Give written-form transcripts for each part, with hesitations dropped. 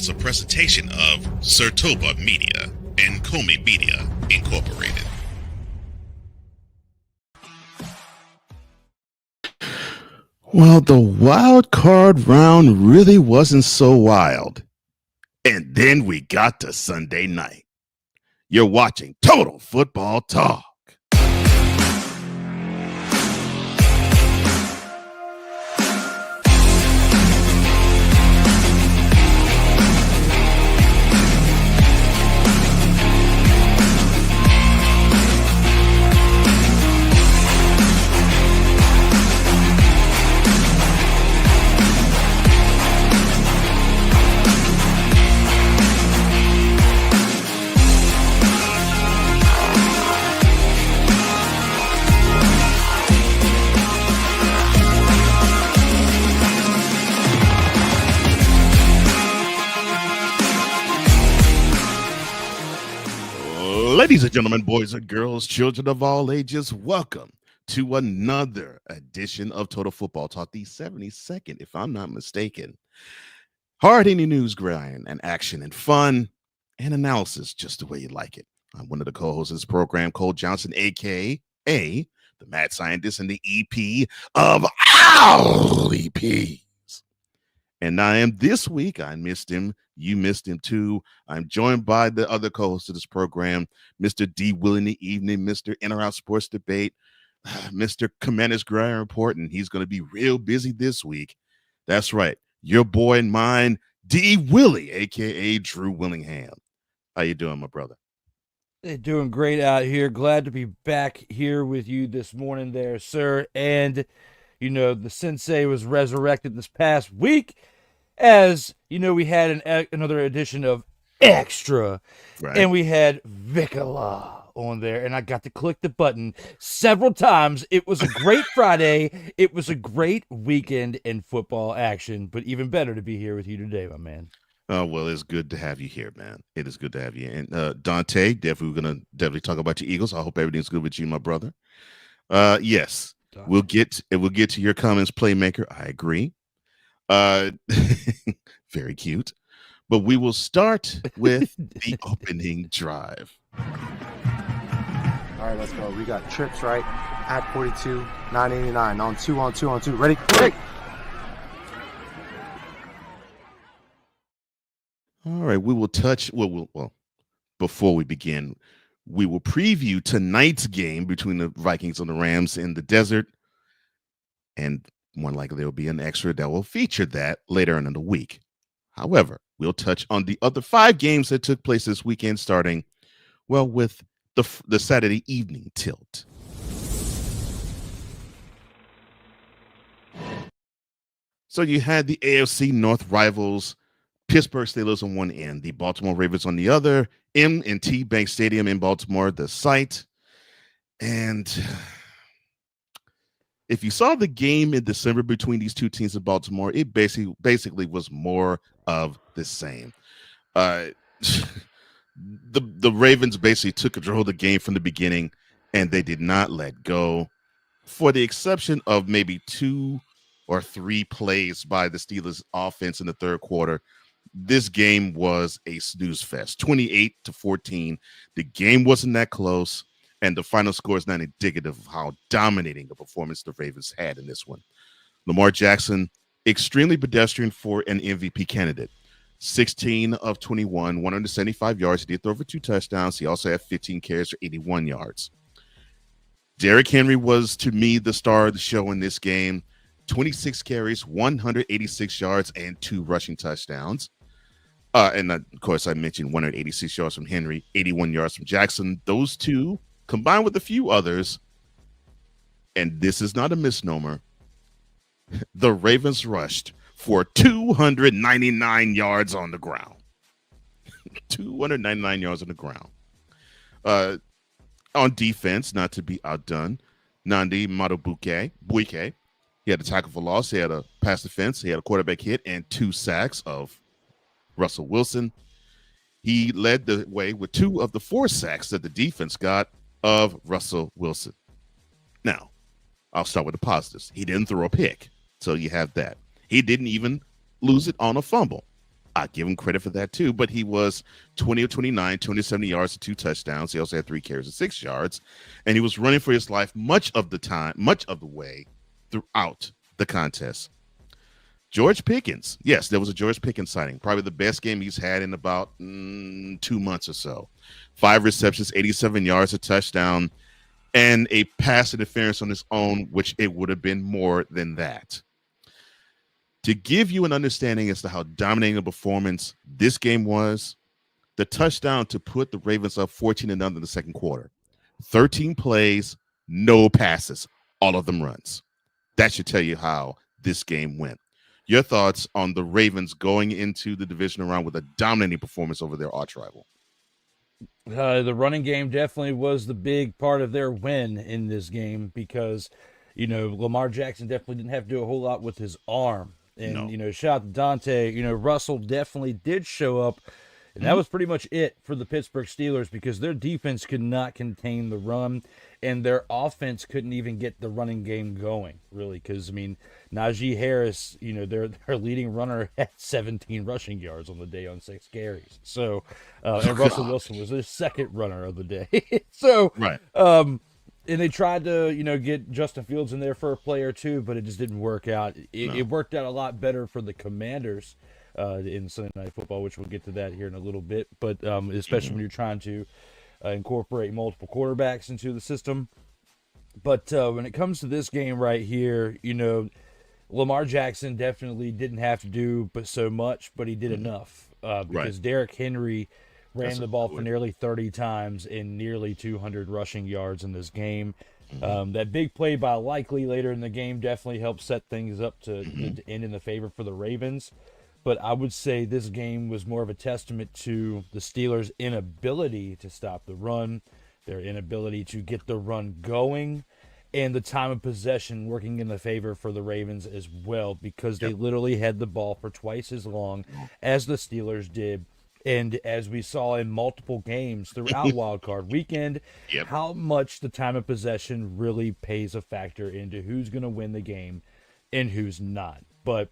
is a presentation of Sertoba Media and Comey Media, Incorporated. Well, the wild card round really wasn't so wild. And then we got to Sunday night. You're watching Total Football Talk. Ladies and gentlemen, boys and girls, children of all ages, welcome to another edition of Total Football Talk, the 72nd, if I'm not mistaken. Hard-hitting news, grind, and action, and fun, and analysis just the way you like it. I'm one of the co-hosts of this program, Cole Johnson, a.k.a. the mad scientist and the EP of all EPs. And I am this week, I missed him, you missed him too. I'm joined by the other co-host of this program, Mr. D. Will in the Evening, Mr. In or Out Sports Debate, Mr. Commander's Grind Report, and he's going to be real busy this week. That's right, your boy and mine, D. Willie, a.k.a. Drew Willingham. How you doing, my brother? They're doing great out here. Glad to be back here with you this morning there, sir. And, you know, the sensei was resurrected this past week. As, you know, we had another edition of Extra, right. And we had Vicola on there, and I got to click the button several times. It was a great Friday. It was a great weekend in football action, but even better to be here with you today, my man. Oh, well, it's good to have you here, man. It is good to have you. And Dante, we're going to talk about your Eagles. I hope everything's good with you, my brother. Yes, we'll get to your comments, Playmaker. I agree. Very cute. But we will start with the opening drive. All right, let's go. We got trips, right? At 42, 989. On two. Ready? All right, we will touch. Well, before we begin, we will preview tonight's game between the Vikings and the Rams in the desert. And more likely there will be an extra that will feature that later in the week. However, we'll touch on the other 5 games that took place this weekend, starting, well, with the Saturday evening tilt. So you had the AFC North rivals, Pittsburgh Steelers on one end, the Baltimore Ravens on the other, M&T Bank Stadium in Baltimore, the site. And if you saw the game in December between these two teams in Baltimore, it basically was more of the same. The Ravens basically took control of the game from the beginning, and they did not let go, for the exception of maybe 2 or 3 plays by the Steelers offense in the third quarter. This game was a snooze fest, 28-14. The game wasn't that close. And the final score is not indicative of how dominating a performance the Ravens had in this one. Lamar Jackson, extremely pedestrian for an MVP candidate. 16 of 21, 175 yards. He did throw for 2 touchdowns. He also had 15 carries for 81 yards. Derrick Henry was, to me, the star of the show in this game. 26 carries, 186 yards, and 2 rushing touchdowns. And, of course, I mentioned 186 yards from Henry, 81 yards from Jackson. Those two, combined with a few others, and this is not a misnomer, the Ravens rushed for 299 yards on the ground. 299 yards on the ground. On defense, not to be outdone, Nnamdi Madubuike, he had a tackle for loss, he had a pass defense, he had a quarterback hit, and 2 sacks of Russell Wilson. He led the way with 2 of the 4 sacks that the defense got of Russell Wilson. Now, I'll start with the positives. He didn't throw a pick, so you have that. He didn't even lose it on a fumble. I give him credit for that too, but he was 20 of 29, 270 yards and 2 touchdowns. He also had 3 carries and 6 yards, and he was running for his life much of the way throughout the contest. George Pickens. Yes, there was a George Pickens sighting. Probably the best game he's had in about 2 months or so. 5 receptions, 87 yards, a touchdown, and a pass interference on his own, which it would have been more than that. To give you an understanding as to how dominating a performance this game was, the touchdown to put the Ravens up 14-0 in the second quarter. 13 plays, no passes, all of them runs. That should tell you how this game went. Your thoughts on the Ravens going into the divisional round with a dominating performance over their arch rival? The running game definitely was the big part of their win in this game because, Lamar Jackson definitely didn't have to do a whole lot with his arm. And, shout out to Dante. Russell definitely did show up. And that was pretty much it for the Pittsburgh Steelers because their defense could not contain the run. And their offense couldn't even get the running game going, really. Because, Najee Harris, their leading runner had 17 rushing yards on the day on 6 carries. So, and Russell Wilson was their second runner of the day. So, right. And they tried to, get Justin Fields in there for a play or two, but it just didn't work out. It worked out a lot better for the Commanders in Sunday Night Football, which we'll get to that here in a little bit. But especially when you're trying to incorporate multiple quarterbacks into the system. But when it comes to this game right here, Lamar Jackson definitely didn't have to do but so much, but he did enough because Derrick Henry ran the ball for nearly 30 times and nearly 200 rushing yards in this game. That big play by Likely later in the game definitely helped set things up to end in the favor for the Ravens. But I would say this game was more of a testament to the Steelers' inability to stop the run, their inability to get the run going, and the time of possession working in the favor for the Ravens as well because they literally had the ball for twice as long as the Steelers did. And as we saw in multiple games throughout Wildcard Weekend, how much the time of possession really plays a factor into who's going to win the game and who's not. But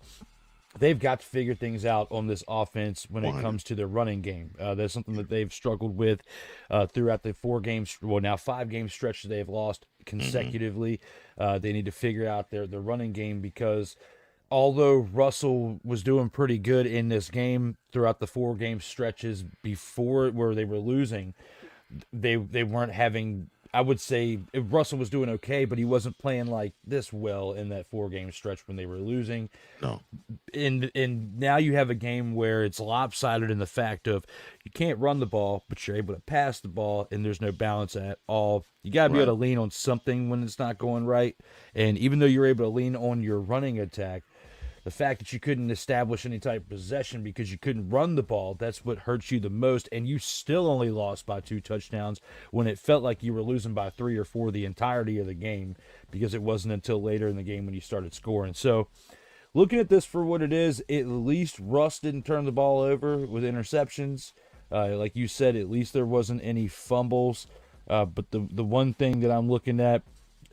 they've got to figure things out on this offense when it comes to their running game. That's something that they've struggled with throughout the 5-game stretch that they've lost consecutively. They need to figure out their running game because although Russell was doing pretty good in this game throughout the 4-game stretches before where they were losing, they weren't having, I would say Russell was doing okay, but he wasn't playing like this well in that 4-game stretch when they were losing. No. And now you have a game where it's lopsided in the fact of you can't run the ball, but you're able to pass the ball, and there's no balance at all. You got to be able to lean on something when it's not going right. And even though you're able to lean on your running attack, the fact that you couldn't establish any type of possession because you couldn't run the ball, that's what hurts you the most. And you still only lost by 2 touchdowns when it felt like you were losing by 3 or 4 the entirety of the game because it wasn't until later in the game when you started scoring. So looking at this for what it is, at least Russ didn't turn the ball over with interceptions. Like you said, at least there wasn't any fumbles. But the one thing that I'm looking at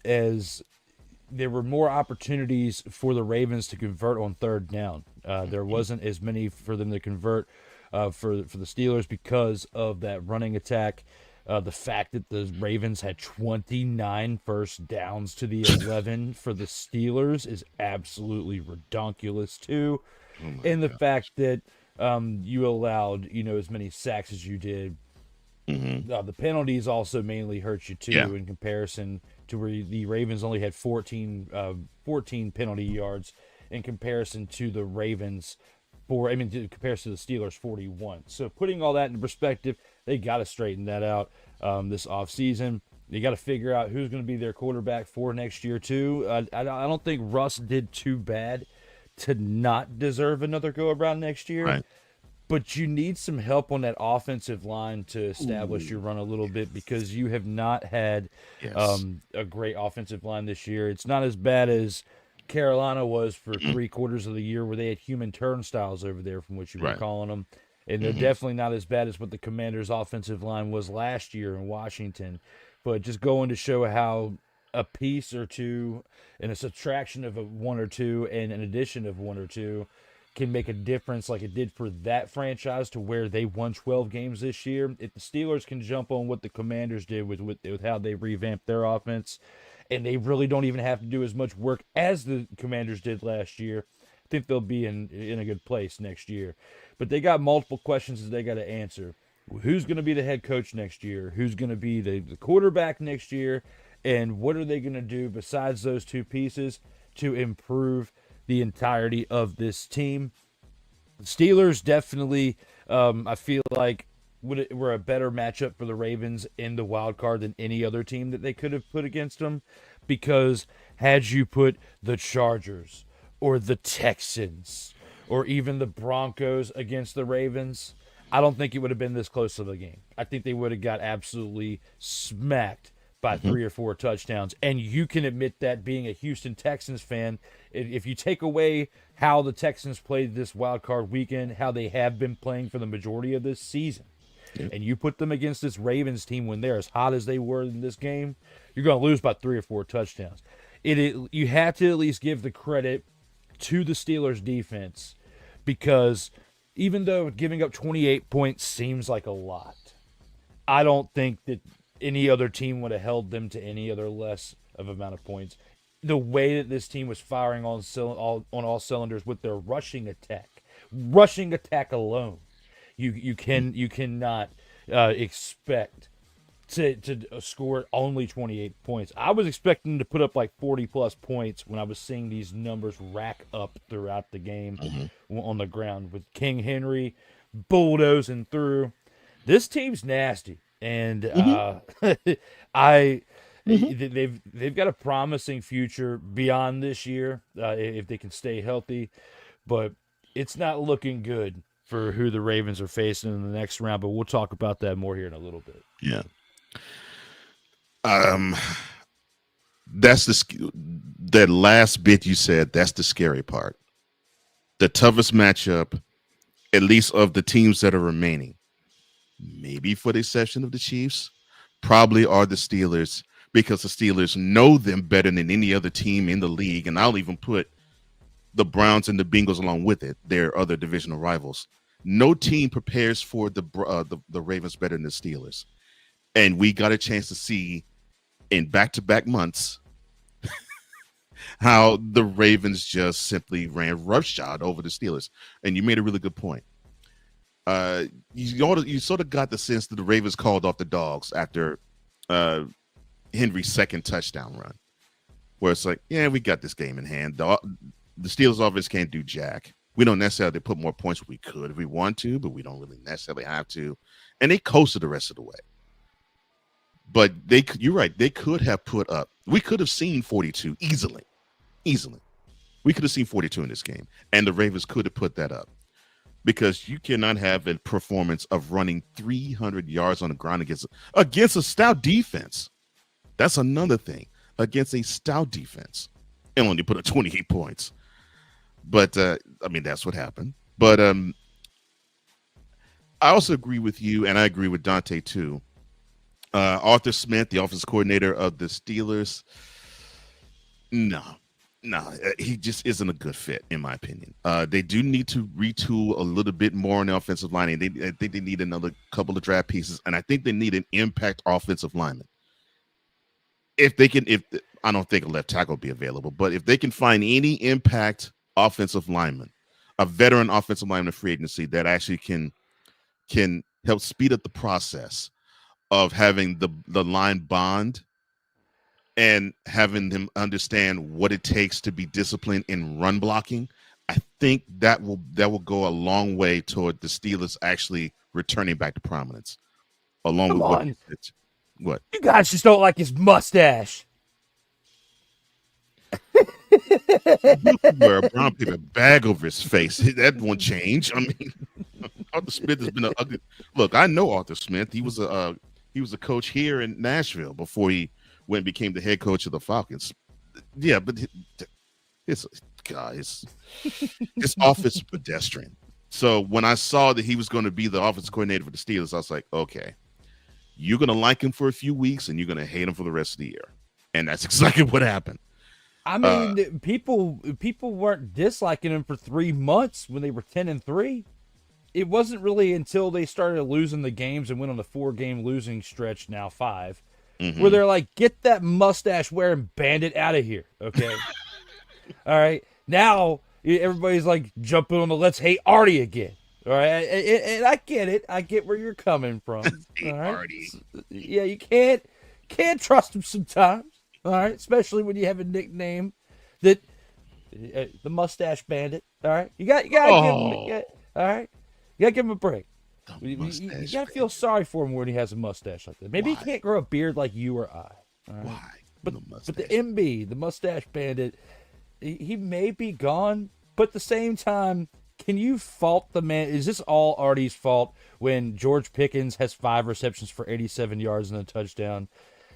is there were more opportunities for the Ravens to convert on 3rd down. There wasn't as many for them to convert for the Steelers because of that running attack. The fact that the Ravens had 29 first downs to the 11 for the Steelers is absolutely redonkulous too. And the fact that you allowed, as many sacks as you did. The penalties also mainly hurt you too in comparison to where the Ravens only had 14 penalty yards in comparison to the Ravens in comparison to the Steelers 41. So putting all that into perspective, they got to straighten that out this offseason. They got to figure out who's going to be their quarterback for next year too. I don't think Russ did too bad to not deserve another go-around next year. Right. But you need some help on that offensive line to establish your run a little bit because you have not had a great offensive line this year. It's not as bad as Carolina was for 3/4 of the year where they had human turnstiles over there from what you were calling them. And they're definitely not as bad as what the Commanders' offensive line was last year in Washington. But just going to show how a piece or two and a subtraction of 1 or 2 and an addition of 1 or 2 can make a difference like it did for that franchise to where they won 12 games this year. If the Steelers can jump on what the Commanders did with how they revamped their offense, and they really don't even have to do as much work as the Commanders did last year, I think they'll be in a good place next year. But they got multiple questions that they got to answer. Who's going to be the head coach next year? Who's going to be the quarterback next year? And what are they going to do besides those two pieces to improve the entirety of this team? The Steelers definitely, I feel like, were a better matchup for the Ravens in the wild card than any other team that they could have put against them. Because had you put the Chargers or the Texans or even the Broncos against the Ravens, I don't think it would have been this close of a game. I think they would have got absolutely smacked by 3 or 4 touchdowns. And you can admit that being a Houston Texans fan, if you take away how the Texans played this wild card weekend, how they have been playing for the majority of this season, and you put them against this Ravens team when they're as hot as they were in this game, you're going to lose by 3 or 4 touchdowns. You have to at least give the credit to the Steelers defense, because even though giving up 28 points seems like a lot, I don't think that any other team would have held them to any other less of amount of points. The way that this team was firing on all cylinders with their rushing attack alone, you cannot expect to score only 28 points. I was expecting to put up like 40 plus points when I was seeing these numbers rack up throughout the game on the ground with King Henry bulldozing through. This team's nasty. And they've got a promising future beyond this year if they can stay healthy, but it's not looking good for who the Ravens are facing in the next round. But we'll talk about that more here in a little bit. Yeah. That's that last bit you said. That's the scary part. The toughest matchup, at least of the teams that are remaining, maybe for the exception of the Chiefs, probably are the Steelers, because the Steelers know them better than any other team in the league. And I'll even put the Browns and the Bengals along with it, their other divisional rivals. No team prepares for the Ravens better than the Steelers. And we got a chance to see in back-to-back months how the Ravens just simply ran roughshod over the Steelers. And you made a really good point. You sort of got the sense that the Ravens called off the dogs after Henry's second touchdown run, where it's like, yeah, we got this game in hand. The Steelers offense can't do jack. We don't necessarily put more points. We could if we want to, but we don't really necessarily have to. And they coasted the rest of the way. But you're right. They could have put up. We could have seen 42 easily. We could have seen 42 in this game, and the Ravens could have put that up. Because you cannot have a performance of running 300 yards on the ground against a stout defense. That's another thing. Against a stout defense, and only put up 28 points. But that's what happened. But I also agree with you, and I agree with Dante too. Arthur Smith, the offensive coordinator of the Steelers, no, he just isn't a good fit, in my opinion. They do need to retool a little bit more on the offensive line. And I think they need another couple of draft pieces, and I think they need an impact offensive lineman. If I don't think a left tackle will be available, but if they can find any impact offensive lineman, a veteran offensive lineman free agency that actually can help speed up the process of having the line bond and having them understand what it takes to be disciplined in run blocking, I think that will go a long way toward the Steelers actually returning back to prominence. Along with what? You guys just don't like his mustache. Wear a brown paper bag over his face. That won't change. I mean, Arthur Smith has been an ugly. Look, I know Arthur Smith. He was a coach here in Nashville before he went and became the head coach of the Falcons. Yeah, but his office is pedestrian. So when I saw that he was going to be the offensive coordinator for the Steelers, I was like, okay, you're going to like him for a few weeks and you're going to hate him for the rest of the year. And that's exactly what happened. I mean, people weren't disliking him for 3 months when they were 10-3. It wasn't really until they started losing the games and went on a 4-game losing stretch, now 5, where they're like, get that mustache wearing bandit out of here, okay? All right, now everybody's like jumping on the let's hate Artie again. All right, and I get it. I get where you're coming from. All right, Artie. Yeah, you can't trust him sometimes. All right, especially when you have a nickname that the mustache bandit. All right, you gotta give him. All right, you gotta give him a break. You gotta feel sorry for him when he has a mustache like that. Maybe he can't grow a beard like you or I. All right? Why? But the MB, the mustache bandit, he may be gone, but at the same time, can you fault the man? Is this all Artie's fault when George Pickens has 5 receptions for 87 yards and a touchdown?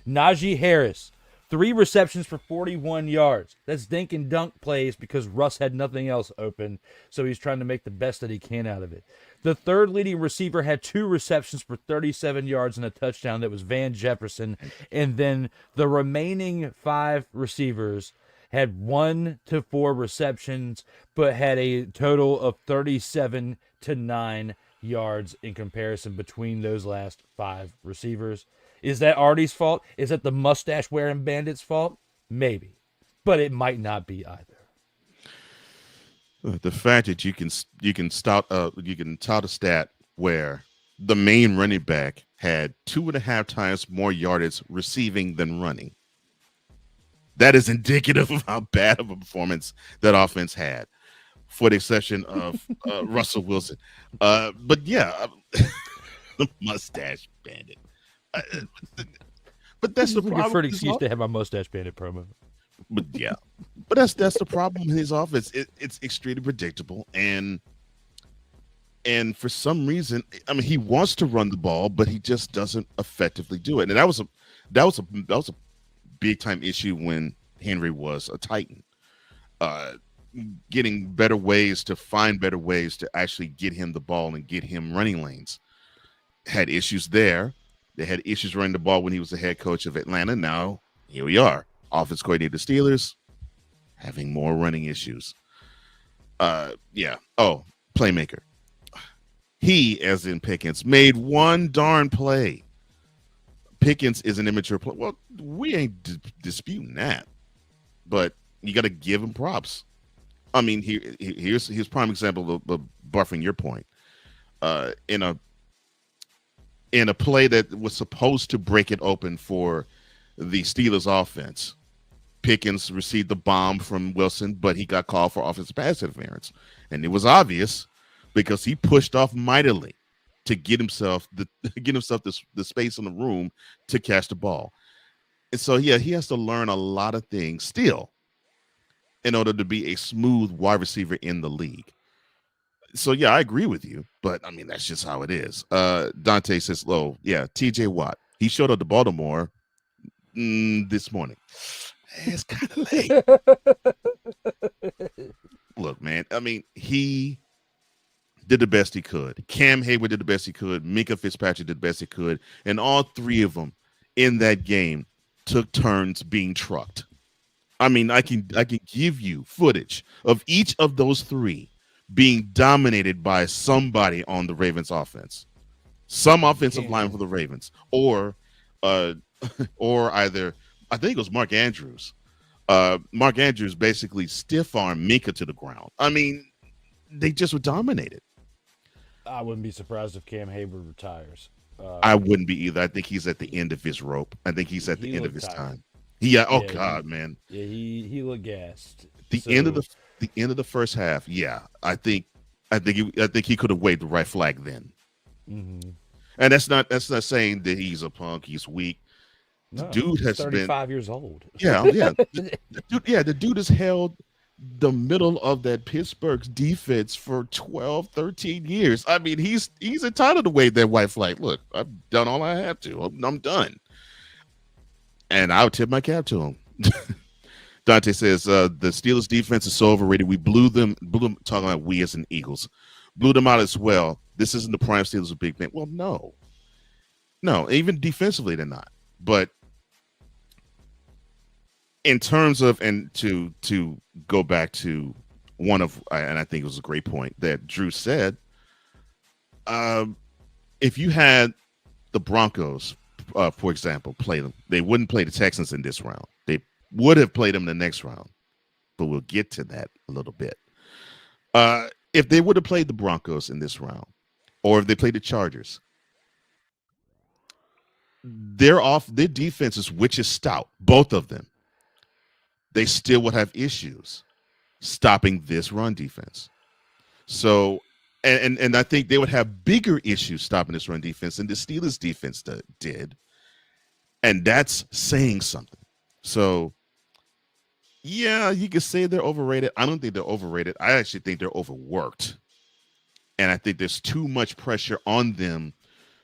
Najee Harris, 3 receptions for 41 yards. That's dink and dunk plays because Russ had nothing else open, so he's trying to make the best that he can out of it. The third leading receiver had 2 receptions for 37 yards and a touchdown. That was Van Jefferson. And then the remaining 5 receivers had 1 to 4 receptions, but had a total of 37 to 9 yards in comparison between those last 5 receivers. Is that Artie's fault? Is that the mustache wearing bandit's fault? Maybe, but it might not be either. The fact that you can tout a stat where the main running back had 2.5 times more yardage receiving than running. That is indicative of how bad of a performance that offense had, for the exception of Russell Wilson. But yeah, the mustache bandit. But that's the problem. For an excuse to have my mustache bandit promo. But yeah, but that's the problem in his offense. It's extremely predictable, and for some reason, I mean, he wants to run the ball, but he just doesn't effectively do it. And that was a big time issue when Henry was a Titan. Getting better ways to actually get him the ball and get him running lanes. Had issues there. They had issues running the ball when he was the head coach of Atlanta. Now here we are. Offense coordinator the Steelers, having more running issues. Yeah. Oh, playmaker. He, as in Pickens, made one darn play. Pickens is an immature player. Well, we ain't disputing that, but you got to give him props. I mean, here's prime example of buffing your point. In a play that was supposed to break it open for the Steelers offense, Pickens received the bomb from Wilson, but he got called for offensive pass interference. And it was obvious because he pushed off mightily to get himself the space in the room to catch the ball. And so, yeah, he has to learn a lot of things still in order to be a smooth wide receiver in the league. So, yeah, I agree with you, but, I mean, that's just how it is. Dante says, "Oh, yeah, TJ Watt. He showed up to Baltimore this morning." It's kind of late. Look, man, I mean, he did the best he could. Cam Hayward did the best he could. Minkah Fitzpatrick did the best he could. And all 3 of them in that game took turns being trucked. I mean, I can give you footage of each of those 3 being dominated by somebody on the Ravens offense. Some offensive line for the Ravens. Or either, I think it was Mark Andrews. Mark Andrews basically stiff-armed Minkah to the ground. I mean, they just were dominated. I wouldn't be surprised if Cam Hayward retires. I wouldn't be either. I think he's at the end of his rope. I think he's at the end of his time. God, man. Yeah, he looked gassed. The end of the first half. Yeah, I think he could have waved the right flag then. Mm-hmm. And that's not saying that he's a punk. He's weak. The dude has 35 years old. Yeah. The dude has held the middle of that Pittsburgh's defense for 12, 13 years. I mean, he's entitled to wave that white flag. Look, I've done all I have to. I'm done. And I would tip my cap to him. Dante says, the Steelers defense is so overrated. We blew them, talking about we as in Eagles. Blew them out as well. This isn't the prime Steelers of Big Ben. Well, no, even defensively they're not. But in terms of, and to go back to one of, and I think it was a great point that Drew said, if you had the Broncos, for example, play them, they wouldn't play the Texans in this round. They would have played them in the next round, but we'll get to that a little bit. If they would have played the Broncos in this round, or if they played the Chargers, their defenses, which is stout, both of them, they still would have issues stopping this run defense. So, and I think they would have bigger issues stopping this run defense than the Steelers defense did. And that's saying something. So, yeah, you could say they're overrated. I don't think they're overrated. I actually think they're overworked. And I think there's too much pressure on them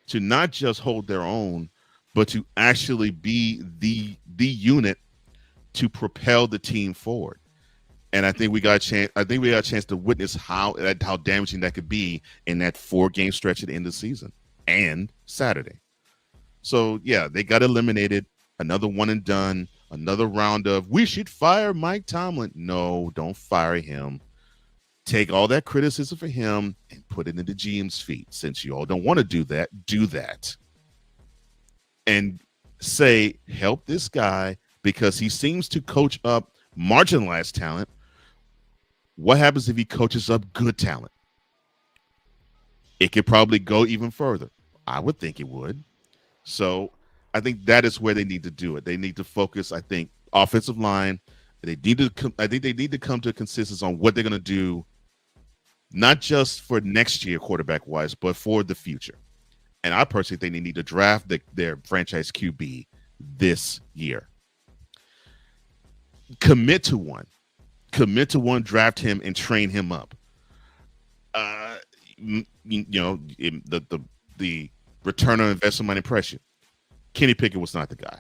to not just hold their own, but to actually be the unit to propel the team forward. And I think we got a chance. I think we got a chance to witness how damaging that could be in that 4-game stretch at the end of the season and Saturday. So yeah, they got eliminated. Another one and done. Another round of we should fire Mike Tomlin. No, don't fire him. Take all that criticism for him and put it into GM's feet. Since you all don't want to do that, and say help this guy because he seems to coach up marginalized talent. What happens if he coaches up good talent? It could probably go even further. I would think it would. So I think that is where they need to do it. They need to focus, I think, offensive line. I think they need to come to a consensus on what they're going to do, not just for next year quarterback-wise, but for the future. And I personally think they need to draft their franchise QB this year. Commit to one, draft him and train him up. The return on investment money pressure. Kenny Pickett was not the guy.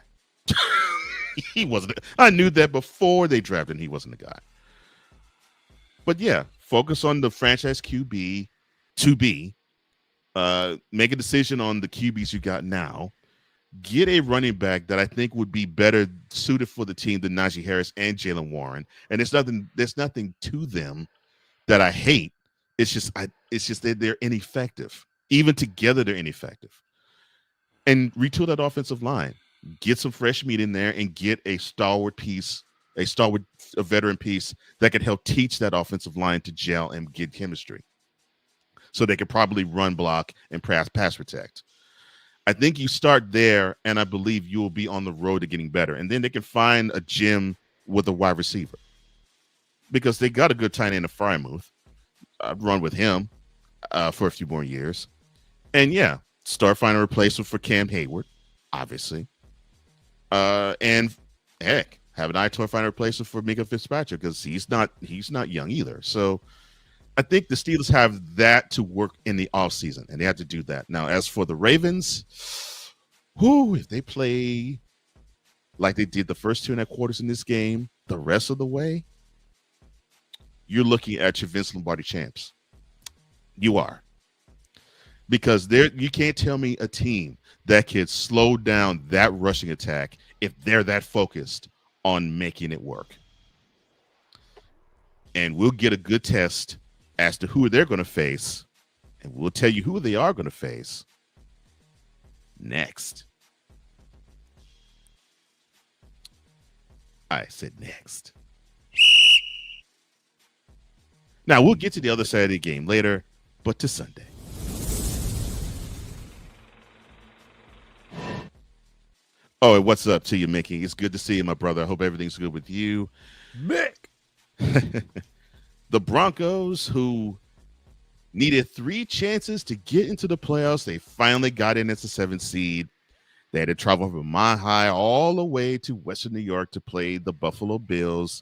He wasn't. I knew that before they drafted him. He wasn't the guy. But yeah, focus on the franchise QB to be. Make a decision on the QBs you got now. Get a running back that I think would be better suited for the team than Najee Harris and Jaylen Warren. And there's nothing to them that I hate. It's just that they're ineffective. Even together, they're ineffective. And retool that offensive line. Get some fresh meat in there and get a stalwart veteran piece that can help teach that offensive line to gel and get chemistry. So they could probably run block and pass protect. I think you start there, and I believe you will be on the road to getting better. And then they can find a gym with a wide receiver because they got a good tight end in Frymouth. I'd run with him for a few more years. And, yeah, start finding a replacement for Cam Hayward, obviously. And, heck, have an eye toward finding a replacement for Minka Fitzpatrick because he's not young either. So, I think the Steelers have that to work in the offseason, and they have to do that. Now, as for the Ravens, if they play like they did the first 2.5 quarters in this game, the rest of the way, you're looking at your Vince Lombardi champs. You are. Because you can't tell me a team that could slow down that rushing attack if they're that focused on making it work. And we'll get a good test as to who they're going to face, and we'll tell you who they are going to face next. I said next. Now, we'll get to the other side of the game later, but to Sunday. Oh, and what's up to you, Mickey? It's good to see you, my brother. I hope everything's good with you. Mick! The Broncos, who needed 3 chances to get into the playoffs, they finally got in as the 7th seed. They had to travel from Mile High all the way to Western New York to play the Buffalo Bills.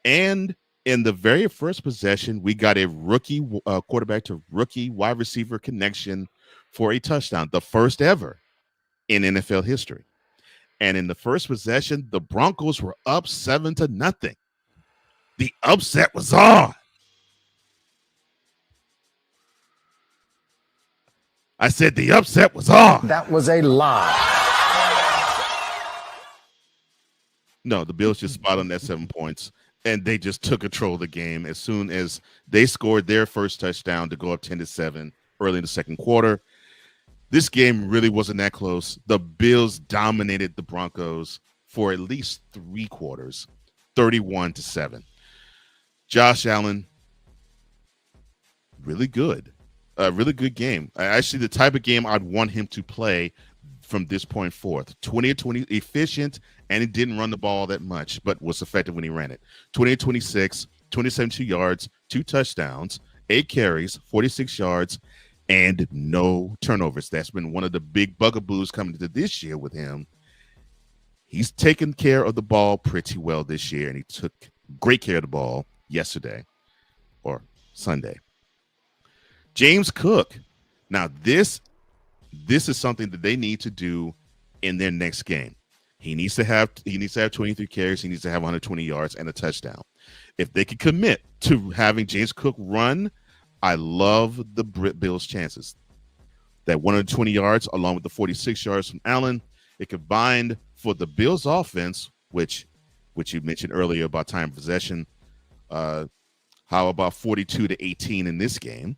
And in the very first possession, we got a rookie quarterback to rookie wide receiver connection for a touchdown, the first ever in NFL history. And in the first possession, the Broncos were up 7-0. The upset was on. I said the upset was on. That was a lie. No, the Bills just spot on that 7 points, and they just took control of the game as soon as they scored their first touchdown to go up 10-7 early in the second quarter. This game really wasn't that close. The Bills dominated the Broncos for at least 3 quarters, 31-7. Josh Allen, really good. A really good game. Actually, the type of game I'd want him to play from this point forth. 20-20, efficient, and he didn't run the ball that much, but was effective when he ran it. 20-26, 272 yards, 2 touchdowns, 8 carries, 46 yards, and no turnovers. That's been one of the big bugaboos coming into this year with him. He's taken care of the ball pretty well this year, and he took great care of the ball yesterday or Sunday. James Cook. Now, this is something that they need to do in their next game. He needs to have 23 carries. He needs to have 120 yards and a touchdown. If they can commit to having James Cook run, I love the Bills' chances. That 120 yards along with the 46 yards from Allen, it combined for the Bills' offense, which you mentioned earlier about time of possession. How about 42-18 in this game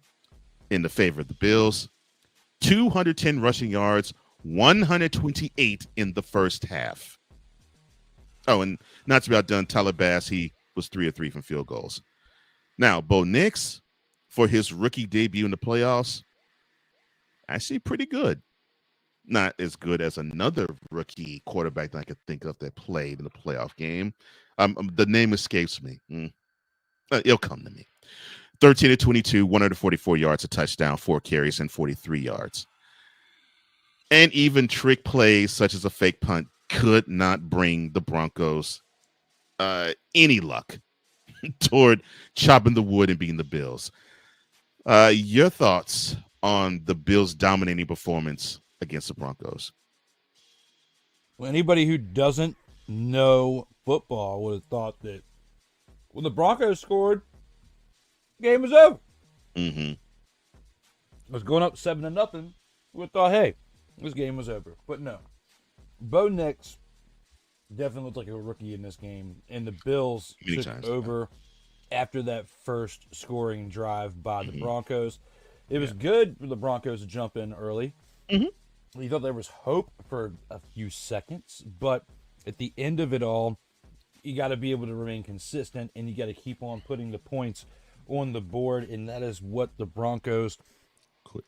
in the favor of the Bills? 210 rushing yards, 128 in the first half. Oh, and not to be outdone, Tyler Bass, he was 3 of 3 from field goals. Now, Bo Nix, for his rookie debut in the playoffs, actually pretty good. Not as good as another rookie quarterback that I could think of that played in the playoff game. The name escapes me. It'll come to me. 13-22, 144 yards, a touchdown, 4 carries, and 43 yards. And even trick plays such as a fake punt could not bring the Broncos any luck toward chopping the wood and beating the Bills. Your thoughts on the Bills' dominating performance against the Broncos? Well, anybody who doesn't know football would have thought that when the Broncos scored, the game was over. Mm-hmm. It was going up 7-0. We would have thought, hey, this game was over. But no. Bo Nix definitely looked like a rookie in this game. And the Bills took over after that first scoring drive by the Broncos. It was good for the Broncos to jump in early. Mm-hmm. You thought there was hope for a few seconds. But at the end of it all, you got to be able to remain consistent. And you got to keep on putting the points on the board, and that is what the Broncos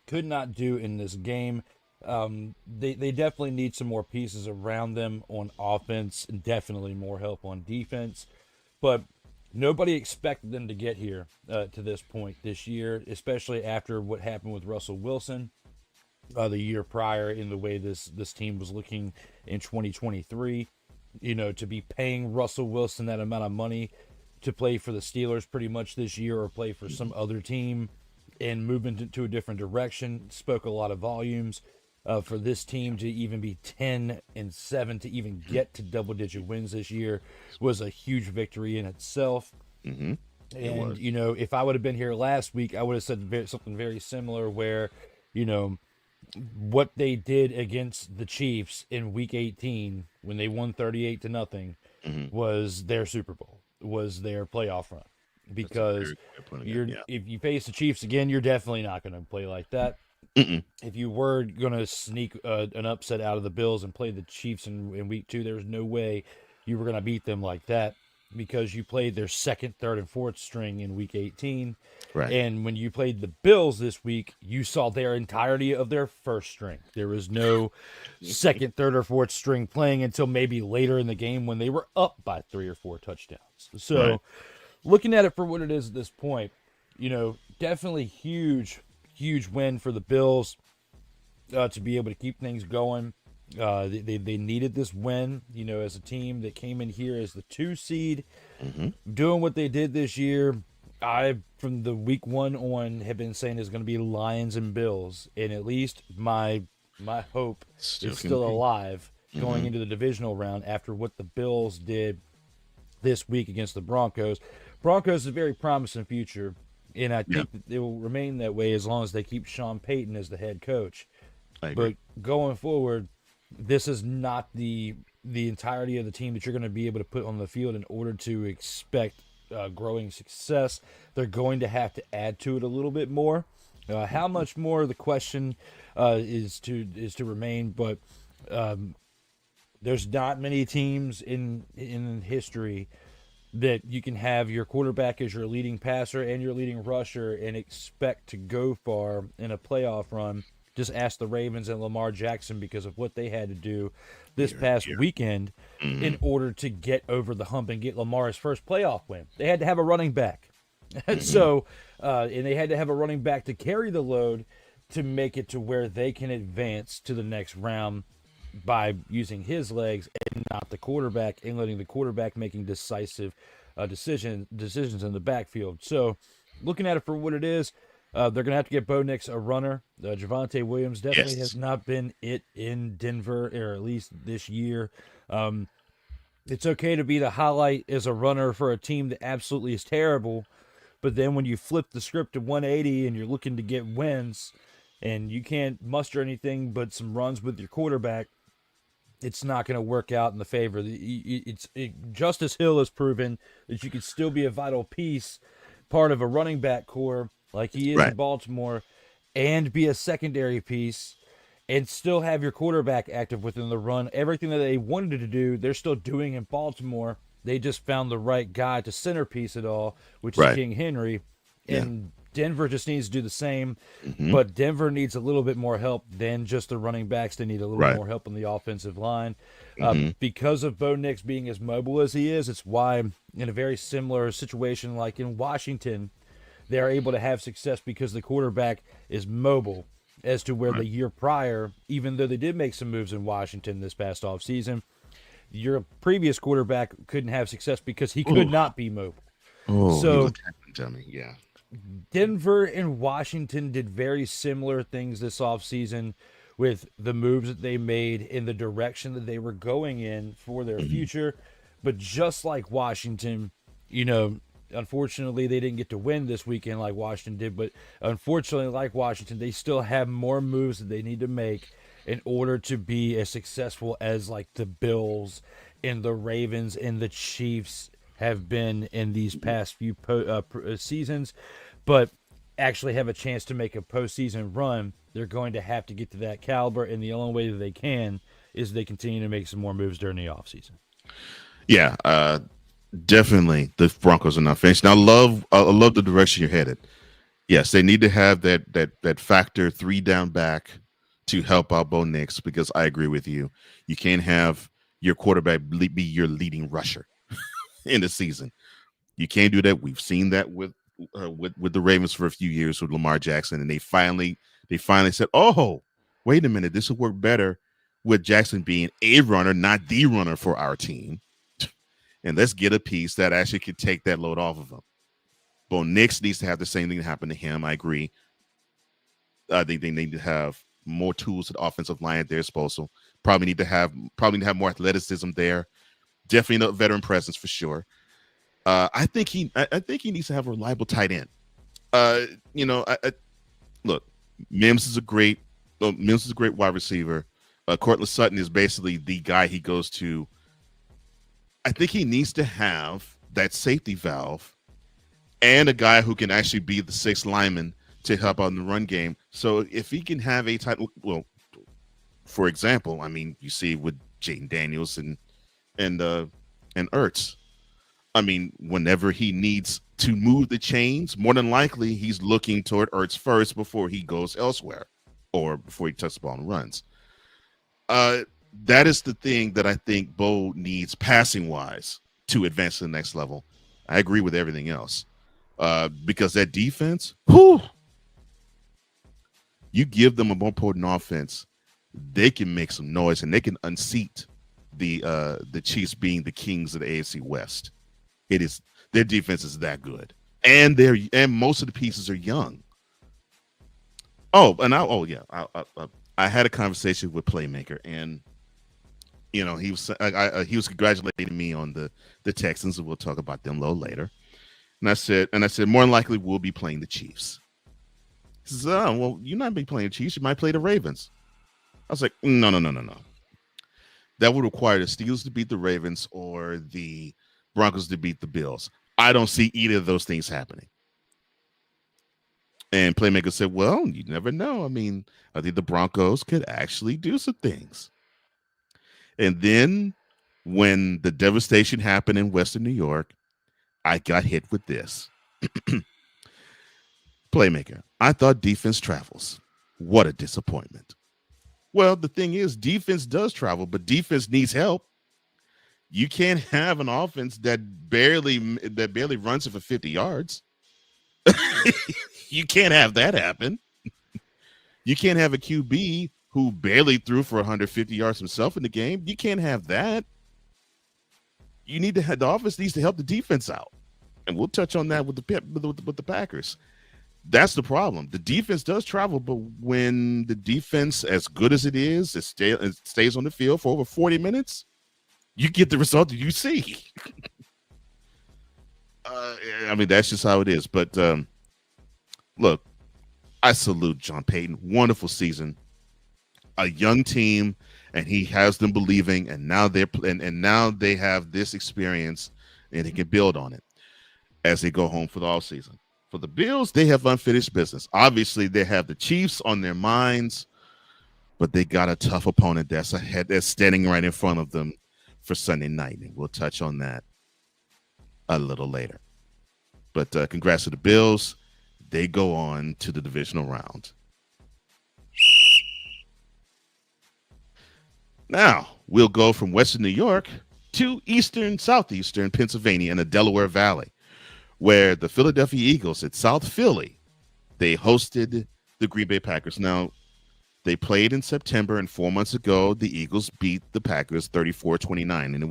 could not do in this game. They definitely need some more pieces around them on offense, and definitely more help on defense. But nobody expected them to get here to this point this year, especially after what happened with Russell Wilson the year prior in the way this team was looking in 2023. To be paying Russell Wilson that amount of money to play for the Steelers pretty much this year or play for some other team and move into a different direction spoke a lot of volumes. For this team to even be 10-7 to even get to double-digit wins this year was a huge victory in itself. Mm-hmm. And, if I would have been here last week, I would have said something very similar where, what they did against the Chiefs in Week 18 when they won 38-0 was their Super Bowl, was their playoff run. Because if you face the Chiefs again, you're definitely not going to play like that. Mm-mm. If you were going to sneak an upset out of the Bills and play the Chiefs in Week 2, there's no way you were going to beat them like that because you played their second, third, and fourth string in Week 18. Right. And when you played the Bills this week, you saw their entirety of their first string. There was no second, third, or fourth string playing until maybe later in the game when they were up by 3 or 4 touchdowns. So looking at it for what it is at this point, definitely huge win for the Bills to be able to keep things going. They needed this win, as a team that came in here as the 2 seed, doing what they did this year. I, from the week 1 on, have been saying it's going to be Lions and Bills, and at least my hope is still alive going into the divisional round after what the Bills did this week against the Broncos. Broncos is a very promising future. And I think that it will remain that way as long as they keep Sean Payton as the head coach. I agree. But going forward, this is not the the entirety of the team that you're going to be able to put on the field in order to expect growing success. They're going to have to add to it a little bit more. How much more? The question is to remain, but there's not many teams in history that you can have your quarterback as your leading passer and your leading rusher and expect to go far in a playoff run. Just ask the Ravens and Lamar Jackson because of what they had to do this past weekend in order to get over the hump and get Lamar's first playoff win. They had to have a running back. So, and they had to have a running back to carry the load to make it to where they can advance to the next round by using his legs and not the quarterback, and letting the quarterback making decisive decisions in the backfield. So, looking at it for what it is, they're going to have to get Bo Nix a runner. Javonte Williams definitely has not been it in Denver, or at least this year. It's okay to be the highlight as a runner for a team that absolutely is terrible, but then when you flip the script to 180 and you're looking to get wins and you can't muster anything but some runs with your quarterback, it's not going to work out in the favor. Justice Hill has proven that you can still be a vital piece, part of a running back core like he is in Baltimore, and be a secondary piece and still have your quarterback active within the run. Everything that they wanted to do, they're still doing in Baltimore. They just found the right guy to centerpiece it all, which is King Henry. And Denver just needs to do the same, but Denver needs a little bit more help than just the running backs. They need a little more help on the offensive line. Because of Bo Nix being as mobile as he is, it's why in a very similar situation like in Washington, they're able to have success because the quarterback is mobile, as to where the year prior, even though they did make some moves in Washington this past offseason, your previous quarterback couldn't have success because he could not be mobile. So Denver and Washington did very similar things this offseason with the moves that they made in the direction that they were going in for their future. But just like Washington, unfortunately, they didn't get to win this weekend like Washington did. But unfortunately, like Washington, they still have more moves that they need to make in order to be as successful as like the Bills and the Ravens and the Chiefs have been in these past few seasons. But actually have a chance to make a postseason run, they're going to have to get to that caliber. And the only way that they can is they continue to make some more moves during the offseason. Yeah, definitely, the Broncos are not finished. And I love the direction you're headed. Yes, they need to have that factor 3 down back to help out Bo Nix, because I agree with you. You can't have your quarterback be your leading rusher in the season. You can't do that. We've seen that with the Ravens for a few years with Lamar Jackson, and they finally said, "Oh, wait a minute, this will work better with Jackson being a runner, not the runner for our team." And let's get a piece that actually could take that load off of him. Bo Nix needs to have the same thing happen to him. I agree. I think they need to have more tools at the offensive line at their disposal. Probably need to have more athleticism there. Definitely a veteran presence for sure. I think he needs to have a reliable tight end. Look, Mims is a great wide receiver. Cortland Sutton is basically the guy he goes to. I think he needs to have that safety valve and a guy who can actually be the sixth lineman to help out in the run game. So if he can have a tight, well, for example, I mean, you see with Jaden Daniels and Ertz. I mean, whenever he needs to move the chains, more than likely he's looking toward Ertz first before he goes elsewhere or before he touches the ball and runs. That is the thing that I think Bo needs passing-wise to advance to the next level. I agree with everything else. Because that defense, you give them a more potent offense, they can make some noise and they can unseat the Chiefs being the kings of the AFC West. It is, their defense is that good, and most of the pieces are young. I had a conversation with Playmaker, and he was congratulating me on the Texans, and we'll talk about them a little later. And I said more than likely we'll be playing the Chiefs. He says, "Oh, well, you're not be playing the Chiefs. You might play the Ravens." I was like, no. that would require the Steelers to beat the Ravens or the Broncos to beat the Bills. I don't see either of those things happening. And Playmaker said, well, you never know. I mean, I think the Broncos could actually do some things. And then when the devastation happened in Western New York, I got hit with this. Playmaker, I thought defense travels. What a disappointment. Well, the thing is, defense does travel, but defense needs help. You can't have an offense that barely runs it for 50 yards. You can't have that happen. You can't have a QB who barely threw for 150 yards himself in the game. You can't have that. You need to have the offense needs to help the defense out, and we'll touch on that with the Packers. That's the problem. The defense does travel, but when the defense, as good as it is, it stays on the field for over 40 minutes, you get the result that you see. I mean, that's just how it is. But look, I salute John Payton. Wonderful season. A young team, and he has them believing, and now now they have this experience, and they can build on it as they go home for the offseason. For the Bills, they have unfinished business. Obviously, they have the Chiefs on their minds, but they got a tough opponent that's standing right in front of them for Sunday night, and we'll touch on that a little later. But congrats to the Bills. They go on to the divisional round. Now, we'll go from Western New York to southeastern Pennsylvania and the Delaware Valley, where the Philadelphia Eagles at South Philly, they hosted the Green Bay Packers. Now, they played in September, and 4 months ago, the Eagles beat the Packers 34-29, and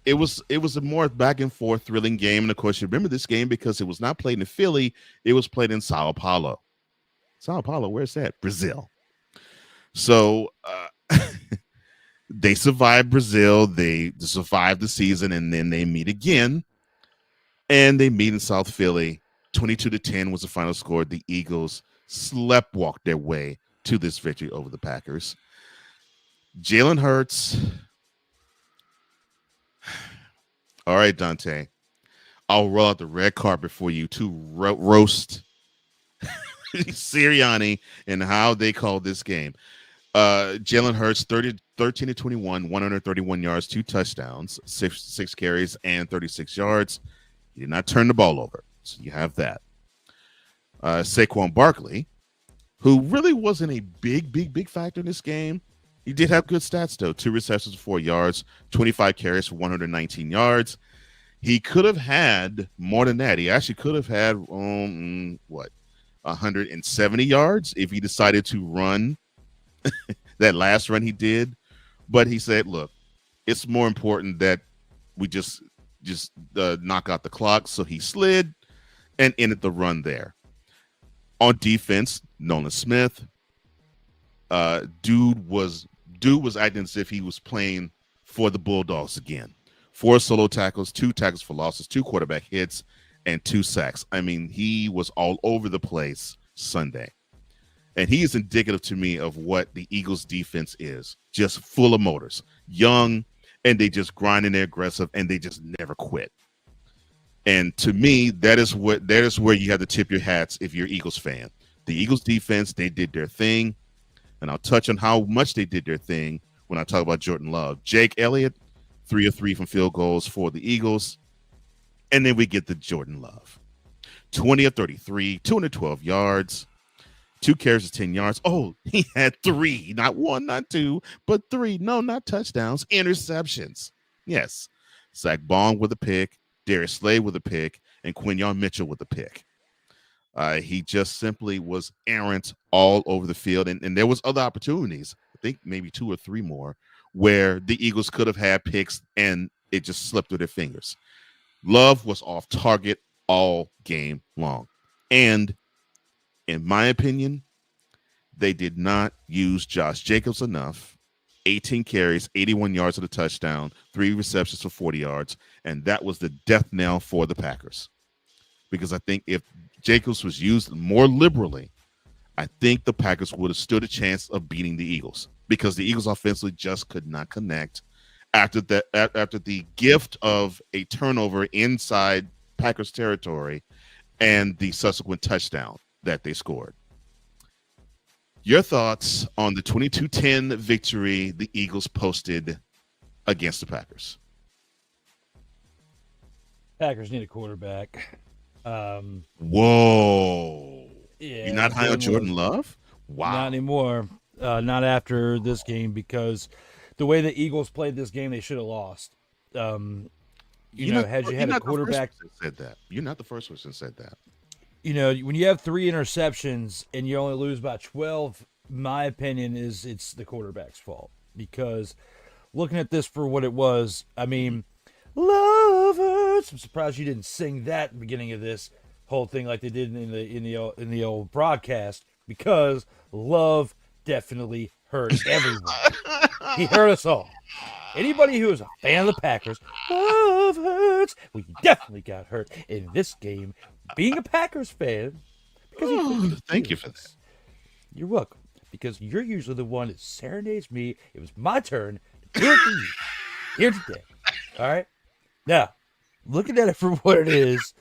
it was a more back and forth thrilling game. And of course, you remember this game because it was not played in Philly; it was played in Sao Paulo. Sao Paulo, where's that? Brazil. So they survived Brazil. They survived the season, and then they meet again. And they meet in South Philly. 22-10 was the final score. The Eagles sleptwalked their way to this victory over the Packers. Jalen Hurts. All right, Dante. I'll roll out the red carpet for you to roast Sirianni and how they called this game. Jalen Hurts, 13-21, 131 yards, 2 touchdowns, six carries, and 36 yards. He did not turn the ball over, so you have that. Saquon Barkley, who really wasn't a big factor in this game. He did have good stats, though. 2 receptions for 4 yards, 25 carries for 119 yards. He could have had more than that. He actually could have had, 170 yards if he decided to run that last run he did. But he said, look, it's more important that we just knock out the clock. So he slid and ended the run there. On defense, Nolan Smith, dude was acting as if he was playing for the Bulldogs again. 4 solo tackles, 2 tackles for losses, 2 quarterback hits, and 2 sacks. I mean, he was all over the place Sunday. And he is indicative to me of what the Eagles defense is. Just full of motors, young, and they just grind and they're aggressive, and they just never quit. And to me, that is where you have to tip your hats if you're an Eagles fan. The Eagles defense, they did their thing, and I'll touch on how much they did their thing when I talk about Jordan Love. Jake Elliott, 3 of 3 from field goals for the Eagles. And then we get the Jordan Love. 20 of 33, 212 yards, 2 carries of 10 yards. Oh, he had 3, not 1, not 2, but 3. No, not touchdowns, interceptions. Yes. Zach Bond with a pick, Darius Slay with a pick, and Quinyon Mitchell with a pick. He just simply was errant all over the field. And there was other opportunities, I think maybe 2 or 3 more, where the Eagles could have had picks and it just slipped through their fingers. Love was off target all game long. And in my opinion, they did not use Josh Jacobs enough. 18 carries, 81 yards of a touchdown, 3 receptions for 40 yards. And that was the death knell for the Packers. Because I think if Jacobs was used more liberally, I think the Packers would have stood a chance of beating the Eagles because the Eagles offensively just could not connect after the gift of a turnover inside Packers territory and the subsequent touchdown that they scored. Your thoughts on the 22-10 victory the Eagles posted against the Packers? Packers need a quarterback. Whoa. Yeah, You're not high on Jordan Love? Wow. Not anymore. Not after this game, because the way the Eagles played this game, they should have lost. Had you had a quarterback said that. You're not the first person that said that. When you have 3 interceptions and you only lose by 12, my opinion is it's the quarterback's fault. Because looking at this for what it was, I mean, lovers. I'm surprised you didn't sing that at the beginning of this whole thing like they did in the old broadcast, because love definitely hurt everyone. He hurt us all. Anybody who is a fan of the Packers, love hurts. We definitely got hurt in this game. Being a Packers fan, because thank you for that. You're welcome, because you're usually the one that serenades me. It was my turn to do it for you here today. All right? Now, looking at it for what it is,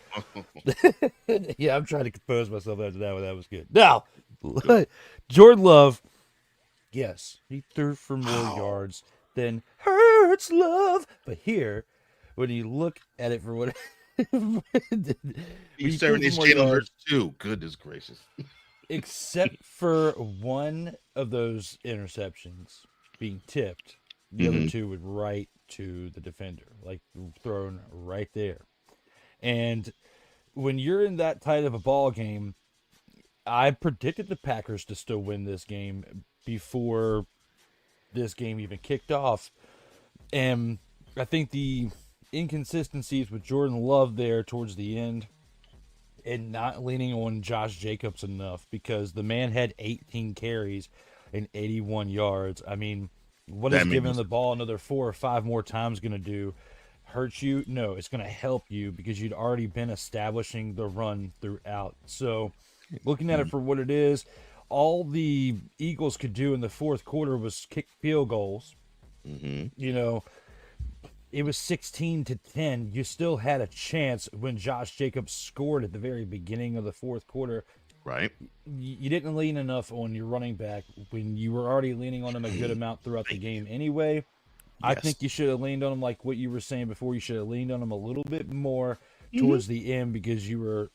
yeah, I'm trying to compose myself after that one. That was good. Now, Jordan Love, yes, he threw for more yards than Hurts Love. But here, when you look at it for what you serenade Jalen Hurts too. Goodness gracious. Except for one of those interceptions being tipped, the other 2 went right to the defender, like thrown right there. And when you're in that tight of a ball game, I predicted the Packers to still win this game before this game even kicked off. And I think the inconsistencies with Jordan Love there towards the end and not leaning on Josh Jacobs enough, because the man had 18 carries and 81 yards. I mean, what is giving the ball another 4 or 5 more times going to do? Hurt you? No, it's going to help you, because you'd already been establishing the run throughout. So looking at it for what it is, all the Eagles could do in the fourth quarter was kick field goals. It was 16-10. You still had a chance when Josh Jacobs scored at the very beginning of the fourth quarter. Right. You didn't lean enough on your running back when you were already leaning on him a good amount throughout the game anyway. Yes. I think you should have leaned on him like what you were saying before. You should have leaned on him a little bit more towards the end, because you were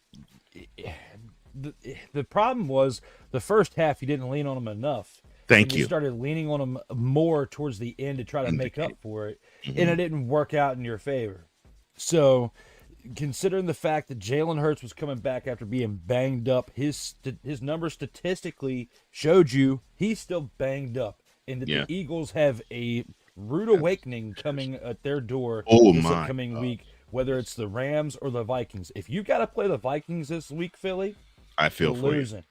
the problem was the first half you didn't lean on him enough. Thank you. You started leaning on him more towards the end to try to make up for it, and it didn't work out in your favor. So, considering the fact that Jalen Hurts was coming back after being banged up, his numbers statistically showed you he's still banged up, and that the Eagles have a rude awakening coming at their door this upcoming week, whether it's the Rams or the Vikings. If you got to play the Vikings this week, Philly, I feel you're for losing.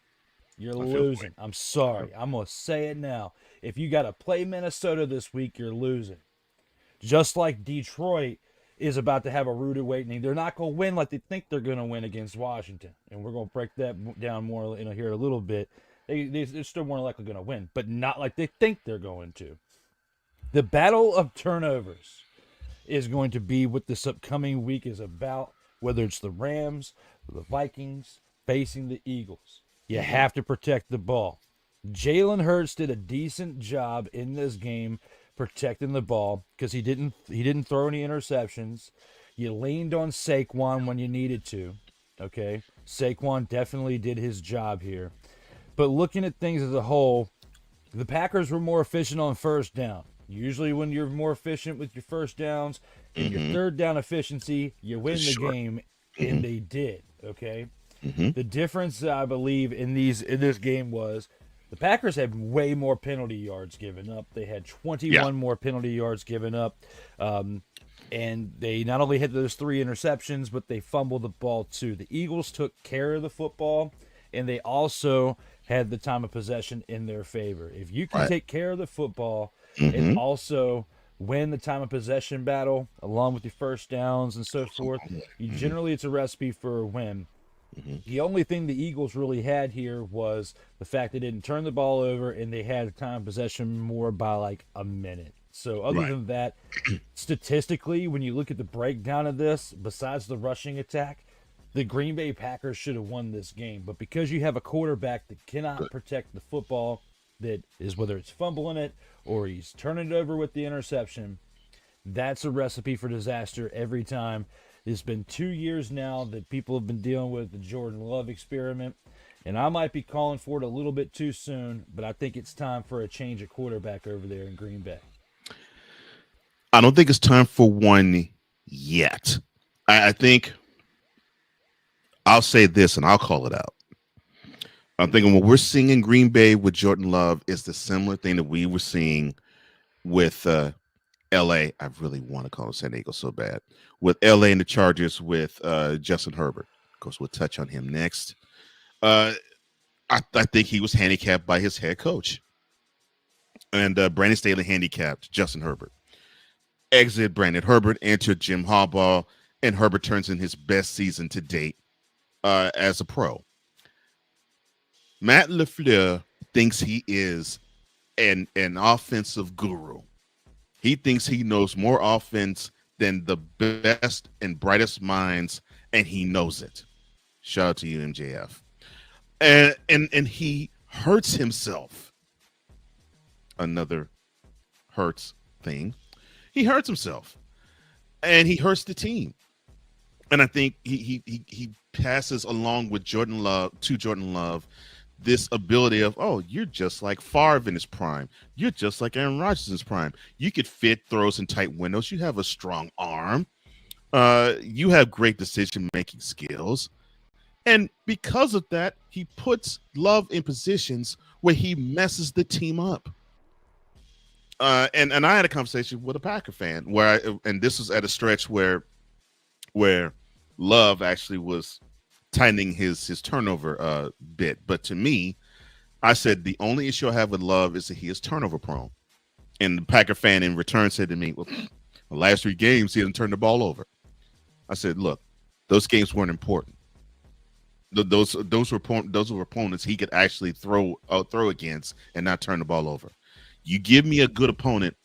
You're losing. I'm sorry. I'm going to say it now. If you got to play Minnesota this week, you're losing. Just like Detroit is about to have a rude awakening. They're not going to win like they think they're going to win against Washington. And we're going to break that down more here in a little bit. They're still more likely going to win, but not like they think they're going to. The battle of turnovers is going to be what this upcoming week is about, whether it's the Rams or the Vikings facing the Eagles. You have to protect the ball. Jalen Hurts did a decent job in this game protecting the ball, because he didn't throw any interceptions. You leaned on Saquon when you needed to. Okay? Saquon definitely did his job here. But looking at things as a whole, the Packers were more efficient on first down. Usually when you're more efficient with your first downs and your third down efficiency, you win the game, and they did. Okay? The difference, I believe, in this game was the Packers had way more penalty yards given up. They had 21 more penalty yards given up. And they not only had those 3 interceptions, but they fumbled the ball too. The Eagles took care of the football, and they also had the time of possession in their favor. If you can take care of the football and also win the time of possession battle, along with your first downs and so forth, generally it's a recipe for a win. The only thing the Eagles really had here was the fact they didn't turn the ball over and they had time possession more by like a minute. So other Right. than that, statistically, when you look at the breakdown of this, besides the rushing attack, the Green Bay Packers should have won this game. But because you have a quarterback that cannot protect the football, that is whether it's fumbling it or he's turning it over with the interception, that's a recipe for disaster every time. It's been 2 years now that people have been dealing with the Jordan Love experiment, and I might be calling for it a little bit too soon, but I think it's time for a change of quarterback over there in Green Bay. I don't think it's time for one yet. I think I'll say this and I'll call it out. I'm thinking what we're seeing in Green Bay with Jordan Love is the similar thing that we were seeing with LA. I really want to call him San Diego so bad. With LA and the Chargers with Justin Herbert. Of course, we'll touch on him next. I think he was handicapped by his head coach. And Brandon Staley handicapped Justin Herbert. Exit Brandon Herbert, entered Jim Harbaugh, and Herbert turns in his best season to date as a pro. Matt LaFleur thinks he is an offensive guru. He thinks he knows more offense than the best and brightest minds, and he knows it. Shout out to you, MJF. And he hurts himself. Another hurts thing. He hurts himself, and he hurts the team. And I think he passes along with Jordan Love this ability of, oh, you're just like Favre in his prime. You're just like Aaron Rodgers in his prime. You could fit throws in tight windows. You have a strong arm. You have great decision-making skills. And because of that, he puts Love in positions where he messes the team up. And I had a conversation with a Packer fan and this was at a stretch where Love actually was tightening his turnover bit. But to me, I said the only issue I have with Love is that he is turnover prone. And the Packer fan in return said to me, well, the last 3 games, he hasn't turned the ball over. I said, look, those games weren't important. Those were opponents he could actually throw against and not turn the ball over. You give me a good opponent,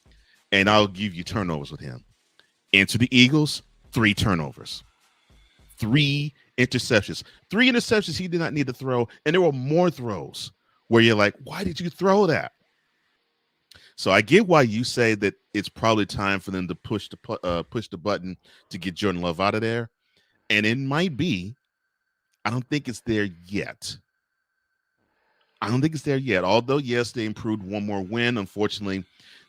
and I'll give you turnovers with him. Into the Eagles, 3 turnovers. 3 interceptions. 3 interceptions he did not need to throw, and there were more throws where you're like, why did you throw that? So I get why you say that it's probably time for them to push the button to get Jordan Love out of there, and it might be. I don't think it's there yet. Although, yes, they improved one more win. Unfortunately,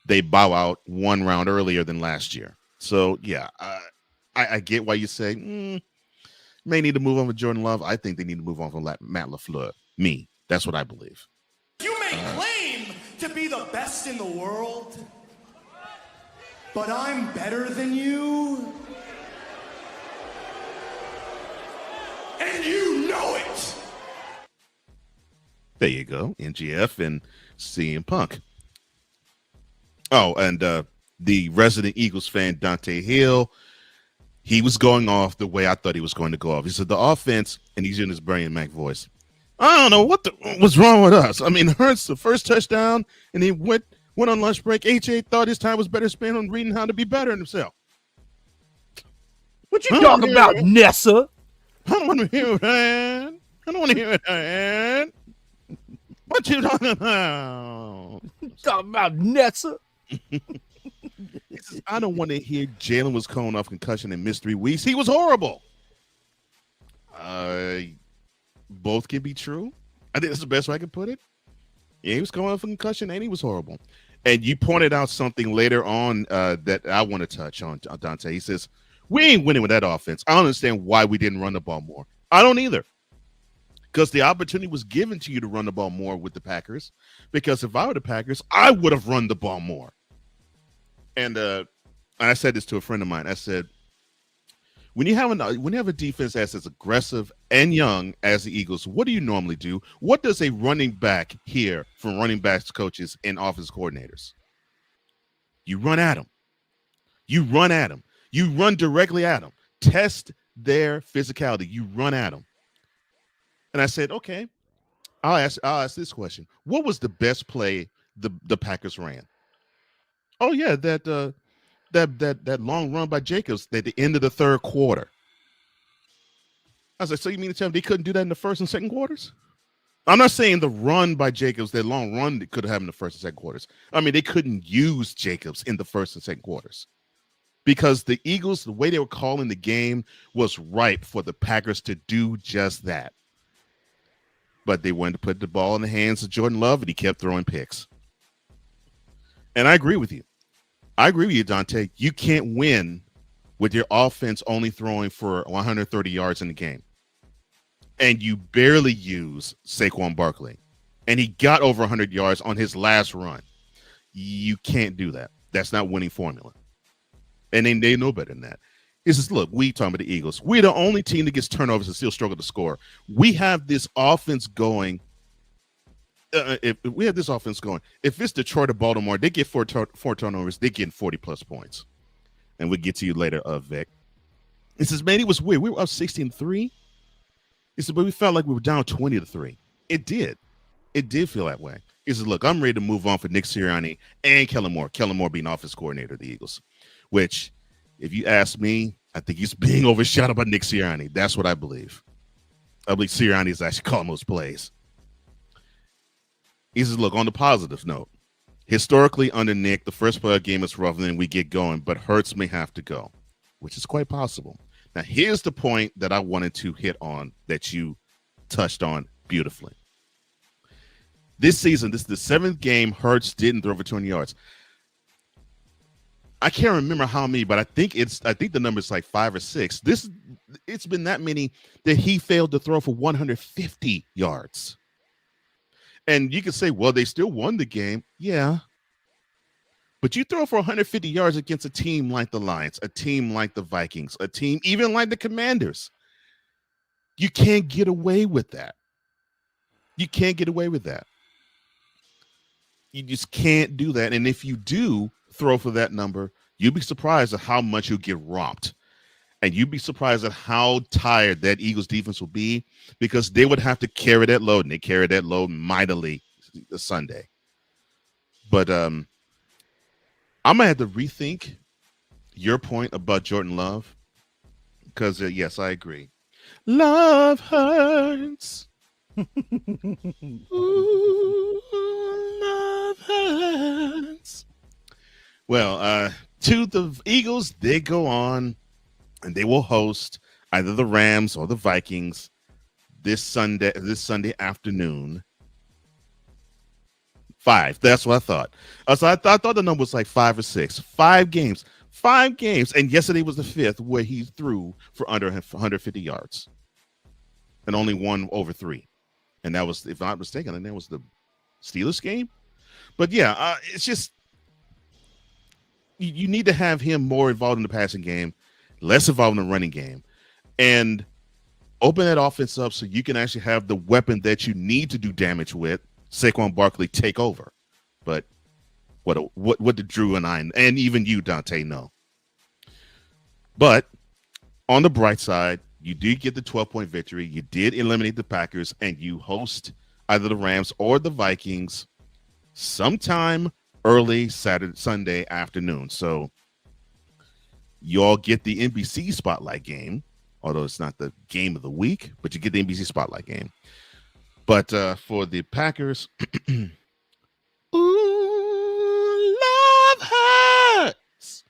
they bow out 1 round earlier than last year. So, yeah, I get why you say may need to move on with Jordan Love. I think they need to move on from Matt LaFleur. That's what I believe. You may claim to be the best in the world, but I'm better than you. And you know it. There you go. NGF and CM Punk. Oh, and the resident Eagles fan, Dante Hill, he was going off the way I thought he was going to go off. He said the offense, and he's in his Brian Mac voice. I don't know what's wrong with us. I mean, Hurts, the first touchdown, and he went on lunch break. AJ thought his time was better spent on reading how to be better in himself. What you talking about, Nessa? I don't want to hear that. I don't want to hear that. What you talking about? Talking about Nessa? I don't want to hear Jalen was coming off concussion and missed 3 weeks. He was horrible. Both can be true. I think that's the best way I can put it. Yeah, he was coming off a concussion and he was horrible. And you pointed out something later on that I want to touch on, Dante. He says, we ain't winning with that offense. I don't understand why we didn't run the ball more. I don't either. Because the opportunity was given to you to run the ball more with the Packers. Because if I were the Packers, I would have run the ball more. And I said this to a friend of mine. I said, when you have a defense that's as aggressive and young as the Eagles, what do you normally do? What does a running back hear from running backs coaches and offense coordinators? You run at them. You run directly at them. Test their physicality. You run at them. And I said, okay, I'll ask this question. What was the best play the Packers ran? Oh yeah, that long run by Jacobs at the end of the third quarter. I was like, so you mean to tell me they couldn't do that in the first and second quarters? I'm not saying the run by Jacobs, that long run that could have happened in the first and second quarters. I mean, they couldn't use Jacobs in the first and second quarters because the Eagles, the way they were calling the game was ripe for the Packers to do just that. But they wanted to put the ball in the hands of Jordan Love, and he kept throwing picks. And I agree with you. Dante. You can't win with your offense only throwing for 130 yards in the game. And you barely use Saquon Barkley. And he got over 100 yards on his last run. You can't do that. That's not winning formula. And they know better than that. It's just, look, we talking about the Eagles. We're the only team that gets turnovers and still struggle to score. We have this offense going. If it's Detroit or Baltimore, they get four turnovers. They get 40-plus points. And we'll get to you later, Vic. He says, man, it was weird. We were up 16-3. He said, but we felt like we were down 20-3. It did. It did feel that way. He says, look, I'm ready to move on for Nick Sirianni and Kellen Moore. Kellen Moore being offense coordinator of the Eagles, which, if you ask me, I think he's being overshadowed by Nick Sirianni. That's what I believe. I believe Sirianni is actually calling those plays. He says, look, on the positive note, historically under Nick, the first play of the game is rough and then we get going, but Hurts may have to go, which is quite possible. Now, here's the point that I wanted to hit on that you touched on beautifully. This season, this is the 7th game Hurts didn't throw for 20 yards. I can't remember how many, but I think the number is like 5 or 6. It's been that many that he failed to throw for 150 yards. And you could say, well, they still won the game. Yeah. But you throw for 150 yards against a team like the Lions, a team like the Vikings, a team even like the Commanders. You can't get away with that. You can't get away with that. You just can't do that. And if you do throw for that number, you'd be surprised at how much you'll get romped. And you'd be surprised at how tired that Eagles defense will be because they would have to carry that load, and they carry that load mightily Sunday. But I'm going to have to rethink your point about Jordan Love because, yes, I agree. Love hurts. Ooh, love hurts. Well, to the Eagles, they go on and they will host either the Rams or the Vikings this Sunday afternoon. 5. That's what I thought. So I thought the number was like 5 or 6. 5 games. 5 games. And yesterday was the 5th where he threw for under 150 yards. And only one over 3. And that was, if I'm not mistaken, and that was the Steelers game. But yeah, it's just you need to have him more involved in the passing game, less involved in the running game, and open that offense up so you can actually have the weapon that you need to do damage with, Saquon Barkley, take over. But what did Drew and I and even you, Dante, know? But on the bright side, you did get the 12-point victory. You did eliminate the Packers, and you host either the Rams or the Vikings sometime early Sunday afternoon. So you all get the NBC Spotlight game, although it's not the game of the week, but you get the NBC Spotlight game. But for the Packers, ooh, love hurts.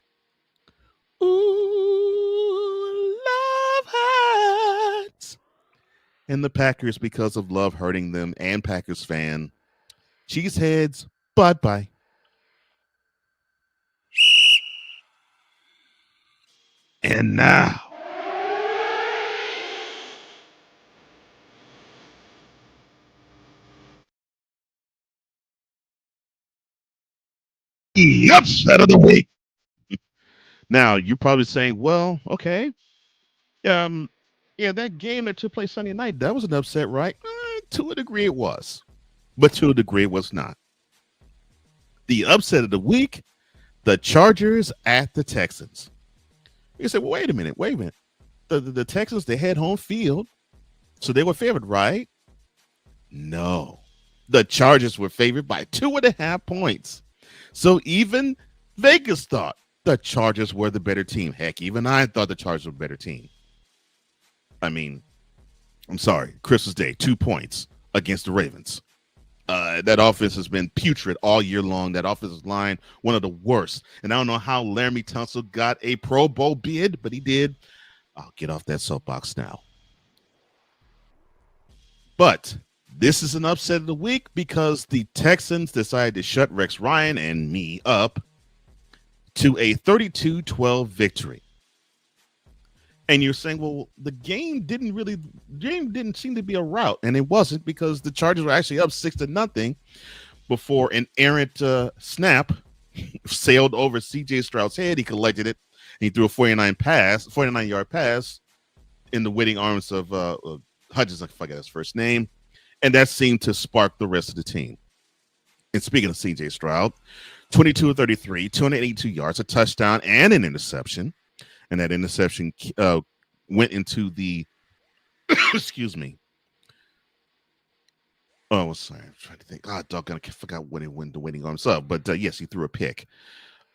Ooh, love hurts. And the Packers, because of love hurting them and Packers fan, cheeseheads, bye-bye. And now, the upset of the week. Now, you're probably saying, well, okay. Yeah, that game that took place Sunday night, that was an upset, right? To a degree it was. But to a degree it was not. The upset of the week, the Chargers at the Texans. You say, well, wait a minute. The Texans, they had home field, so they were favored, right? No. The Chargers were favored by 2.5 points. So even Vegas thought the Chargers were the better team. Heck, even I thought the Chargers were a better team. I mean, I'm sorry, Christmas Day, 2 points against the Ravens. That offense has been putrid all year long. That offensive line, one of the worst. And I don't know how Laramie Tunsil got a Pro Bowl bid, but he did. I'll get off that soapbox now. But this is an upset of the week because the Texans decided to shut Rex Ryan and me up to a 32-12 victory. And you're saying, well, the game didn't seem to be a rout, and it wasn't, because the Chargers were actually up 6-0 before an errant snap sailed over C.J. Stroud's head. He collected it, and he threw a 49-yard pass in the waiting arms of Hudgens, I forget his first name, and that seemed to spark the rest of the team. And speaking of C.J. Stroud, 22 of 33, 282 yards, a touchdown, and an interception. And that interception went into the excuse me. Oh, sorry. I'm trying to think. Doggone, I forgot when it went the waiting arms up. But yes, he threw a pick.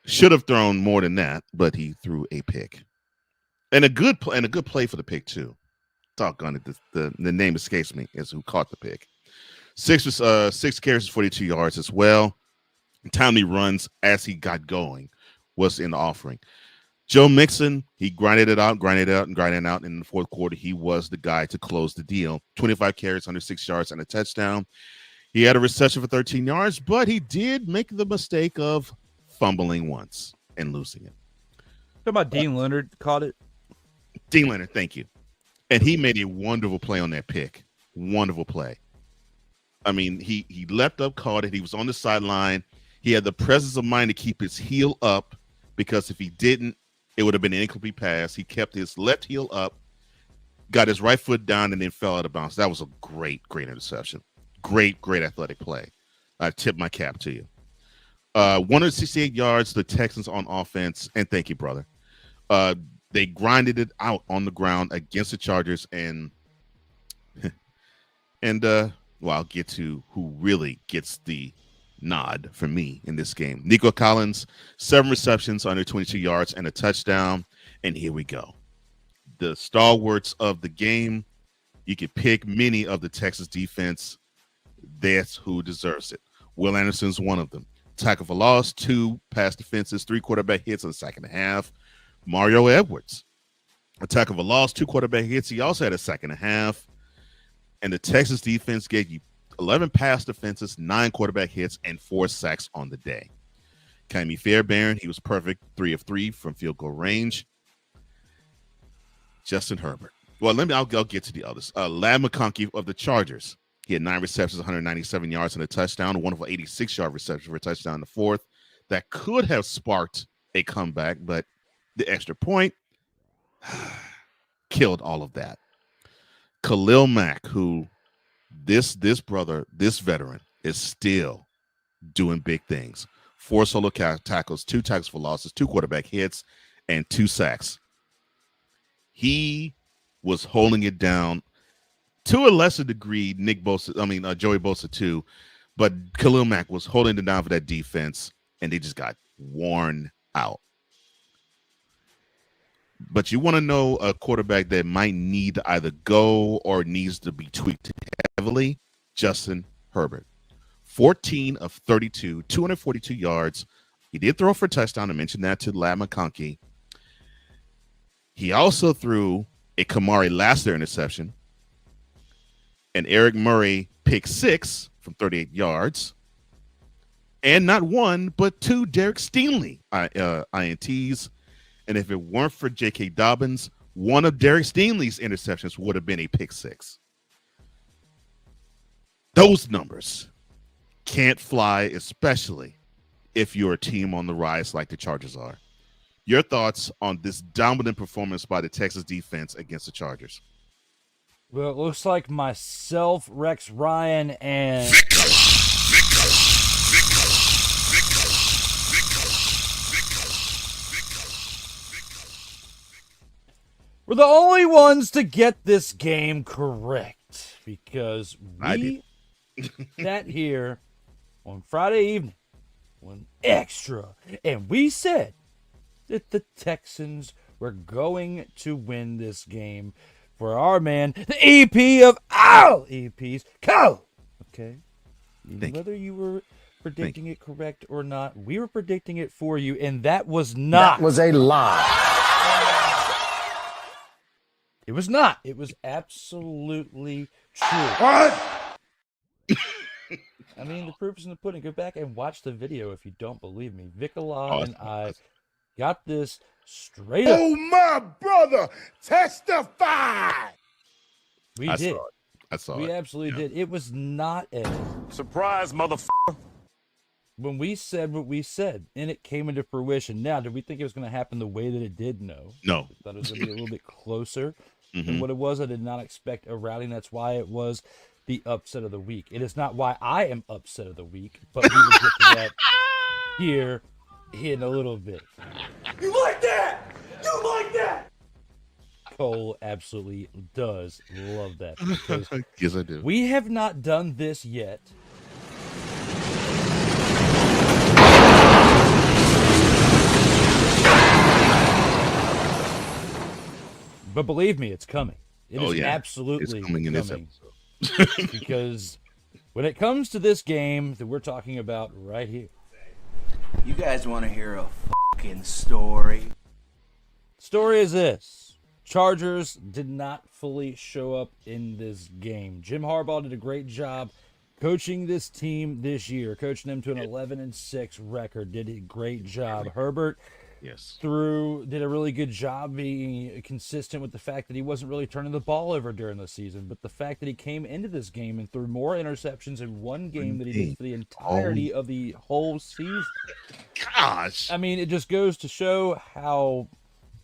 Should have thrown more than that, but he threw a pick. And a good play for the pick, too. Doggone it. The name escapes me as who caught the pick. 6 carries, 42 yards as well. Timely runs as he got going was in the offering. Joe Mixon, he grinded it out. And in the fourth quarter, he was the guy to close the deal. 25 carries, 106 yards, and a touchdown. He had a reception for 13 yards, but he did make the mistake of fumbling once and losing it. Talking about Dean Leonard caught it. Dean Leonard, thank you. And he made a wonderful play on that pick. Wonderful play. I mean, he leapt up, caught it. He was on the sideline. He had the presence of mind to keep his heel up, because if he didn't, it would have been an incomplete pass. He kept his left heel up, got his right foot down, and then fell out of bounds. That was a great interception. Great athletic play. I tip my cap to you. 168 yards, the Texans on offense. And thank you, brother. They grinded it out on the ground against the Chargers. And I'll get to who really gets the nod for me in this game. Nico Collins, 7 receptions, under 22 yards, and a touchdown. And here we go. The stalwarts of the game. You could pick many of the Texas defense. That's who deserves it. Will Anderson's one of them. Tackle for loss, 2 pass defenses, 3 quarterback hits in the second half. Mario Edwards, a tackle for loss, 2 quarterback hits. He also had a second half. And the Texas defense gave you 11 pass defenses, 9 quarterback hits, and 4 sacks on the day. Kaimi Fairbairn, he was perfect, 3 of 3 from field goal range. Justin Herbert. Well, I'll get to the others. Ladd McConkey of the Chargers. He had 9 receptions, 197 yards, and a touchdown. A wonderful 86-yard reception for a touchdown in the fourth. That could have sparked a comeback, but the extra point killed all of that. Khalil Mack, who this brother, this veteran, is still doing big things. 4 solo tackles, 2 tackles for losses, 2 quarterback hits, and 2 sacks. He was holding it down to a lesser degree. Joey Bosa too, but Khalil Mack was holding it down for that defense, and they just got worn out. But you want to know a quarterback that might need to either go or needs to be tweaked heavily? Justin Herbert. 14 of 32, 242 yards. He did throw for a touchdown. I mentioned that to Ladd McConkey. He also threw a Kamari Lassiter interception, an Eric Murray pick 6 from 38 yards, and not 1, but 2 Derek Stingley INTs. And if it weren't for J.K. Dobbins, one of Derek Stingley's interceptions would have been a pick 6. Those numbers can't fly, especially if you're a team on the rise like the Chargers are. Your thoughts on this dominant performance by the Texas defense against the Chargers? Well, it looks like myself, Rex Ryan, and we're the only ones to get this game correct, because we sat here on Friday evening on Extra, and we said that the Texans were going to win this game for our man, the EP of all EPs, Cole. Okay? Whether you were predicting it correct or not, we were predicting it for you, and that was not. That was a lie. It was not. It was absolutely true. What? I mean, the proof is in the pudding. Go back and watch the video if you don't believe me. Vicala and I got this straight up. Oh, my brother, testify. We did. I saw it. We absolutely did. It was not a Surprise, motherfucker. when we said what we said, and it came into fruition. Now, did we think it was going to happen the way that it did? No. No. I thought it was going to be a little bit closer Mm-hmm. than what it was. I did not expect a routing. That's why it was the upset of the week. It is not why I am upset of the week, but we will get to that here in a little bit. You like that? You like that? Cole absolutely does love that because Yes, I do. we have not done this yet. But believe me, it's coming. It is absolutely it's coming in this coming. episode. Because when it comes to this game that we're talking about right here, You guys want to hear a fucking story? story is this. Chargers did not fully show up in this game. Jim Harbaugh did a great job coaching this team this year, coaching them to an 11-6 record. Did a great job. Herbert Yes. did a really good job being consistent with the fact that he wasn't really turning the ball over during the season, but the fact that he came into this game and threw more interceptions in one game than he did for the entirety of the whole season. Gosh. I mean, it just goes to show how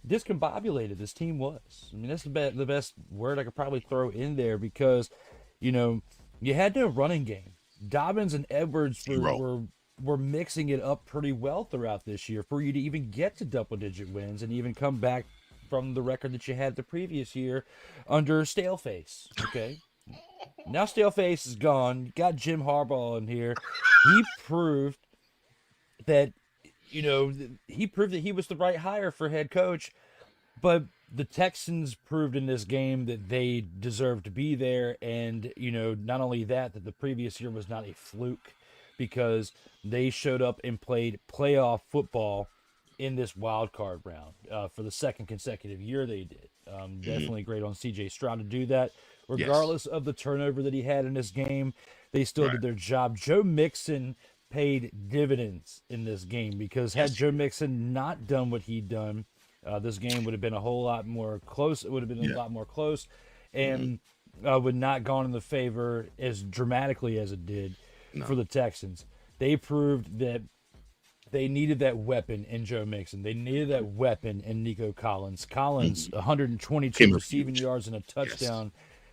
discombobulated this team was. I mean, that's the best word I could probably throw in there because, you know, you had no running game. Dobbins and Edwards were mixing it up pretty well throughout this year for you to even get to double-digit wins and even come back from the record that you had the previous year under Staleface, okay? Now Staleface is gone. You got Jim Harbaugh in here. He proved that, you know, he was the right hire for head coach, but the Texans proved in this game that they deserved to be there, and, you know, not only that the previous year was not a fluke, because they showed up and played playoff football in this wild card round for the second consecutive year they did. Definitely great on C.J. Stroud to do that. Regardless of the turnover that he had in this game, they still did their job. Joe Mixon paid dividends in this game because had Joe Mixon not done what he'd done, this game would have been a whole lot more close. It would have been a lot more close and would not gone in the favor as dramatically as it did for the Texans. They proved that they needed that weapon in Joe Mixon. They needed that weapon in Nico Collins. 122 receiving yards and a touchdown.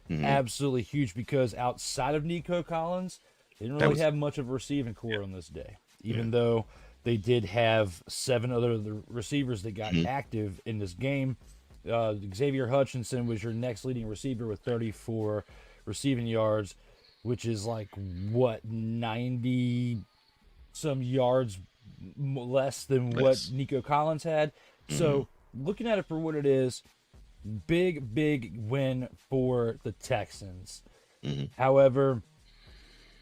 Absolutely huge because outside of Nico Collins, they didn't really have much of a receiving core on this day, even though they did have 7 other receivers that got active in this game. Xavier Hutchinson was your next leading receiver with 34 receiving yards, which is like, what, 90-some yards less than what Nico Collins had. So looking at it for what it is, big win for the Texans. However,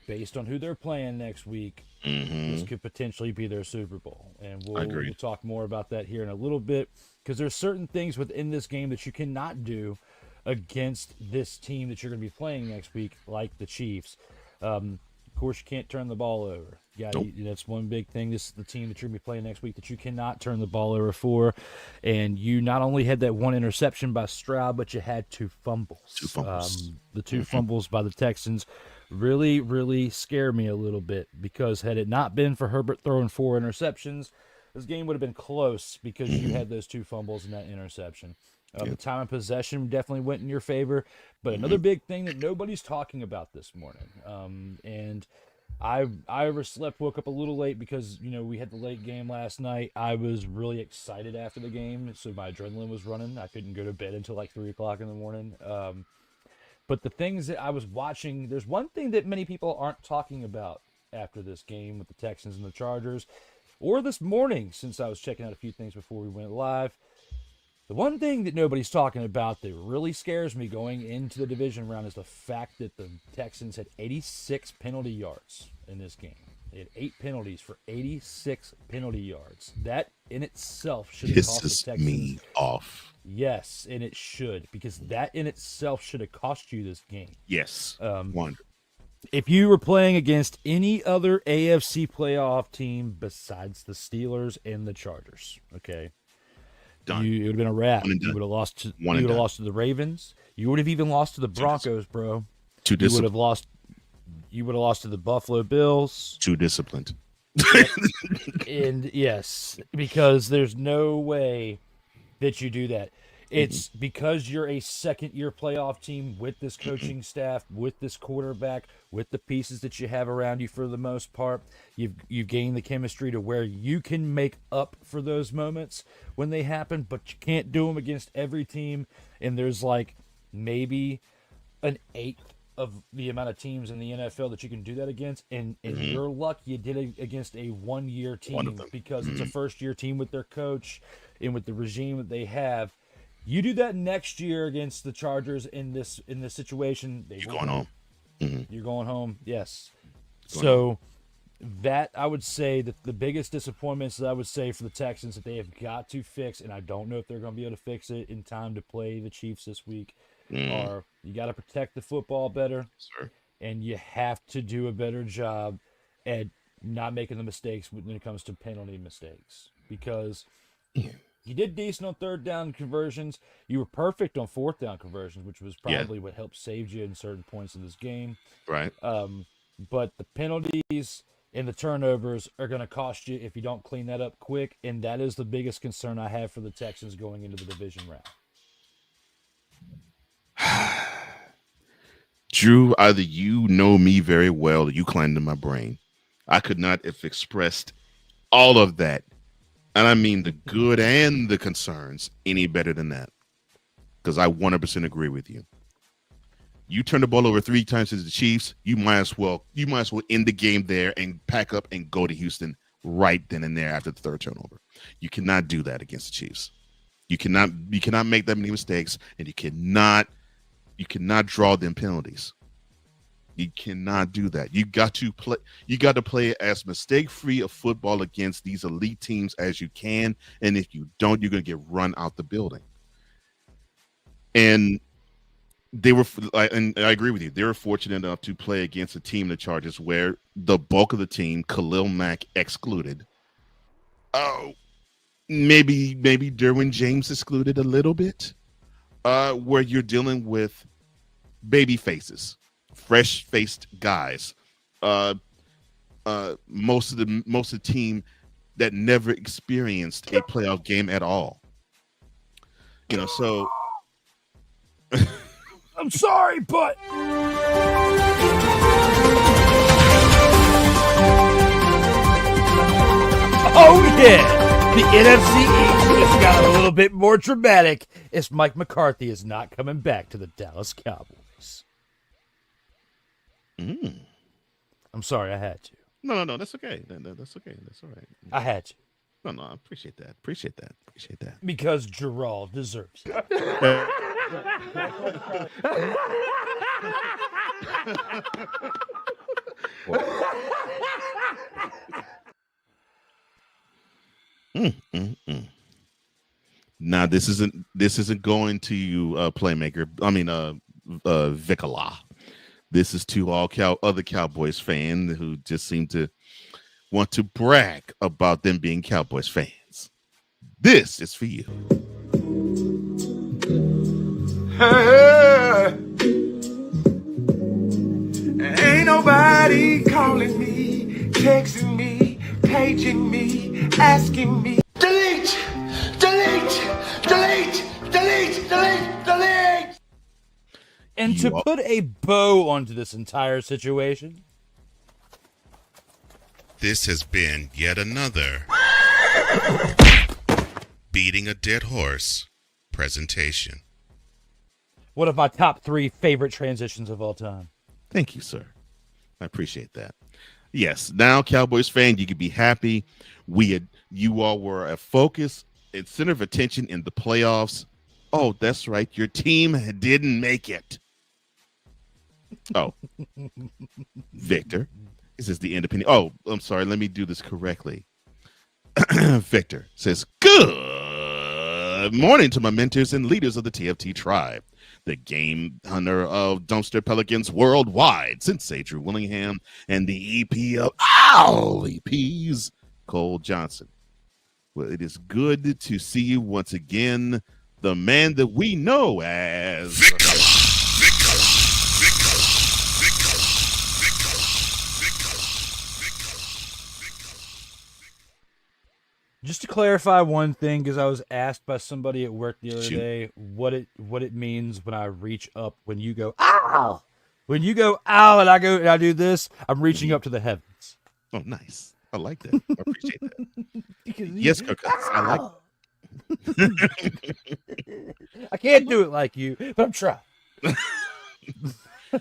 based on who they're playing next week, this could potentially be their Super Bowl. And we'll talk more about that here in a little bit because there's certain things within this game that you cannot do against this team that you're going to be playing next week, like the Chiefs. Of course, you can't turn the ball over. That's one big thing. This is the team that you're going to be playing next week that you cannot turn the ball over for. And you not only had that one interception by Stroud, but you had 2 fumbles. The 2 fumbles by the Texans really scared me a little bit because had it not been for Herbert throwing 4 interceptions, this game would have been close because you had those 2 fumbles and that interception. The time of possession definitely went in your favor. But another big thing that nobody's talking about this morning, and I overslept, woke up a little late because, you know, we had the late game last night. I was really excited after the game, so my adrenaline was running. I couldn't go to bed until like 3 o'clock in the morning. But the things that I was watching, there's one thing that many people aren't talking about after this game with the Texans and the Chargers, or this morning, since I was checking out a few things before we went live. The one thing that nobody's talking about that really scares me going into the division round is the fact that the Texans had 86 penalty yards in this game. They had 8 penalties for 86 penalty yards. That in itself should have cost the Pisses Texans. me off. Yes, and it should, because that in itself should have cost you this game. Yes. Wonder. If you were playing against any other AFC playoff team besides the Steelers and the Chargers, okay, Done. it would have been a wrap. One and You done. would have lost to One and done. lost to the Ravens. You would have even lost to the Broncos, bro. Too You would disciplined. have lost. You would have lost to the Buffalo Bills. Too disciplined. And yes, because there's no way that you do that. It's because you're a second-year playoff team with this coaching staff, with this quarterback, with the pieces that you have around you for the most part. You've gained the chemistry to where you can make up for those moments when they happen, but you can't do them against every team. And there's like maybe an eighth of the amount of teams in the NFL that you can do that against. And your luck, you did it against a one-year team because it's a first-year team with their coach and with the regime that they have. You do that next year against the Chargers in this situation. You're going home. You're going home. Yes. So that I would say that the biggest disappointments that I would say for the Texans that they have got to fix, and I don't know if they're going to be able to fix it in time to play the Chiefs this week, are you got to protect the football better, and you have to do a better job at not making the mistakes when it comes to penalty mistakes, because you did decent on third down conversions. You were perfect on fourth down conversions, which was probably what helped save you in certain points in this game. Right. But the penalties and the turnovers are going to cost you if you don't clean that up quick, and that is the biggest concern I have for the Texans going into the division round. Drew, either you know me very well or you climbed in my brain. I could not have expressed all of that, and I mean the good and the concerns, any better than that. Because I 100% agree with you. You turn the ball over 3 times to the Chiefs, you might as well end the game there and pack up and go to Houston right then and there after the third turnover. You cannot do that against the Chiefs. You cannot make that many mistakes, and you cannot draw them penalties. You cannot do that. You got to play as mistake-free a football against these elite teams as you can, and if you don't, you're going to get run out the building. And and I agree with you. They were fortunate enough to play against a team, the Chargers, where the bulk of the team, Khalil Mack excluded. Oh, maybe Derwin James excluded a little bit. Where you're dealing with baby faces, fresh-faced guys. Most of the team that never experienced a playoff game at all. So I'm sorry, but oh yeah, the NFC East just got a little bit more dramatic as Mike McCarthy is not coming back to the Dallas Cowboys. I'm sorry, I had to. No, that's okay. That's okay. That's all right. I had to. No, I appreciate that. Appreciate that. Because Gerald deserves it. Now this isn't going to you, playmaker. I mean, Vicala. This is to all other Cowboys fans who just seem to want to brag about them being Cowboys fans. This is for you. Ain't nobody calling me, texting me, paging me, asking me. Delete! And to put a bow onto this entire situation, This has been yet another Beating a Dead Horse presentation. One of my top 3 favorite transitions of all time. Thank you, sir. I appreciate that. Yes, now Cowboys fan, you can be happy. You all were a focus and center of attention in the playoffs. Oh, that's right. Your team didn't make it. Oh, Victor, this is the independent. Oh, I'm sorry. Let me do this correctly. Victor says, "Good morning to my mentors and leaders of the TFT tribe, the game hunter of Dumpster Pelicans worldwide, Sensei Drew Willingham, and the EP of all EPs, Cole Johnson. Well, it is good to see you once again, the man that we know as Just to clarify one thing, because I was asked by somebody at work the other Shoot. day what it means when I reach up when you go ow. When you go ow and I do this, I'm reaching up to the heavens. Oh, nice. I like that. I appreciate that. Yes, Kirk, I like I can't do it like you, but I'm trying.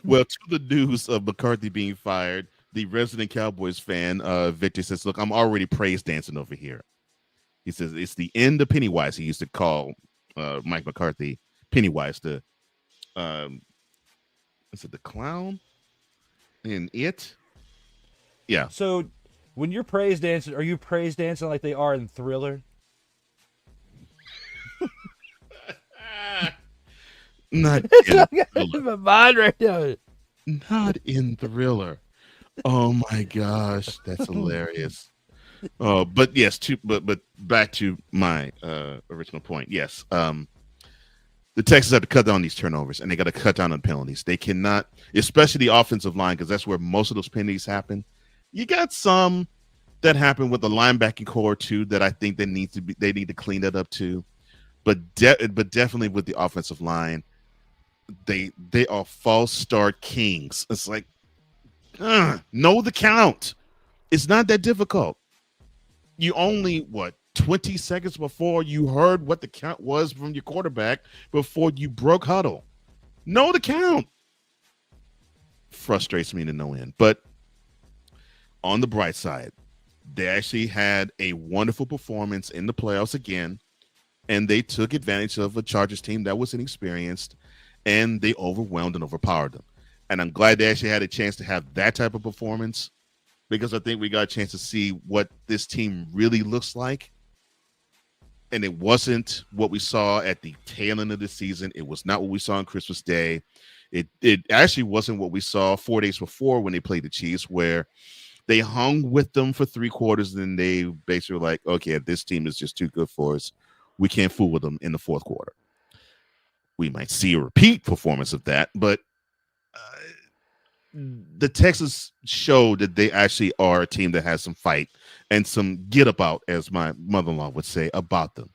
Well, to the news of McCarthy being fired, the resident Cowboys fan, Victor says, "Look, I'm already praise dancing over here." He says it's the end of Pennywise. He used to call Mike McCarthy Pennywise, the is it the clown in It? Yeah. So when you're praise dancing, are you praise dancing like they are in Thriller? Not in my mind right now. Not in Thriller. Oh my gosh, that's hilarious. But yes, but back to my original point. Yes, the Texans have to cut down these turnovers, and they got to cut down on penalties. They cannot, especially the offensive line, because that's where most of those penalties happen. You got some that happen with the linebacking core too that I think they need to clean that up too. But definitely with the offensive line, they are false start kings. It's like know the count. It's not that difficult. You only 20 seconds before you heard what the count was from your quarterback before you broke huddle. Know the count. Frustrates me to no end. But on the bright side, they actually had a wonderful performance in the playoffs again, and they took advantage of a Chargers team that was inexperienced, and they overwhelmed and overpowered them. And I'm glad they actually had a chance to have that type of performance, because I think we got a chance to see what this team really looks like. And it wasn't what we saw at the tail end of the season. It was not what we saw on Christmas Day. It actually wasn't what we saw 4 days before when they played the Chiefs, where they hung with them for 3 quarters, and they basically were like, okay, this team is just too good for us. We can't fool with them in the fourth quarter. We might see a repeat performance of that, but the Texans showed that they actually are a team that has some fight and some get about, as my mother-in-law would say, about them.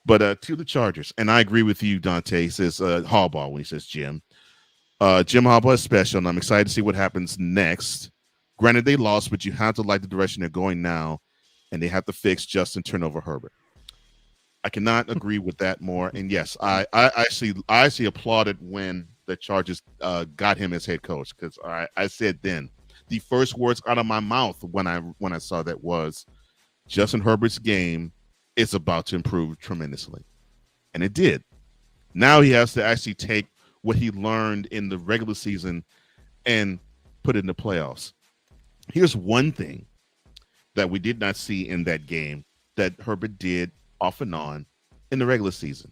But to the Chargers, and I agree with you, Dante. He says Harbaugh when he says Jim. Jim Harbaugh is special, and I'm excited to see what happens next. Granted, they lost, but you have to like the direction they're going now, and they have to fix Justin Turnover Herbert. I cannot agree with that more. And yes, I actually applauded when the Chargers got him as head coach, because I said then the first words out of my mouth when I saw that was Justin Herbert's game is about to improve tremendously, and it did. Now he has to actually take what he learned in the regular season and put it in the playoffs. Here's one thing that we did not see in that game that Herbert did off and on in the regular season.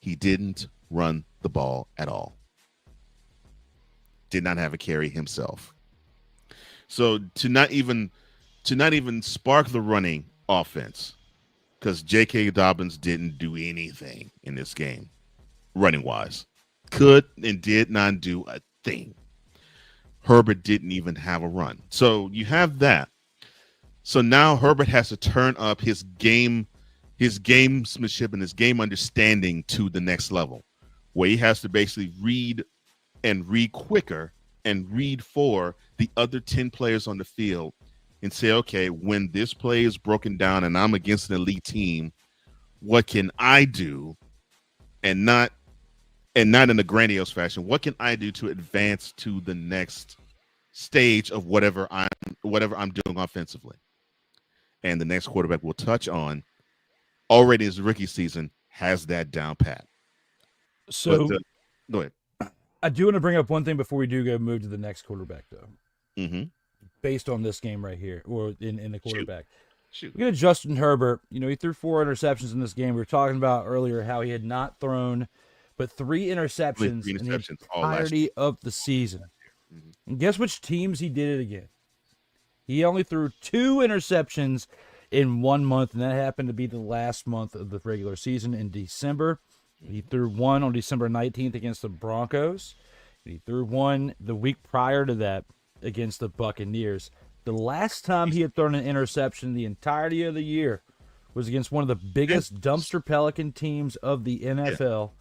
He didn't run the ball at all. Did not have a carry himself. So to not even spark the running offense, because J.K. Dobbins didn't do anything in this game, running wise. Could and did not do a thing. Herbert didn't even have a run. So you have that. So now Herbert has to turn up his gamesmanship and his game understanding to the next level, where he has to basically read quicker and read for the other 10 players on the field and say, okay, when this play is broken down and I'm against an elite team, what can I do? And not and not in a grandiose fashion. What can I do to advance to the next stage of whatever I'm doing offensively? And the next quarterback we'll touch on already his rookie season has that down pat. So Go ahead. I do want to bring up one thing before we do go move to the next quarterback, though. Mm-hmm. Based on this game right here, or in the quarterback. Shoot. We got Justin Herbert. You know, he threw 4 interceptions in this game. We were talking about earlier how he had not thrown but 3 interceptions in the entirety of the season. Mm-hmm. And guess which teams he did it again? He only threw 2 interceptions in 1 month, and that happened to be the last month of the regular season in December. He threw 1 on December 19th against the Broncos. And he threw 1 the week prior to that against the Buccaneers. The last time he had thrown an interception the entirety of the year was against one of the biggest dumpster Pelican teams of the NFL,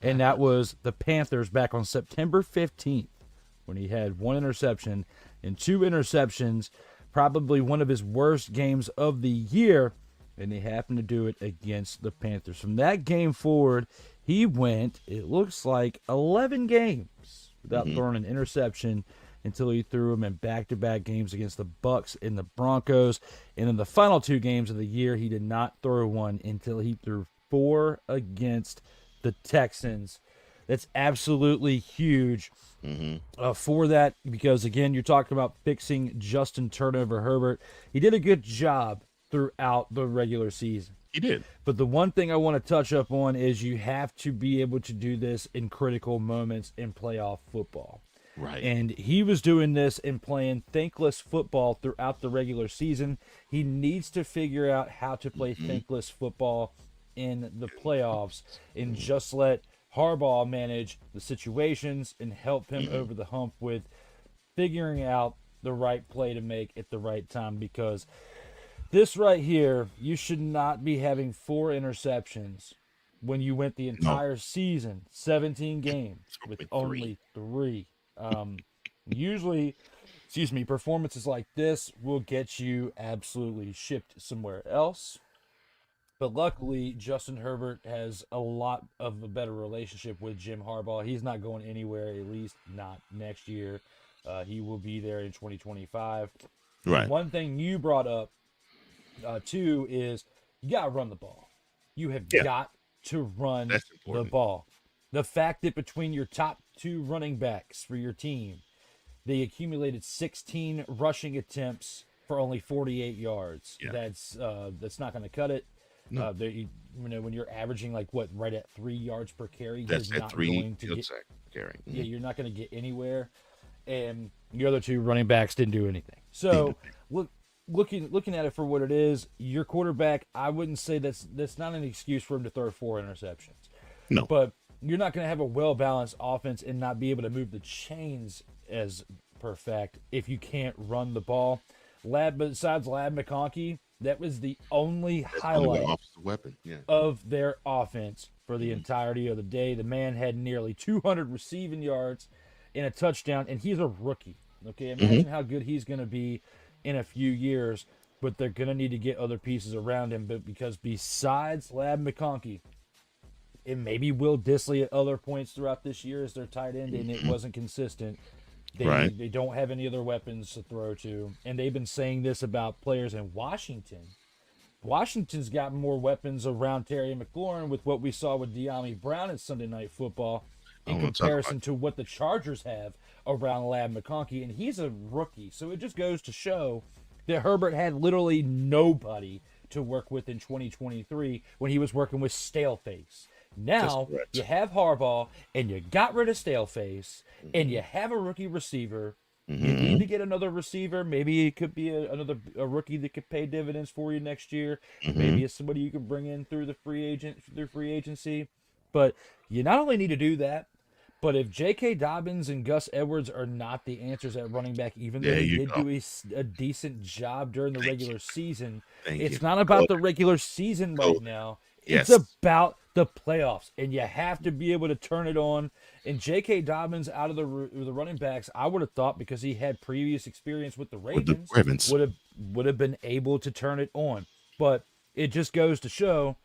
and that was the Panthers back on September 15th when he had 1 interception and 2 interceptions, probably one of his worst games of the year, and he happened to do it against the Panthers. From that game forward, he went, it looks like, 11 games without throwing an interception until he threw them in back-to-back games against the Bucs and the Broncos. And in the final 2 games of the year, he did not throw one until he threw 4 against the Texans. That's absolutely huge for that because, again, you're talking about fixing Justin Turnover Herbert. He did a good job throughout the regular season. He did. But the one thing I want to touch up on is you have to be able to do this in critical moments in playoff football. Right. And he was doing this and playing thankless football throughout the regular season. He needs to figure out how to play thankless football in the playoffs and just let Harbaugh manage the situations and help him over the hump with figuring out the right play to make at the right time, because this right here, you should not be having 4 interceptions when you went the entire season, 17 games, with only 3. Usually, performances like this will get you absolutely shipped somewhere else. But luckily, Justin Herbert has a lot of a better relationship with Jim Harbaugh. He's not going anywhere, at least not next year. He will be there in 2025. Right. One thing you brought up, too, is you got to run the ball. You have got to run the ball. The fact that between your top 2 running backs for your team, they accumulated 16 rushing attempts for only 48 yards. Yeah. That's not going to cut it. No. When you're averaging right at 3 yards per carry, that's you're not going to get carry. Yeah, you're not going to get anywhere. And the other 2 running backs didn't do anything. So looking at it for what it is, your quarterback, I wouldn't say that's not an excuse for him to throw 4 interceptions. No, but you're not going to have a well-balanced offense and not be able to move the chains as perfect if you can't run the ball. Besides Lab McConkey, that was the only highlight of their offense for the entirety of the day. The man had nearly 200 receiving yards and a touchdown, and he's a rookie. Okay, imagine how good he's going to be in a few years, but they're going to need to get other pieces around him. But because besides Lab McConkey, and maybe Will Dissly at other points throughout this year as their tight end, and it wasn't consistent. They don't have any other weapons to throw to, and they've been saying this about players in Washington. Washington's got more weapons around Terry McLaurin with what we saw with De'Ami Brown at Sunday Night Football in comparison to what the Chargers have around Lab McConkey, and he's a rookie. So it just goes to show that Herbert had literally nobody to work with in 2023 when he was working with Staleface. Now you have Harbaugh, and you got rid of Staleface, and you have a rookie receiver. You need to get another receiver. Maybe it could be a rookie that could pay dividends for you next year. Maybe it's somebody you can bring in through free agency. But you not only need to do that, but if J.K. Dobbins and Gus Edwards are not the answers at running back, even though they did do a decent job during the regular season, it's not about the regular season right now. It's about the playoffs, and you have to be able to turn it on. And J.K. Dobbins out of the running backs, I would have thought, because he had previous experience with the Ravens, would have been able to turn it on. But it just goes to show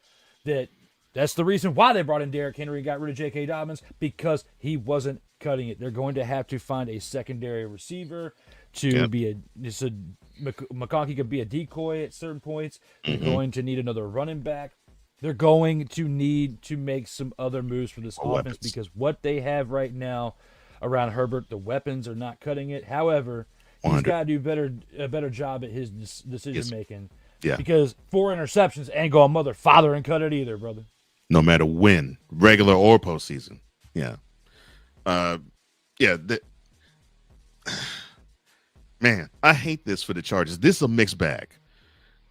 that That's the reason why they brought in Derrick Henry and got rid of J.K. Dobbins, because he wasn't cutting it. They're going to have to find a secondary receiver to be a McConkey could be a decoy at certain points. They're going to need another running back. They're going to need to make some other moves for this offense because what they have right now around Herbert, the weapons are not cutting it. However, he's got to do a better job at his decision making. Yeah. Because 4 interceptions ain't going to father and cut it either, brother. No matter when, regular or postseason. Yeah. Man, I hate this for the Chargers. This is a mixed bag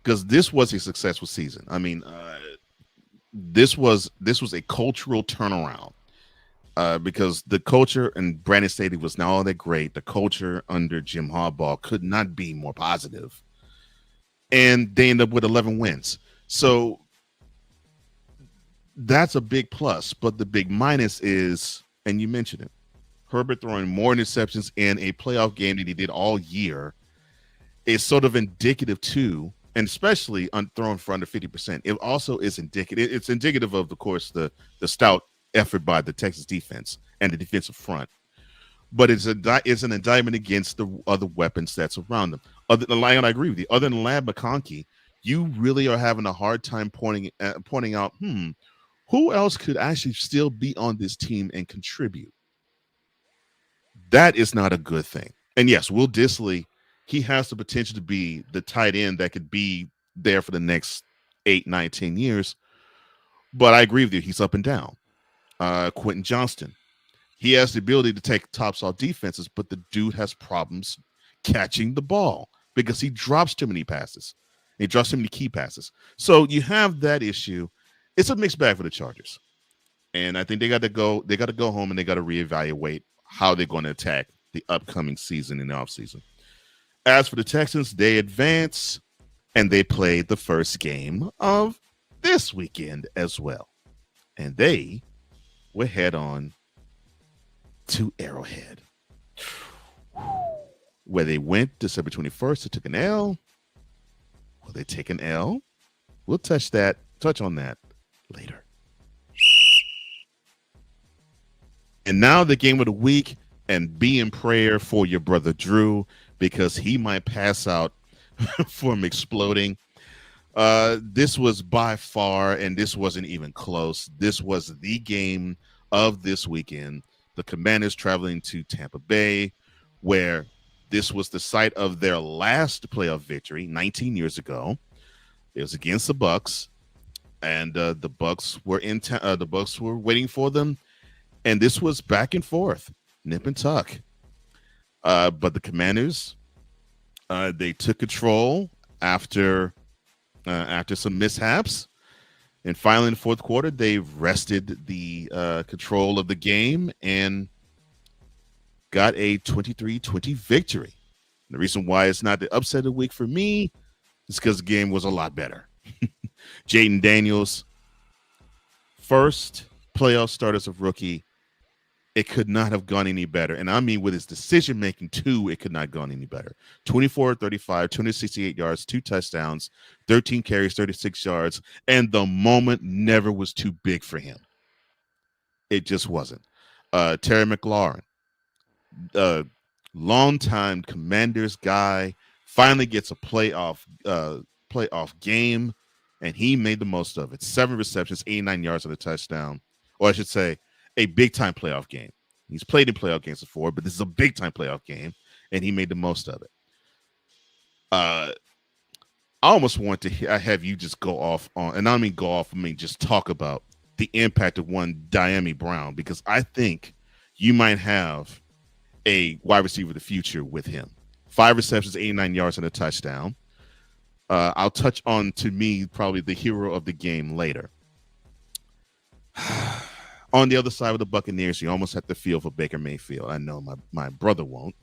because this was a successful season. I mean, this was a cultural turnaround because the culture and Brandon Staley was not all that great. The culture under Jim Harbaugh could not be more positive. And they end up with 11 wins. So that's a big plus. But the big minus is, and you mentioned it, Herbert throwing more interceptions in a playoff game than he did all year is sort of indicative too, and especially on throwing for under 50%. It also is indicative. It's indicative of course, the stout effort by the Texas defense and the defensive front. But it's an indictment against the other weapons that's around them. Other than Lion, I agree with you. Other than Lad McConkey, you really are having a hard time pointing out, who else could actually still be on this team and contribute? That is not a good thing. And yes, Will Dissly, he has the potential to be the tight end that could be there for the next 8, 9, 10 years. But I agree with you. He's up and down. Quentin Johnston, he has the ability to take tops off defenses, but the dude has problems catching the ball because he drops too many passes. He drops too many key passes. So you have that issue. It's a mixed bag for the Chargers. And I think they got to go home and they got to reevaluate how they're going to attack the upcoming season in the offseason. As for the Texans, they advance and they play the first game of this weekend as well. And they will head on to Arrowhead, where they went December 21st. They took an L. Will they take an L? We'll touch on that later. And now the game of the week, and be in prayer for your brother Drew because he might pass out from exploding. This was by far, and this wasn't even close, this was the game of this weekend. The Commanders traveling to Tampa Bay, where this was the site of their last playoff victory 19 years ago. It was against the Bucs, and the Bucs were waiting for them, and this was back and forth, nip and tuck. But the Commanders, they took control after some mishaps. And finally, in the fourth quarter, they wrested the control of the game and got a 23-20 victory. And the reason why it's not the upset of the week for me is because the game was a lot better. Jaden Daniels, first playoff start as a rookie. It could not have gone any better. And I mean, with his decision-making, too, it could not have gone any better. 24-35, 268 yards, 2 touchdowns, 13 carries, 36 yards, and the moment never was too big for him. It just wasn't. Terry McLaurin, longtime Commanders guy, finally gets a playoff game, and he made the most of it. 7 receptions, 89 yards and a touchdown. Or I should say, a big-time playoff game. He's played in playoff games before, but this is a big-time playoff game, and he made the most of it. I almost want to have you just go off on, and I don't mean go off, I mean just talk about the impact of one Diami Brown, because I think you might have a wide receiver of the future with him. 5 receptions, 89 yards, and a touchdown. I'll touch on, to me, probably the hero of the game later. On the other side of the Buccaneers, you almost have to feel for Baker Mayfield. I know my brother won't,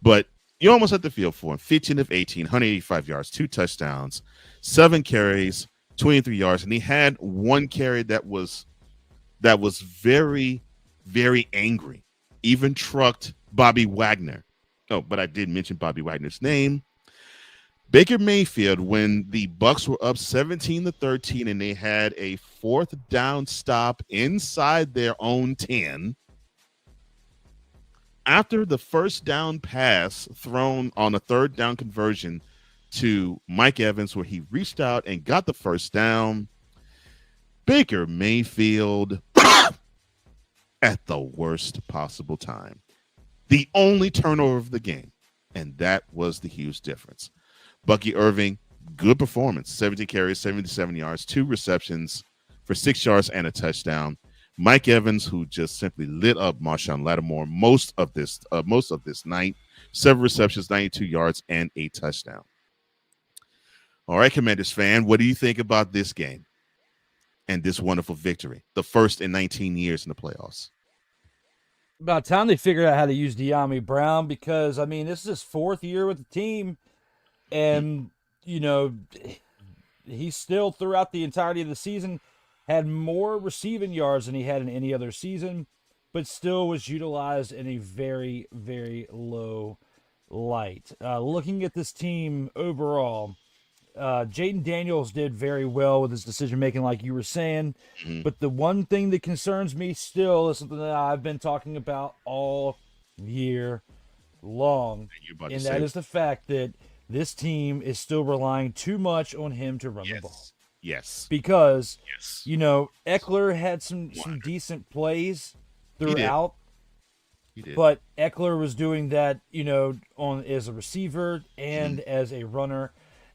but you almost have to feel for him. 15 of 18, 185 yards, 2 touchdowns, 7 carries, 23 yards, and he had 1 carry that was very, very angry. Even trucked Bobby Wagner. Oh, but I did mention Bobby Wagner's name. Baker Mayfield, when the Bucks were up 17-13 and they had a 4th down stop inside their own 10, after the first down pass thrown on a 3rd down conversion to Mike Evans, where he reached out and got the first down, Baker Mayfield at the worst possible time. The only turnover of the game, and that was the huge difference. Bucky Irving, good performance, 17 carries, 77 yards, 2 receptions for 6 yards and a touchdown. Mike Evans, who just simply lit up Marshawn Lattimore most of this night, 7 receptions, 92 yards, and a touchdown. All right, Commanders fan, what do you think about this game and this wonderful victory, the first in 19 years in the playoffs? About time they figured out how to use De'Ami Brown, because, I mean, this is his 4th year with the team, and, you know, he still, throughout the entirety of the season, had more receiving yards than he had in any other season, but still was utilized in a very, very low light. Looking at this team overall, Jaden Daniels did very well with his decision-making, like you were saying. But the one thing that concerns me still is something that I've been talking about all year long, and that is the fact that this team is still relying too much on him to run the ball. Yes. Because, you know, Eckler had some decent plays throughout. He did. But Eckler was doing that, you know, as a receiver and as a runner.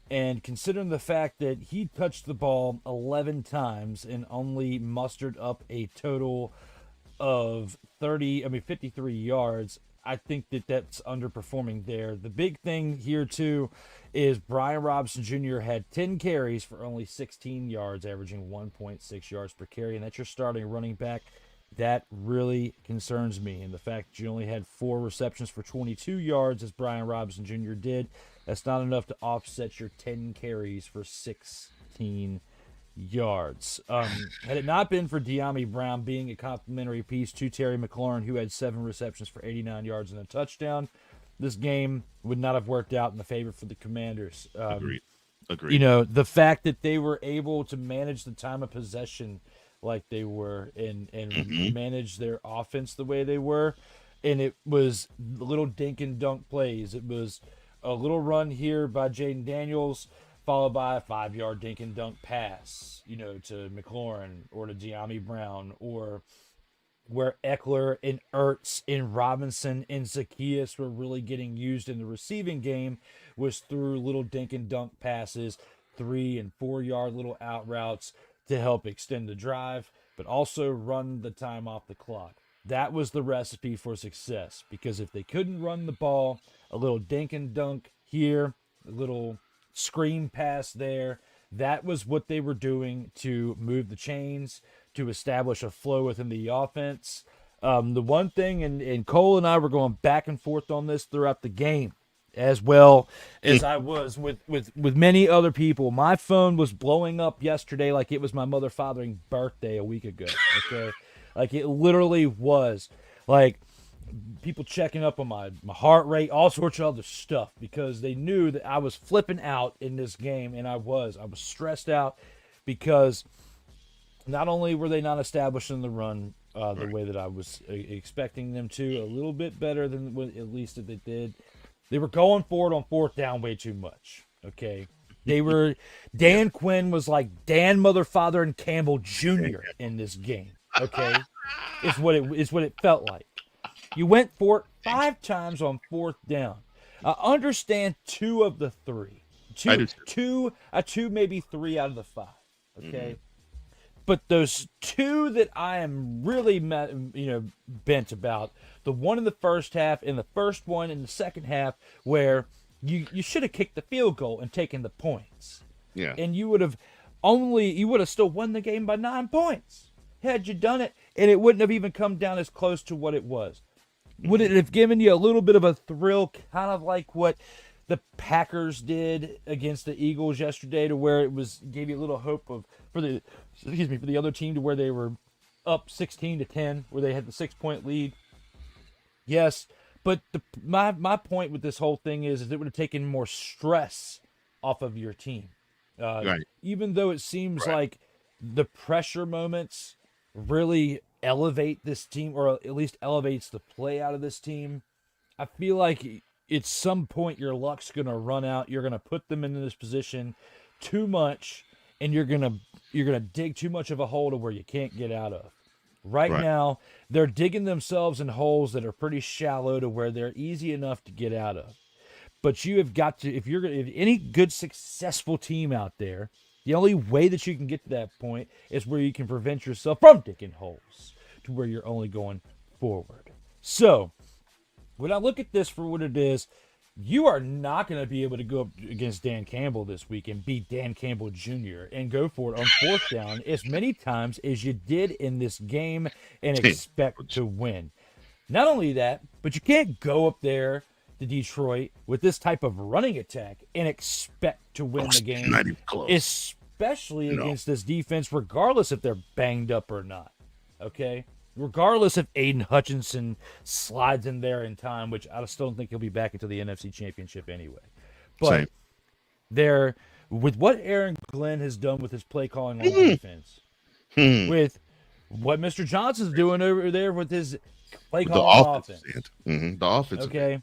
And considering the fact that he touched the ball 11 times and only mustered up a total of 53 yards, I think that that's underperforming there. The big thing here, too, is Brian Robinson Jr. had 10 carries for only 16 yards, averaging 1.6 yards per carry, and that's your starting running back. That really concerns me. And the fact that you only had 4 receptions for 22 yards, as Brian Robinson Jr. did, that's not enough to offset your 10 carries for 16 yards. Had it not been for De'Ami Brown being a complimentary piece to Terry McLaurin, who had 7 receptions for 89 yards and a touchdown, this game would not have worked out in the favor for the Commanders. Agreed. You know, the fact that they were able to manage the time of possession like they were and manage their offense the way they were, and it was little dink and dunk plays. It was a little run here by Jaden Daniels, followed by a 5-yard dink and dunk pass, you know, to McLaurin or to De'Ami Brown, or where Eckler and Ertz and Robinson and Zacchaeus were really getting used in the receiving game was through little dink and dunk passes, 3 and 4 yard little out routes to help extend the drive, but also run the time off the clock. That was the recipe for success, because if they couldn't run the ball, a little dink and dunk here, a little screen pass there, that was what they were doing to move the chains, to establish a flow within the offense. The one thing, and Cole and I were going back and forth on this throughout the game, as well as I was with many other people. My phone was blowing up yesterday like it was my mother fathering birthday a week ago, okay? Like, it literally was. Like, people checking up on my heart rate, all sorts of other stuff, because they knew that I was flipping out in this game, and I was stressed out because not only were they not establishing the run the way that I was expecting them to, a little bit better than what at least that they did, they were going for it on 4th down way too much, okay? They were – Dan Quinn was like Dan Motherfather and Campbell Jr. in this game, okay? Is what it felt like. You went for it 5 times on 4th down. I understand 2 of the 3. Two, maybe 3 out of the 5, okay? But those 2 that I am really, bent about, the one in the first half and the first one in the second half, where you should have kicked the field goal and taken the points. Yeah. And you would have still won the game by 9 points had you done it, and it wouldn't have even come down as close to what it was. Would it have given you a little bit of a thrill, kind of like what the Packers did against the Eagles yesterday, to where gave you a little hope for the other team, to where they were up 16-10, where they had the 6-point lead? Yes, but my point with this whole thing is it would have taken more stress off of your team. Right. Even though it seems like the pressure moments really elevate this team, or at least elevates the play out of this team, I feel like at some point your luck's going to run out. You're going to put them into this position too much, and you're going to dig too much of a hole to where you can't get out of. Right now, they're digging themselves in holes that are pretty shallow to where they're easy enough to get out of. But you have got to, if any good successful team out there, the only way that you can get to that point is where you can prevent yourself from digging holes to where you're only going forward. So, when I look at this for what it is, you are not going to be able to go up against Dan Campbell this week and beat Dan Campbell Jr. and go for it on fourth down as many times as you did in this game and expect to win. Not only that, but you can't go up there to Detroit with this type of running attack and expect to win the game, not even close. Especially against this defense, regardless if they're banged up or not. Okay? Regardless if Aiden Hutchinson slides in there in time, which I still don't think he'll be back into the NFC Championship anyway. But they're, with what Aaron Glenn has done with his play calling on defense, with what Mr. Johnson's doing over there with his play calling on offense. The offense. Okay.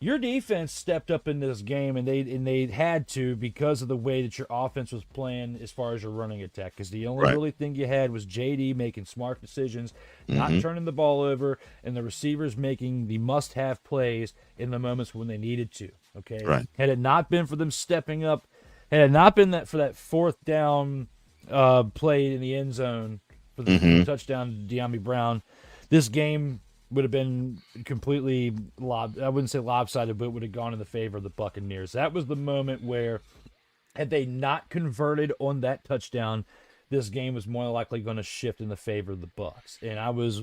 Your defense stepped up in this game, and they had to, because of the way that your offense was playing as far as your running attack. Because the only really thing you had was JD making smart decisions, not turning the ball over, and the receivers making the must-have plays in the moments when they needed to. Okay, had it not been for them stepping up, had it not been that for that fourth down play in the end zone for the touchdown to De'Ami Brown, this game would have been completely I wouldn't say lopsided, but it would have gone in the favor of the Buccaneers. That was the moment where, had they not converted on that touchdown, this game was more likely going to shift in the favor of the Bucs. And I was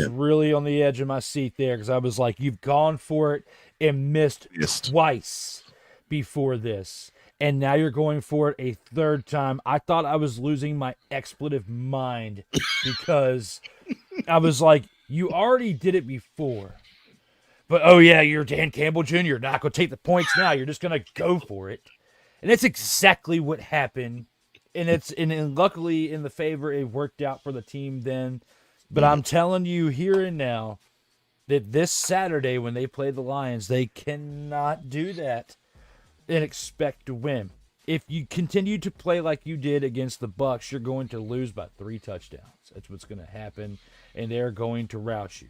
really on the edge of my seat there, because I was like, you've gone for it and missed twice before this, and now you're going for it a third time. I thought I was losing my expletive mind, because I was like, you already did it before. But, oh, yeah, you're Dan Campbell Jr. You're not going to take the points now. You're just going to go for it. And that's exactly what happened. And luckily, in the favor, it worked out for the team then. But I'm telling you here and now that this Saturday, when they play the Lions, they cannot do that and expect to win. If you continue to play like you did against the Bucs, you're going to lose by 3 touchdowns. That's what's going to happen, and they're going to rout you.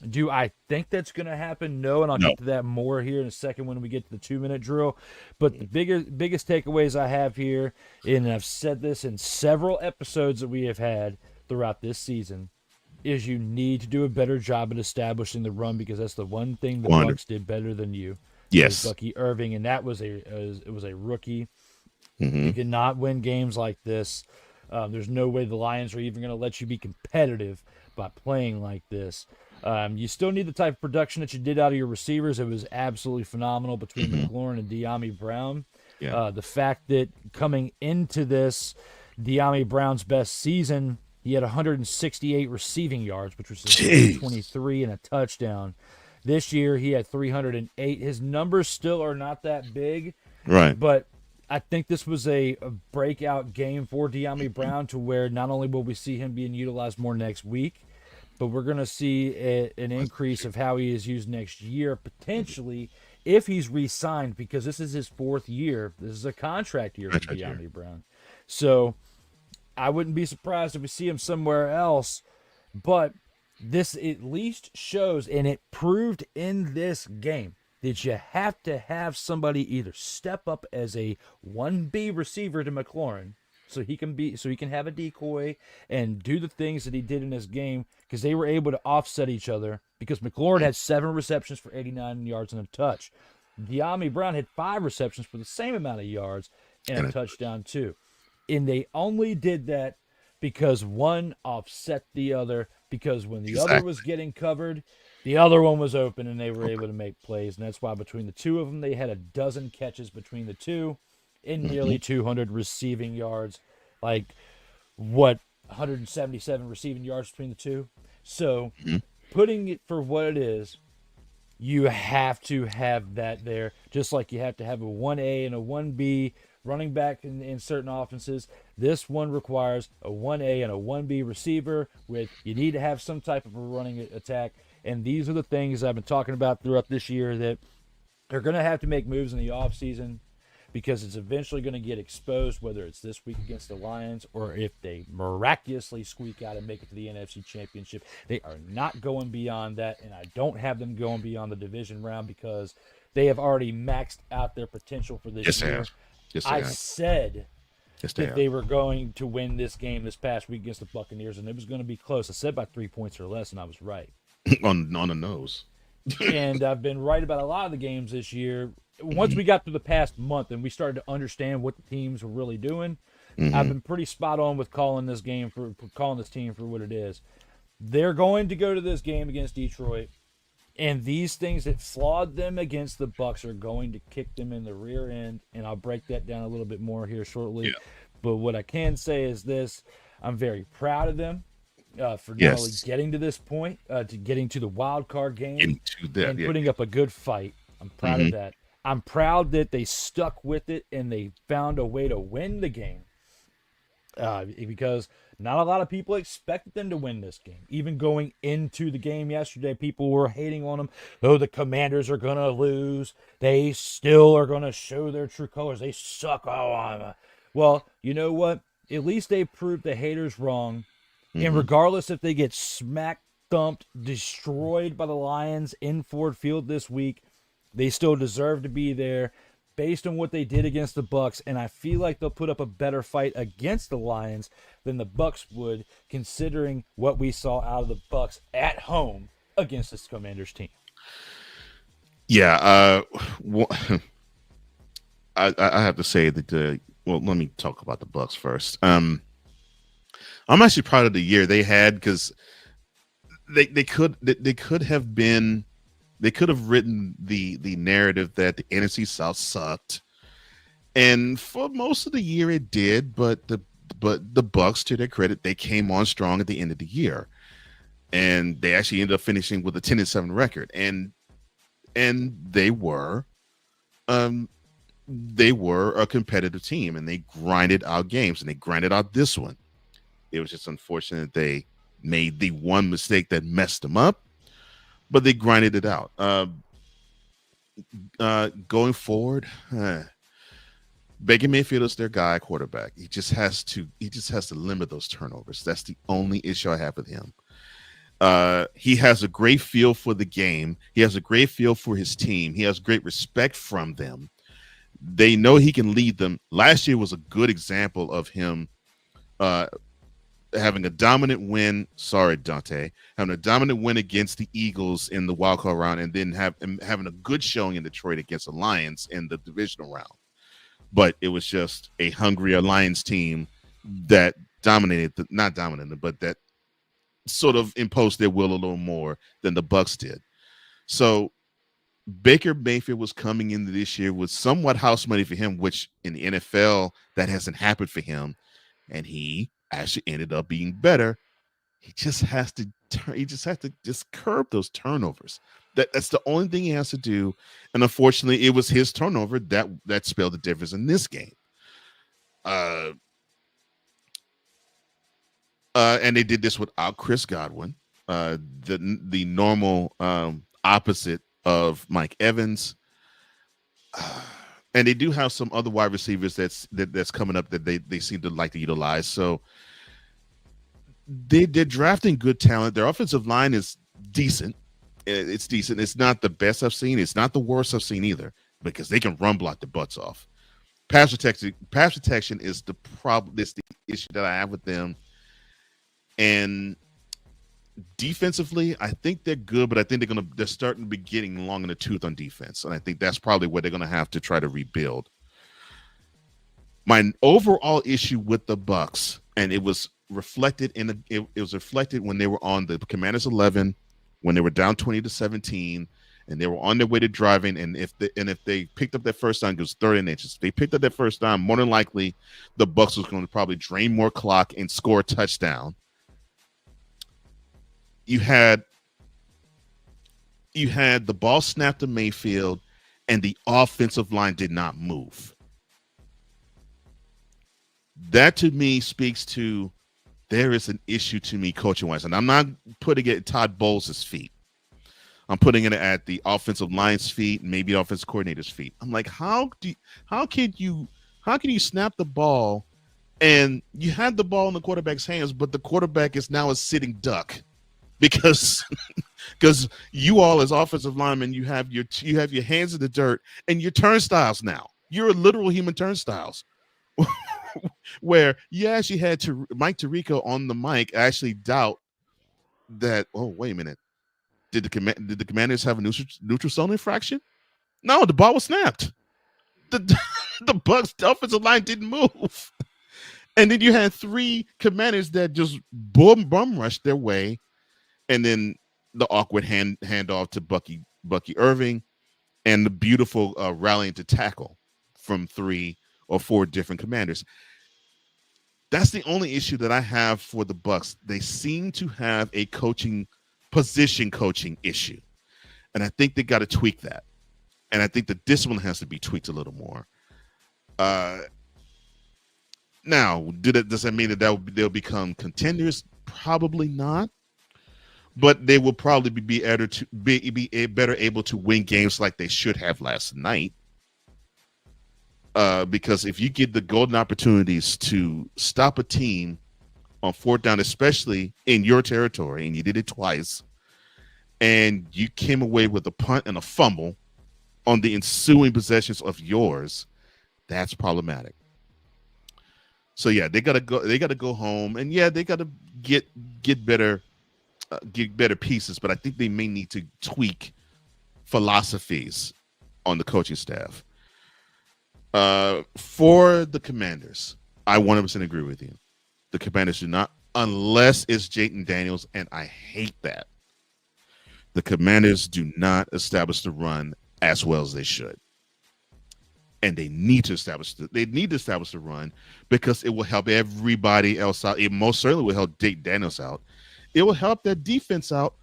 Do I think that's going to happen? No, and I'll get to that more here in a second when we get to the 2-minute drill. But the biggest takeaways I have here, and I've said this in several episodes that we have had throughout this season, is you need to do a better job at establishing the run, because that's the one thing the Bucs did better than you. Yes, Bucky Irving, and that was a rookie. You cannot win games like this. There's no way the Lions are even going to let you be competitive by playing like this. You still need the type of production that you did out of your receivers. It was absolutely phenomenal between McLaurin and De'Ami Brown. The fact that coming into this, De'Ami Brown's best season, he had 168 receiving yards, which was 23 and a touchdown. This year, he had 308. His numbers still are not that big, but I think this was a breakout game for De'Ami Brown, to where not only will we see him being utilized more next week, but we're going to see an increase of how he is used next year, potentially, if he's re-signed, because this is his 4th year. This is a contract year for De'Ami Brown. So I wouldn't be surprised if we see him somewhere else, but this at least shows, and it proved in this game, that you have to have somebody either step up as a 1B receiver to McLaurin, so he can have a decoy and do the things that he did in this game, because they were able to offset each other, because McLaurin had 7 receptions for 89 yards and a touch. De'Ami Brown had 5 receptions for the same amount of yards and a touchdown too. And they only did that because one offset the other, because when the other was getting covered, the other one was open, and they were able to make plays. And that's why between the two of them, they had a dozen catches between the two and nearly 200 receiving yards. 177 receiving yards between the two? So putting it for what it is, You have to have that there, just like you have to have a 1A and a 1B running back in certain offenses. This one requires a 1A and a 1B receiver with you need to have some type of a running attack. And these are the things I've been talking about throughout this year that they're going to have to make moves in the offseason because it's eventually going to get exposed, whether it's this week against the Lions or if they miraculously squeak out and make it to the NFC Championship. They are not going beyond that, and I don't have them going beyond the division round because they have already maxed out their potential for this year. I said that they were going to win this game this past week against the Buccaneers, and it was going to be close. I said by 3 points or less, and I was right. on the nose. And I've been right about a lot of the games this year. Once we got through the past month and we started to understand what the teams were really doing, I've been pretty spot on with calling this team for what it is. They're going to go to this game against Detroit, and these things that flawed them against the Bucs are going to kick them in the rear end, and I'll break that down a little bit more here shortly. Yeah. But what I can say is this: I'm very proud of them. For not only getting to this point, to getting to the wild card game and putting up a good fight. I'm proud of that. I'm proud that they stuck with it and they found a way to win the game. Because not a lot of people expected them to win this game. Even going into the game yesterday, people were hating on them. Oh, the Commanders are going to lose. They still are going to show their true colors. They suck. Well, you know what? At least they proved the haters wrong. And regardless if they get smack thumped, destroyed by the Lions in Ford Field this week, they still deserve to be there based on what they did against the Bucs. And I feel like they'll put up a better fight against the Lions than the Bucs would, considering what we saw out of the Bucs at home against this Commanders team. Yeah, I have to say that. Well, let me talk about the Bucs first. I'm actually proud of the year they had because they could have written the narrative that the NFC South sucked, and for most of the year it did. But the Bucs, to their credit, they came on strong at the end of the year, and they actually ended up finishing with a 10-7 record, and they were a competitive team, and they grinded out games, and they grinded out this one. It was just unfortunate they made the one mistake that messed them up, but they grinded it out. Going forward, Baker Mayfield is their guy quarterback. He just has to limit those turnovers. That's the only issue I have with him. He has a great feel for the game. He has a great feel for his team. He has great respect from them. They know he can lead them. Last year was a good example of him having a dominant win. Sorry, Dante. Having a dominant win against the Eagles in the wildcard round, and then having a good showing in Detroit against the Lions in the divisional round. But it was just a hungrier Lions team that not dominated, but that sort of imposed their will a little more than the Bucs did. So Baker Mayfield was coming into this year with somewhat house money for him, which in the NFL that hasn't happened for him, and he actually ended up being better. He just has to curb those turnovers. That's the only thing he has to do. And unfortunately, it was his turnover that spelled the difference in this game. And they did this without Chris Godwin, the normal opposite of Mike Evans. And they do have some other wide receivers that's coming up that they seem to like to utilize. So they're drafting good talent. Their offensive line is decent. It's decent. It's not the best I've seen. It's not the worst I've seen either, because they can run block the butts off. Pass protection is the problem. It's the issue that I have with them. And defensively, I think they're good, but I think they're starting to be getting long in the tooth on defense, and I think that's probably where they're going to have to try to rebuild. My overall issue with the Bucs, and it was reflected it was reflected when they were on the Commanders 11, when they were down 20-17, and they were on their way to driving. And if they picked up that first down, it was 30 inches. If they picked up that first down, more than likely the Bucs was going to probably drain more clock and score a touchdown. You had you had the ball snapped to Mayfield, and the offensive line did not move. That to me speaks to there is an issue to me coaching wise, and I'm not putting it at Todd Bowles' feet. I'm putting it at the offensive line's feet, maybe the offensive coordinator's feet. I'm like, how can you snap the ball and you had the ball in the quarterback's hands, but the quarterback is now a sitting duck because you all as offensive linemen, you have your hands in the dirt and your turnstiles now. You're literal human turnstiles. Where you actually had to Mike Tirico on the mic actually doubt that. Oh, wait a minute. Did the Commanders have a neutral zone infraction? No, the ball was snapped. The Bucks offensive line didn't move, and then you had 3 Commanders that just bum rushed their way, and then the awkward handoff to Bucky Irving, and the beautiful rallying to tackle from 3 or 4 different Commanders. That's the only issue that I have for the Bucks. They seem to have a position coaching issue, and I think they got to tweak that. And I think the discipline has to be tweaked a little more. Now, does that mean that they'll become contenders? Probably not. But they will probably be better able to win games like they should have last night. Because if you get the golden opportunities to stop a team on 4th down, especially in your territory, and you did it twice, and you came away with a punt and a fumble on the ensuing possessions of yours, that's problematic. So yeah, they gotta go home, and yeah, they gotta get better pieces. But I think they may need to tweak philosophies on the coaching staff. For the Commanders, I 100% agree with you. The Commanders do not, unless it's Jayden Daniels, and I hate that. The Commanders do not establish the run as well as they should, and they need to establish the run because it will help everybody else out. It most certainly will help Jayden Daniels out. It will help that defense out.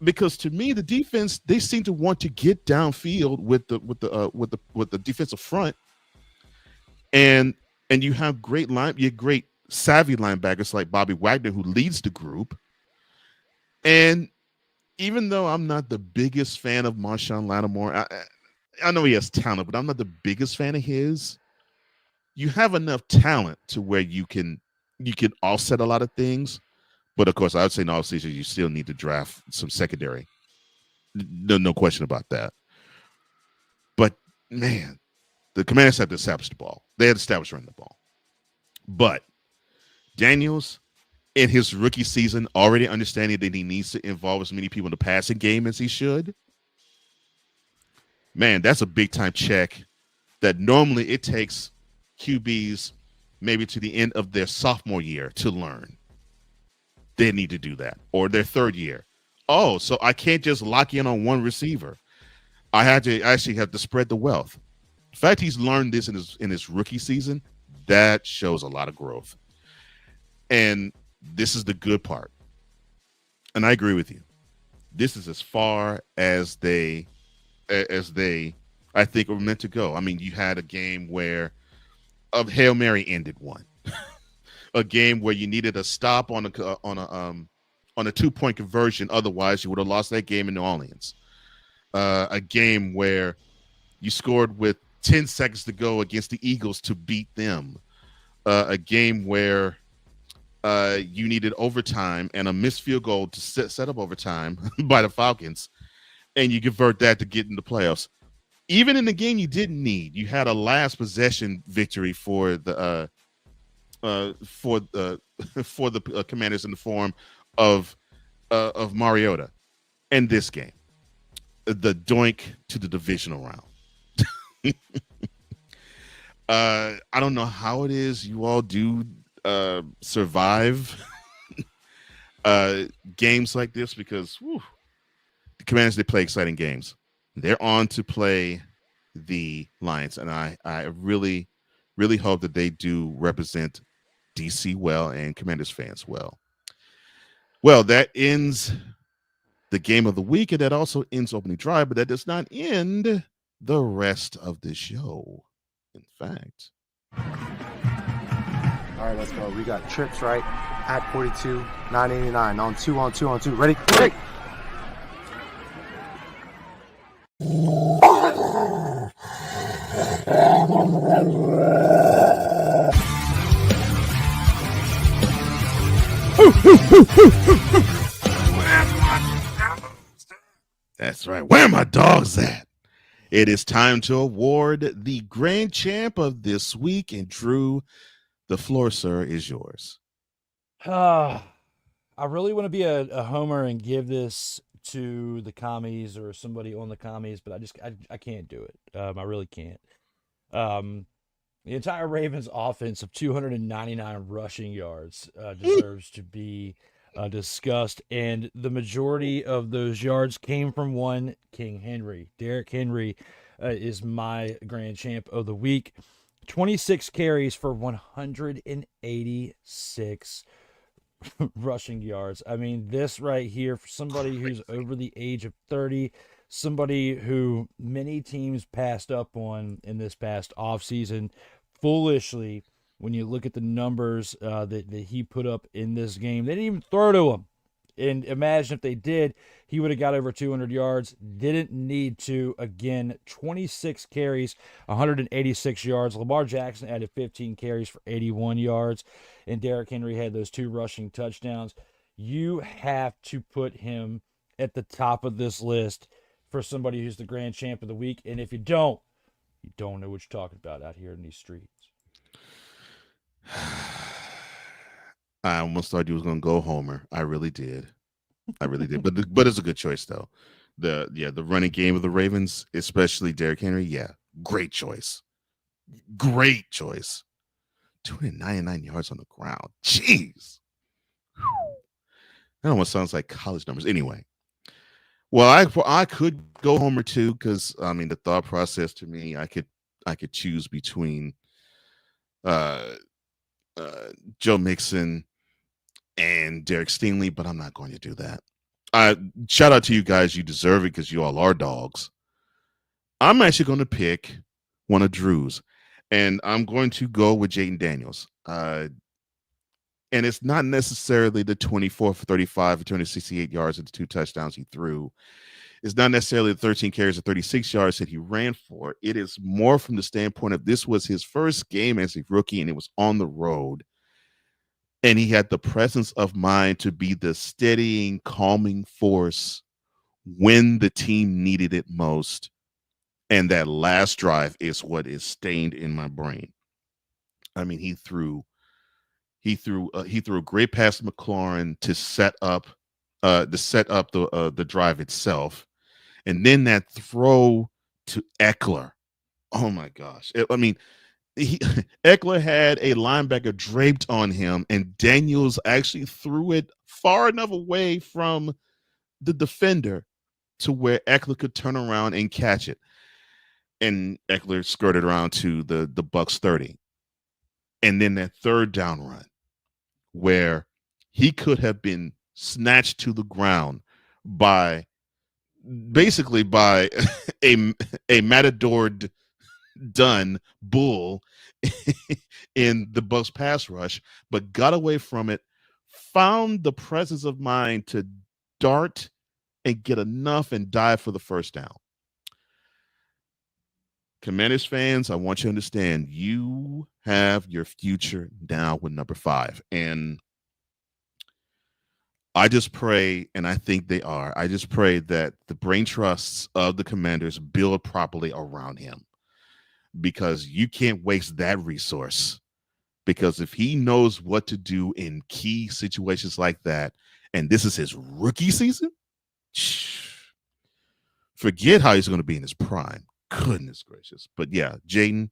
Because to me, the defense, they seem to want to get downfield with the defensive front, and you have great savvy linebackers like Bobby Wagner who leads the group. And even though I'm not the biggest fan of Marshawn Lattimore, I know he has talent, but I'm not the biggest fan of his. You have enough talent to where you can offset a lot of things. But of course, I would say in offseason, you still need to draft some secondary. No question about that. But man, the Commanders have to establish the ball. They had to establish running the ball. But Daniels, in his rookie season, already understanding that he needs to involve as many people in the passing game as he should. Man, that's a big time check that normally it takes QBs maybe to the end of their sophomore year to learn. They need to do that, or their 3rd year. Oh, so I can't just lock in on one receiver. I actually have to spread the wealth. The fact he's learned this in his rookie season, that shows a lot of growth. And this is the good part. And I agree with you. This is as far as they I think were meant to go. I mean, you had a game where Hail Mary ended one. A game where you needed a stop on a 2-point conversion. Otherwise, you would have lost that game in New Orleans. A game where you scored with 10 seconds to go against the Eagles to beat them. A game where you needed overtime and a missed field goal to set up overtime by the Falcons, and you convert that to get in the playoffs. Even in the game you didn't need, you had a last possession victory for the Commanders in the form of Mariota. And this game, the doink to the divisional round. I don't know how it is you all do survive games like this because the Commanders, they play exciting games. They're on to play the Lions, and I really, really hope that they do represent DC well and Commanders fans well. Well, that ends the game of the week, and that also ends opening drive, but that does not end the rest of the show. In fact, All right, let's go. We got trips, right? At 42, 989. On two, on two, on two. Ready? Ready. that's right. Where are my dogs at? It is time to award the grand champ of this week. And Drew, the floor, sir, is yours. I really want to be a homer and give this to the commies or somebody on the commies, but I can't do it. I really can't. The entire Ravens offense of 299 rushing yards deserves to be discussed, and the majority of those yards came from one King Henry. Derrick Henry is my grand champ of the week. 26 carries for 186 rushing yards. I mean, this right here, for somebody who's over the age of 30, somebody who many teams passed up on in this past offseason, foolishly, when you look at the numbers that he put up in this game. They didn't even throw to him. And imagine if they did, he would have got over 200 yards. Didn't need to. Again, 26 carries, 186 yards. Lamar Jackson added 15 carries for 81 yards. And Derrick Henry had those 2 rushing touchdowns. You have to put him at the top of this list for somebody who's the grand champ of the week. And if you don't know what you're talking about out here in these streets. I almost thought you was gonna go homer. I really did. But it's a good choice though. The running game of the Ravens, especially Derrick Henry, great choice. Great choice. 299 yards on the ground. Jeez. That almost sounds like college numbers. Anyway. Well, I could go homer too, because I mean the thought process to me, I could choose between Joe Mixon and Derek Stingley, but I'm not going to do that. Shout out to you guys. You deserve it because you all are dogs. I'm actually going to pick one of Drew's, and I'm going to go with Jaden Daniels. And it's not necessarily the 24 for 35 for 268 yards and the 2 touchdowns he threw. It's not necessarily the 13 carries and 36 yards that he ran for. It is more from the standpoint of this was his first game as a rookie, and it was on the road. And he had the presence of mind to be the steadying, calming force when the team needed it most. And that last drive is what is stained in my brain. I mean, he threw a great pass to McLaurin to set up the drive itself, and then that throw to Eckler. Oh my gosh! Eckler had a linebacker draped on him, and Daniels actually threw it far enough away from the defender to where Eckler could turn around and catch it. And Eckler skirted around to the Bucs 30. And then that third down run where he could have been snatched to the ground by a matadored done bull in the Bucs pass rush, but got away from it, found the presence of mind to dart and get enough and dive for the first down. Commanders fans, I want you to understand you have your future now with number 5. And I just pray, and I think they are, I just pray that the brain trusts of the Commanders build properly around him, because you can't waste that resource. Because if he knows what to do in key situations like that, and this is his rookie season, forget how he's going to be in his prime. Goodness gracious. But yeah, Jaden,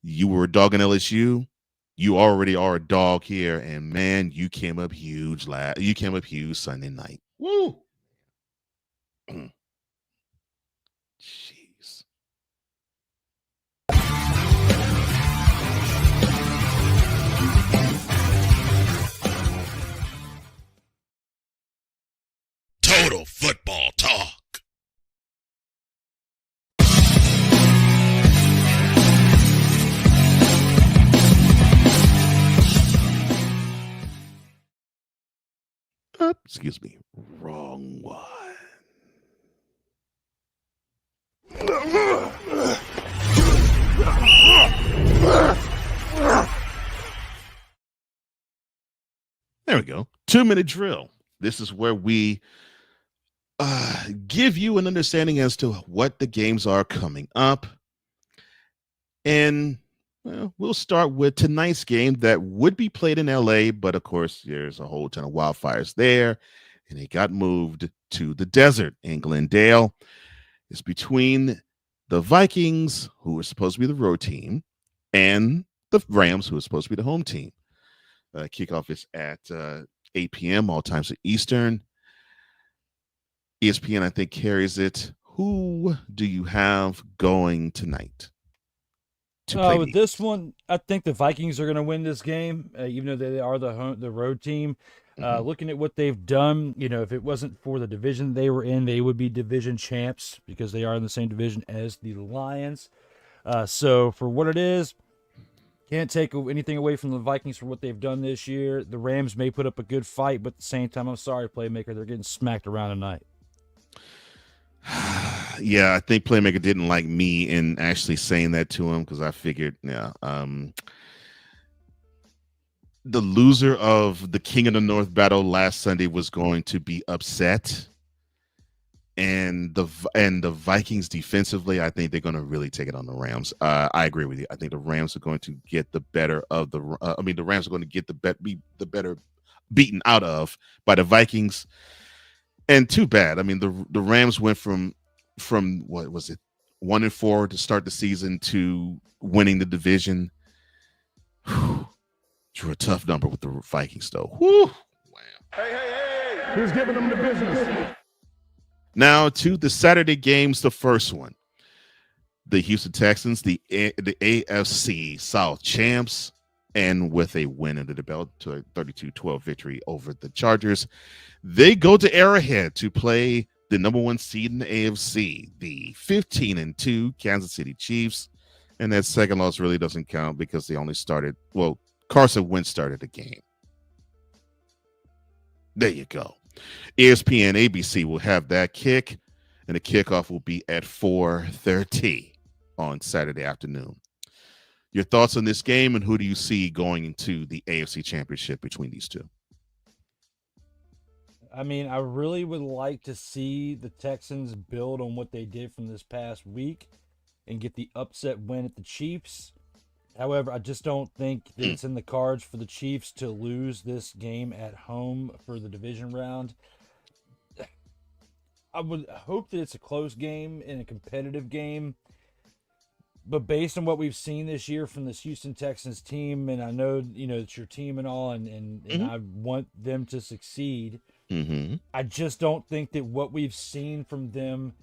you were a dog in LSU. You already are a dog here. And man, you came up huge. You came up huge Sunday night. Woo! real football talk. Excuse me. Wrong one. There we go. 2-minute drill. This is where we give you an understanding as to what the games are coming up. And we'll start with tonight's game that would be played in LA, but of course, there's a whole ton of wildfires there, and it got moved to the desert in Glendale. It's between the Vikings, who are supposed to be the road team, and the Rams, who are supposed to be the home team. Kickoff is at 8 p.m. all times of Eastern. ESPN, I think, carries it. Who do you have going tonight? With this one, I think the Vikings are going to win this game, even though they are the road team. Looking at what they've done, if it wasn't for the division they were in, they would be division champs because they are in the same division as the Lions. So for what it is, can't take anything away from the Vikings for what they've done this year. The Rams may put up a good fight, but at the same time, I'm sorry, Playmaker, they're getting smacked around tonight. Yeah, I think Playmaker didn't like me in actually saying that to him because I figured, the loser of the King of the North battle last Sunday was going to be upset, and the Vikings defensively, I think they're going to really take it on the Rams. I agree with you. I think the Rams are going to get the better of the. The Rams are going to get the better beaten out of by the Vikings. And too bad. The Rams went from what was it, 1-4 to start the season to winning the division. Whew. Drew a tough number with the Vikings, though. Whew. Wow. Hey. Who's giving them the business? Now to the Saturday games. The first one, the Houston Texans, the AFC South champs, and with a win under the belt to a 32-12 victory over the Chargers, they go to Arrowhead to play the number one seed in the AFC, the 15-2 Kansas City Chiefs. And that second loss really doesn't count because they only started, Carson Wentz started the game. There you go. ESPN ABC will have that kick, and the kickoff will be at 4:30 on Saturday afternoon. Your thoughts on this game, and who do you see going into the AFC Championship between these two? I really would like to see the Texans build on what they did from this past week and get the upset win at the Chiefs. However, I just don't think that it's in the cards for the Chiefs to lose this game at home for the division round. I would hope that it's a close game and a competitive game. But based on what we've seen this year from this Houston Texans team, and I know, it's your team and all, and I want them to succeed. I just don't think that what we've seen from them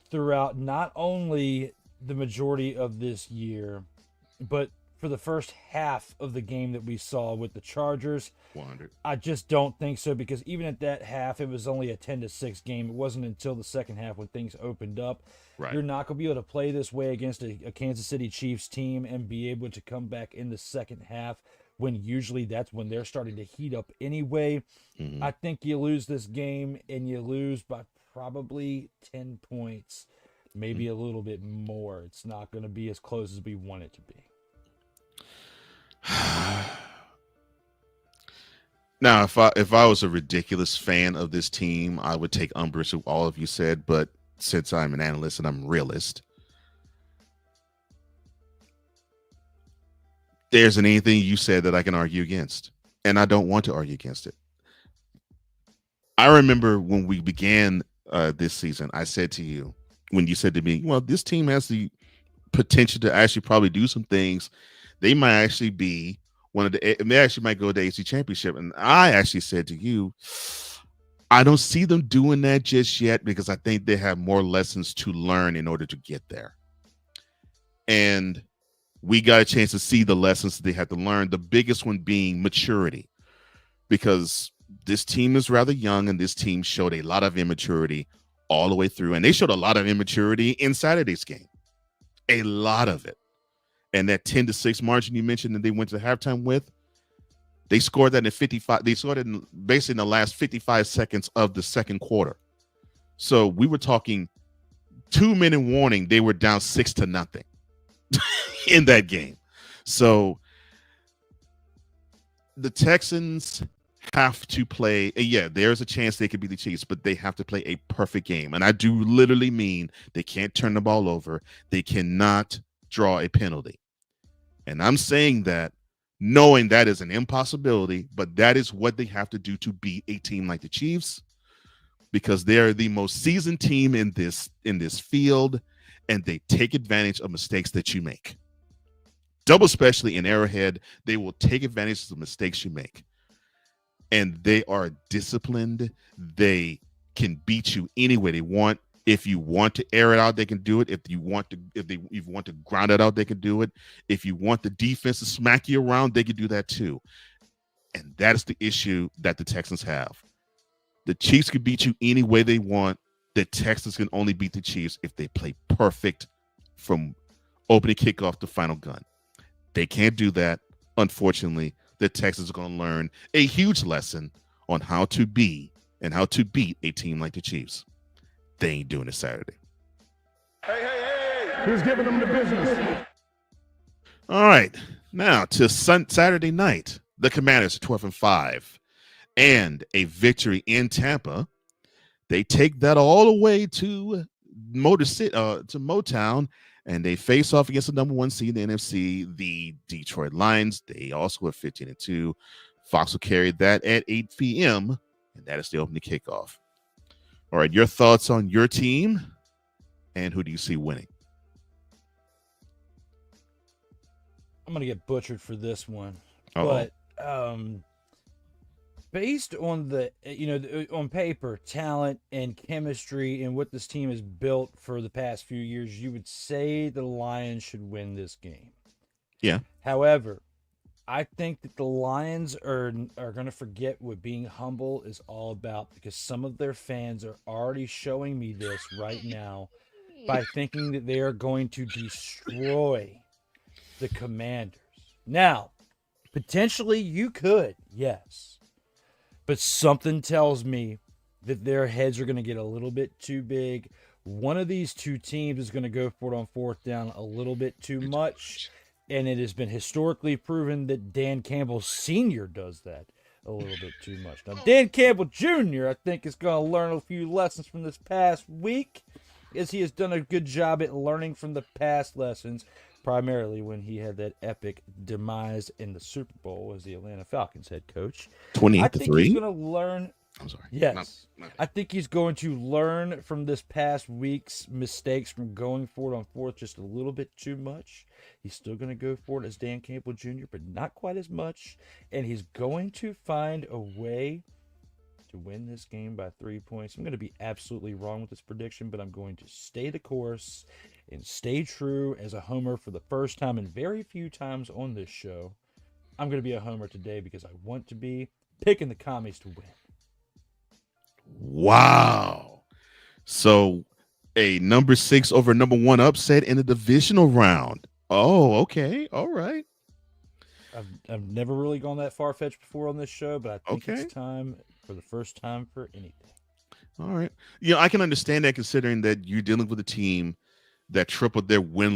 throughout not only the majority of this year, but for the first half of the game that we saw with the Chargers, 100. I just don't think so, because even at that half, it was only a 10-6 game. It wasn't until the second half when things opened up. Right. You're not going to be able to play this way against a Kansas City Chiefs team and be able to come back in the second half when usually that's when they're starting to heat up anyway. I think you lose this game, and you lose by probably 10 points, maybe a little bit more. It's not going to be as close as we want it to be. Now, if I was a ridiculous fan of this team, I would take umbrage with all of you said, but since I'm an analyst and I'm a realist, there isn't anything you said that I can argue against, and I don't want to argue against it. I remember when we began this season, I said to you, when you said to me, well, this team has the potential to actually probably do some things. They might actually be they actually might go to the AFC Championship. And I actually said to you, I don't see them doing that just yet because I think they have more lessons to learn in order to get there. And we got a chance to see the lessons that they had to learn, the biggest one being maturity. Because this team is rather young, and this team showed a lot of immaturity all the way through. And they showed a lot of immaturity in Saturday's game, a lot of it. And that 10-6 margin you mentioned that they went to halftime with, they scored that in 55. They scored it basically in the last 55 seconds of the second quarter. So we were talking 2-minute warning. They were down 6-0 in that game. So the Texans have to play. Yeah, there's a chance they could be the Chiefs, but they have to play a perfect game. And I do literally mean they can't turn the ball over. They cannot draw a penalty. And I'm saying that knowing that is an impossibility, but that is what they have to do to beat a team like the Chiefs, because they are the most seasoned team in this field, and they take advantage of mistakes that you make. Double, especially in Arrowhead, they will take advantage of the mistakes you make. And they are disciplined. They can beat you any way they want. If you want to air it out, they can do it. If you want to ground it out, they can do it. If you want the defense to smack you around, they can do that too. And that is the issue that the Texans have. The Chiefs can beat you any way they want. The Texans can only beat the Chiefs if they play perfect from opening kickoff to final gun. They can't do that. Unfortunately, the Texans are going to learn a huge lesson on how to be and how to beat a team like the Chiefs. They ain't doing it Saturday. Hey. Who's giving them the business? All right. Now to Saturday night, the Commanders are 12-5 and a victory in Tampa. They take that all the way to Motown, and they face off against the number one seed in the NFC, the Detroit Lions. They also are 15-2. Fox will carry that at 8 p.m., and that is the opening kickoff. All right, your thoughts on your team, and who do you see winning? I'm going to get butchered for this one. Uh-oh. But based on on paper, talent and chemistry and what this team has built for the past few years, you would say the Lions should win this game. Yeah. However, I think that the Lions are going to forget what being humble is all about, because some of their fans are already showing me this right now by thinking that they are going to destroy the Commanders. Now, potentially you could, yes. But something tells me that their heads are going to get a little bit too big. One of these two teams is going to go for it on fourth down a little bit too much. And it has been historically proven that Dan Campbell Sr. does that a little bit too much. Now, Dan Campbell Jr., I think, is going to learn a few lessons from this past week, as he has done a good job at learning from the past lessons, primarily when he had that epic demise in the Super Bowl as the Atlanta Falcons head coach. 28-3. I think he's going to learn. I'm sorry. Yes. No. I think he's going to learn from this past week's mistakes from going for it on fourth just a little bit too much. He's still going to go for it as Dan Campbell Jr., but not quite as much. And he's going to find a way to win this game by 3 points. I'm going to be absolutely wrong with this prediction, but I'm going to stay the course and stay true as a homer for the first time and very few times on this show. I'm going to be a homer today because I want to be picking the Commies to win. Wow. So a number 6 over number 1 upset in the divisional round. Oh, okay. All right. I've never really gone that far-fetched before on this show, but I think Okay. it's time for the first time for anything. All right. I can understand that, considering that you're dealing with a team that tripled their win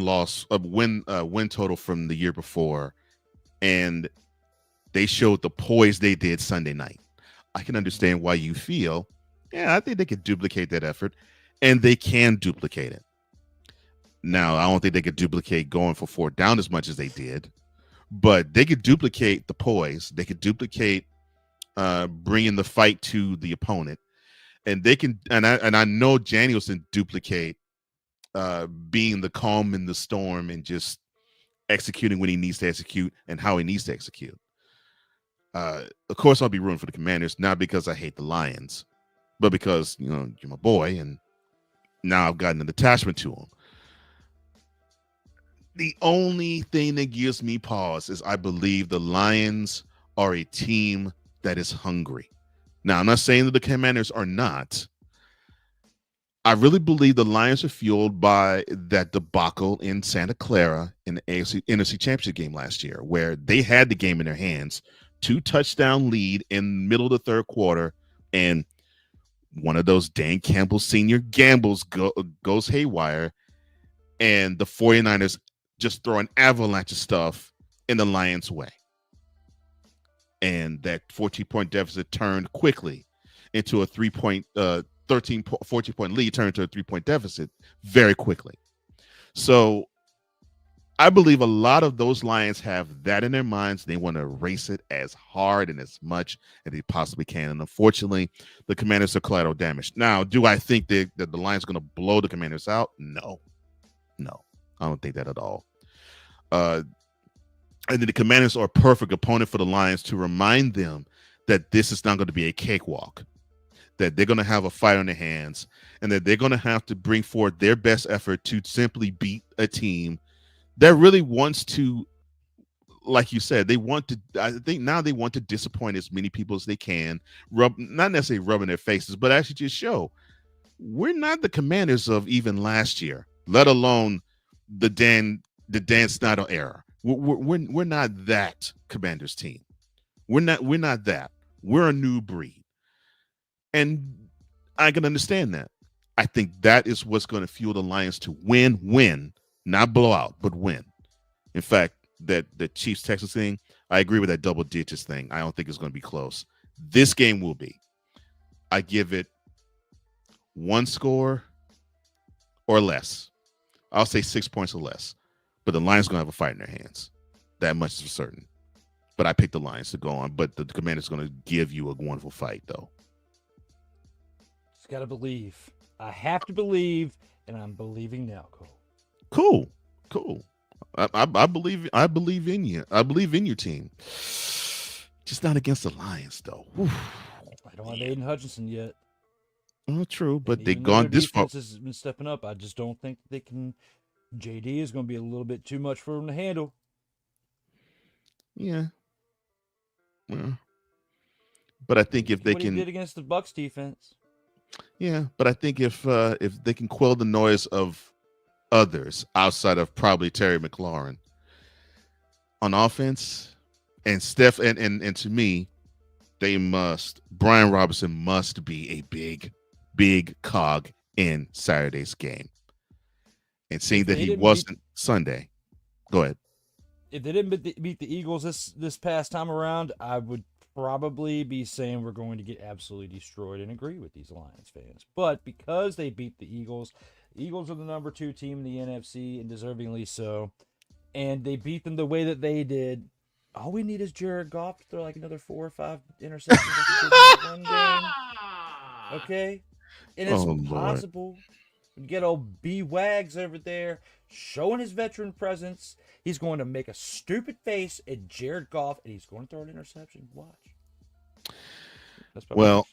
total from the year before, and they showed the poise they did Sunday night. I can understand why you feel, I think they could duplicate that effort, and they can duplicate it. Now, I don't think they could duplicate going for 4 down as much as they did, but they could duplicate the poise. They could duplicate bringing the fight to the opponent, and they can. And I know Daniels can duplicate being the calm in the storm and just executing when he needs to execute and how he needs to execute. Of course, I'll be rooting for the Commanders, not because I hate the Lions, but because you're my boy, and now I've gotten an attachment to him. The only thing that gives me pause is I believe the Lions are a team that is hungry. Now, I'm not saying that the Commanders are not. I really believe the Lions are fueled by that debacle in Santa Clara in the NFC Championship game last year, where they had the game in their hands, 2-touchdown lead in middle of the third quarter, and one of those Dan Campbell Sr. gambles goes haywire, and the 49ers just throw an avalanche of stuff in the Lions' way. And that 14-point deficit turned quickly into a 14-point lead turned to a 3-point deficit very quickly. So I believe a lot of those Lions have that in their minds. They want to race it as hard and as much as they possibly can. And unfortunately, the Commanders are collateral damage. Now, do I think that the Lions are going to blow the Commanders out? No, I don't think that at all. And then the Commanders are a perfect opponent for the Lions to remind them that this is not going to be a cakewalk, that they're going to have a fight on their hands, and that they're going to have to bring forth their best effort to simply beat a team that really wants to, like you said, I think now they want to disappoint as many people as they can, not necessarily rubbing their faces, but actually just show we're not the Commanders of even last year, let alone the Dan Snyder era. We're not that Commanders team. We're not that. We're a new breed. And I can understand that. I think that is what's going to fuel the Lions to win, not blow out, but win. In fact, that the Chiefs Texans thing, I agree with that double digits thing. I don't think it's going to be close. This game will be. I give it 1 score or less. I'll say 6 points or less. But the Lions are going to have a fight in their hands. That much is for certain. But I picked the Lions to go on. But the Commanders are going to give you a wonderful fight, though. Just got to believe. I have to believe, and I'm believing now, Cool. Cole. I believe in you. I believe in your team. Just not against the Lions, though. Whew. I don't have Aiden Hutchinson yet. Oh, true, but they've Even gone though this their far. defense has been stepping up. I just don't think they can. JD is going to be a little bit too much for him to handle. Yeah. But I think if they what can, he did against the Bucs defense. yeah. But I think if they can quell the noise of others outside of probably Terry McLaurin on offense, and Steph, and to me, Brian Robinson must be a big cog in Saturday's game. And seeing that he wasn't Sunday, go ahead. If they didn't beat the Eagles this past time around, I would probably be saying we're going to get absolutely destroyed and agree with these Lions fans. But because they beat the Eagles are the number 2 team in the NFC, and deservingly so, and they beat them the way that they did. All we need is Jared Goff to throw like another 4 or 5 interceptions in one game. Okay? And it's possible. Get old B Wags over there showing his veteran presence. He's going to make a stupid face at Jared Goff, and he's going to throw an interception. Watch. Well,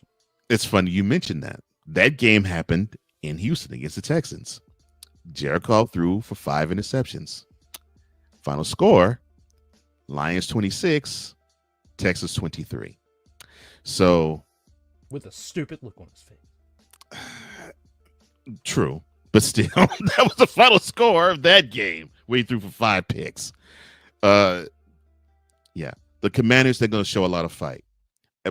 it's funny you mentioned that. That game happened in Houston against the Texans. Jared Goff threw for 5 interceptions. Final score, Lions 26, Texans 23. So, with a stupid look on his face. True, but still, that was the final score of that game where he threw for 5 picks. Yeah, the Commanders, they're going to show a lot of fight,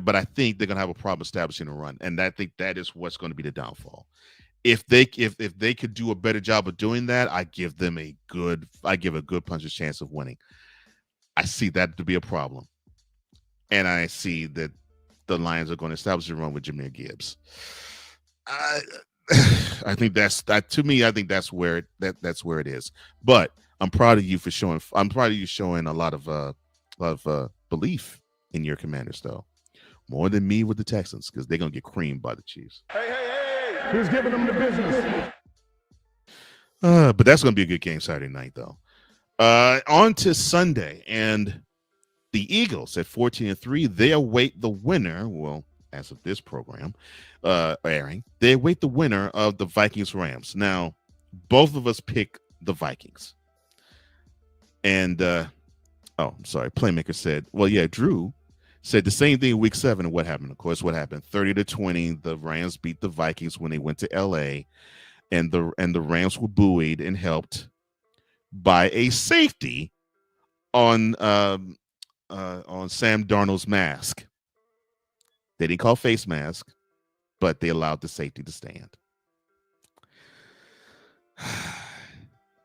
but I think they're going to have a problem establishing a run, and I think that is what's going to be the downfall. If they could do a better job of doing that, I give a good puncher's chance of winning. I see that to be a problem, and I see that the Lions are going to establish a run with Jahmyr Gibbs. I think that's where it is. But I'm proud of you for showing. I'm proud of you showing a lot of belief in your Commanders, though, more than me with the Texans, because they're gonna get creamed by the Chiefs. Hey! Who's giving them the business? But that's gonna be a good game Saturday night, though. On to Sunday, and the Eagles at 14-3. They await the winner. Well, as of this program airing, they await the winner of the Vikings-Rams. Now, both of us pick the Vikings. And, I'm sorry, Playmaker said, well, yeah, Drew Said the same thing in week 7. And what happened? Of course, what happened? 30-20. The Rams beat the Vikings when they went to LA, and the Rams were buoyed and helped by a safety on Sam Darnold's mask. They didn't call face mask, but they allowed the safety to stand.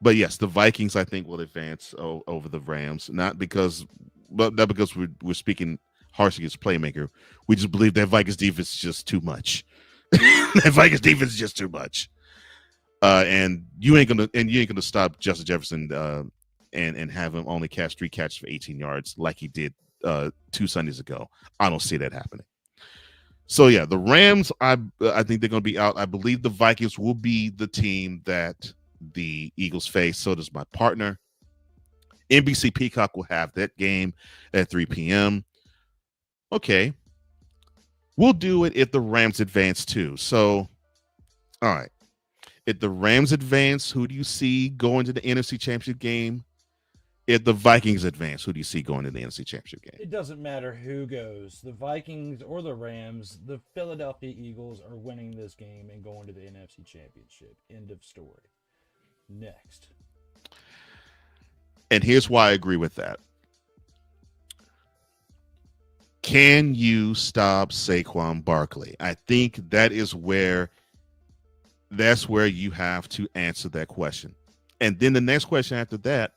But yes, the Vikings, I think, will advance over the Rams, not because we're speaking harshly as playmaker. We just believe that Vikings defense is just too much. That Vikings defense is just too much. And you ain't gonna stop Justin Jefferson and have him only catch 3 catches for 18 yards like he did 2 Sundays ago. I don't see that happening. So yeah, the Rams, I think they're gonna be out. I believe the Vikings will be the team that the Eagles face. So does my partner. NBC Peacock will have that game at 3 p.m. Okay. We'll do it if the Rams advance too. So, all right. If the Rams advance, who do you see going to the NFC Championship game? If the Vikings advance, who do you see going to the NFC Championship game? It doesn't matter who goes, the Vikings or the Rams. The Philadelphia Eagles are winning this game and going to the NFC Championship. End of story. Next. And here's why I agree with that. Can you stop Saquon Barkley? I think that's where you have to answer that question. And then the next question after that,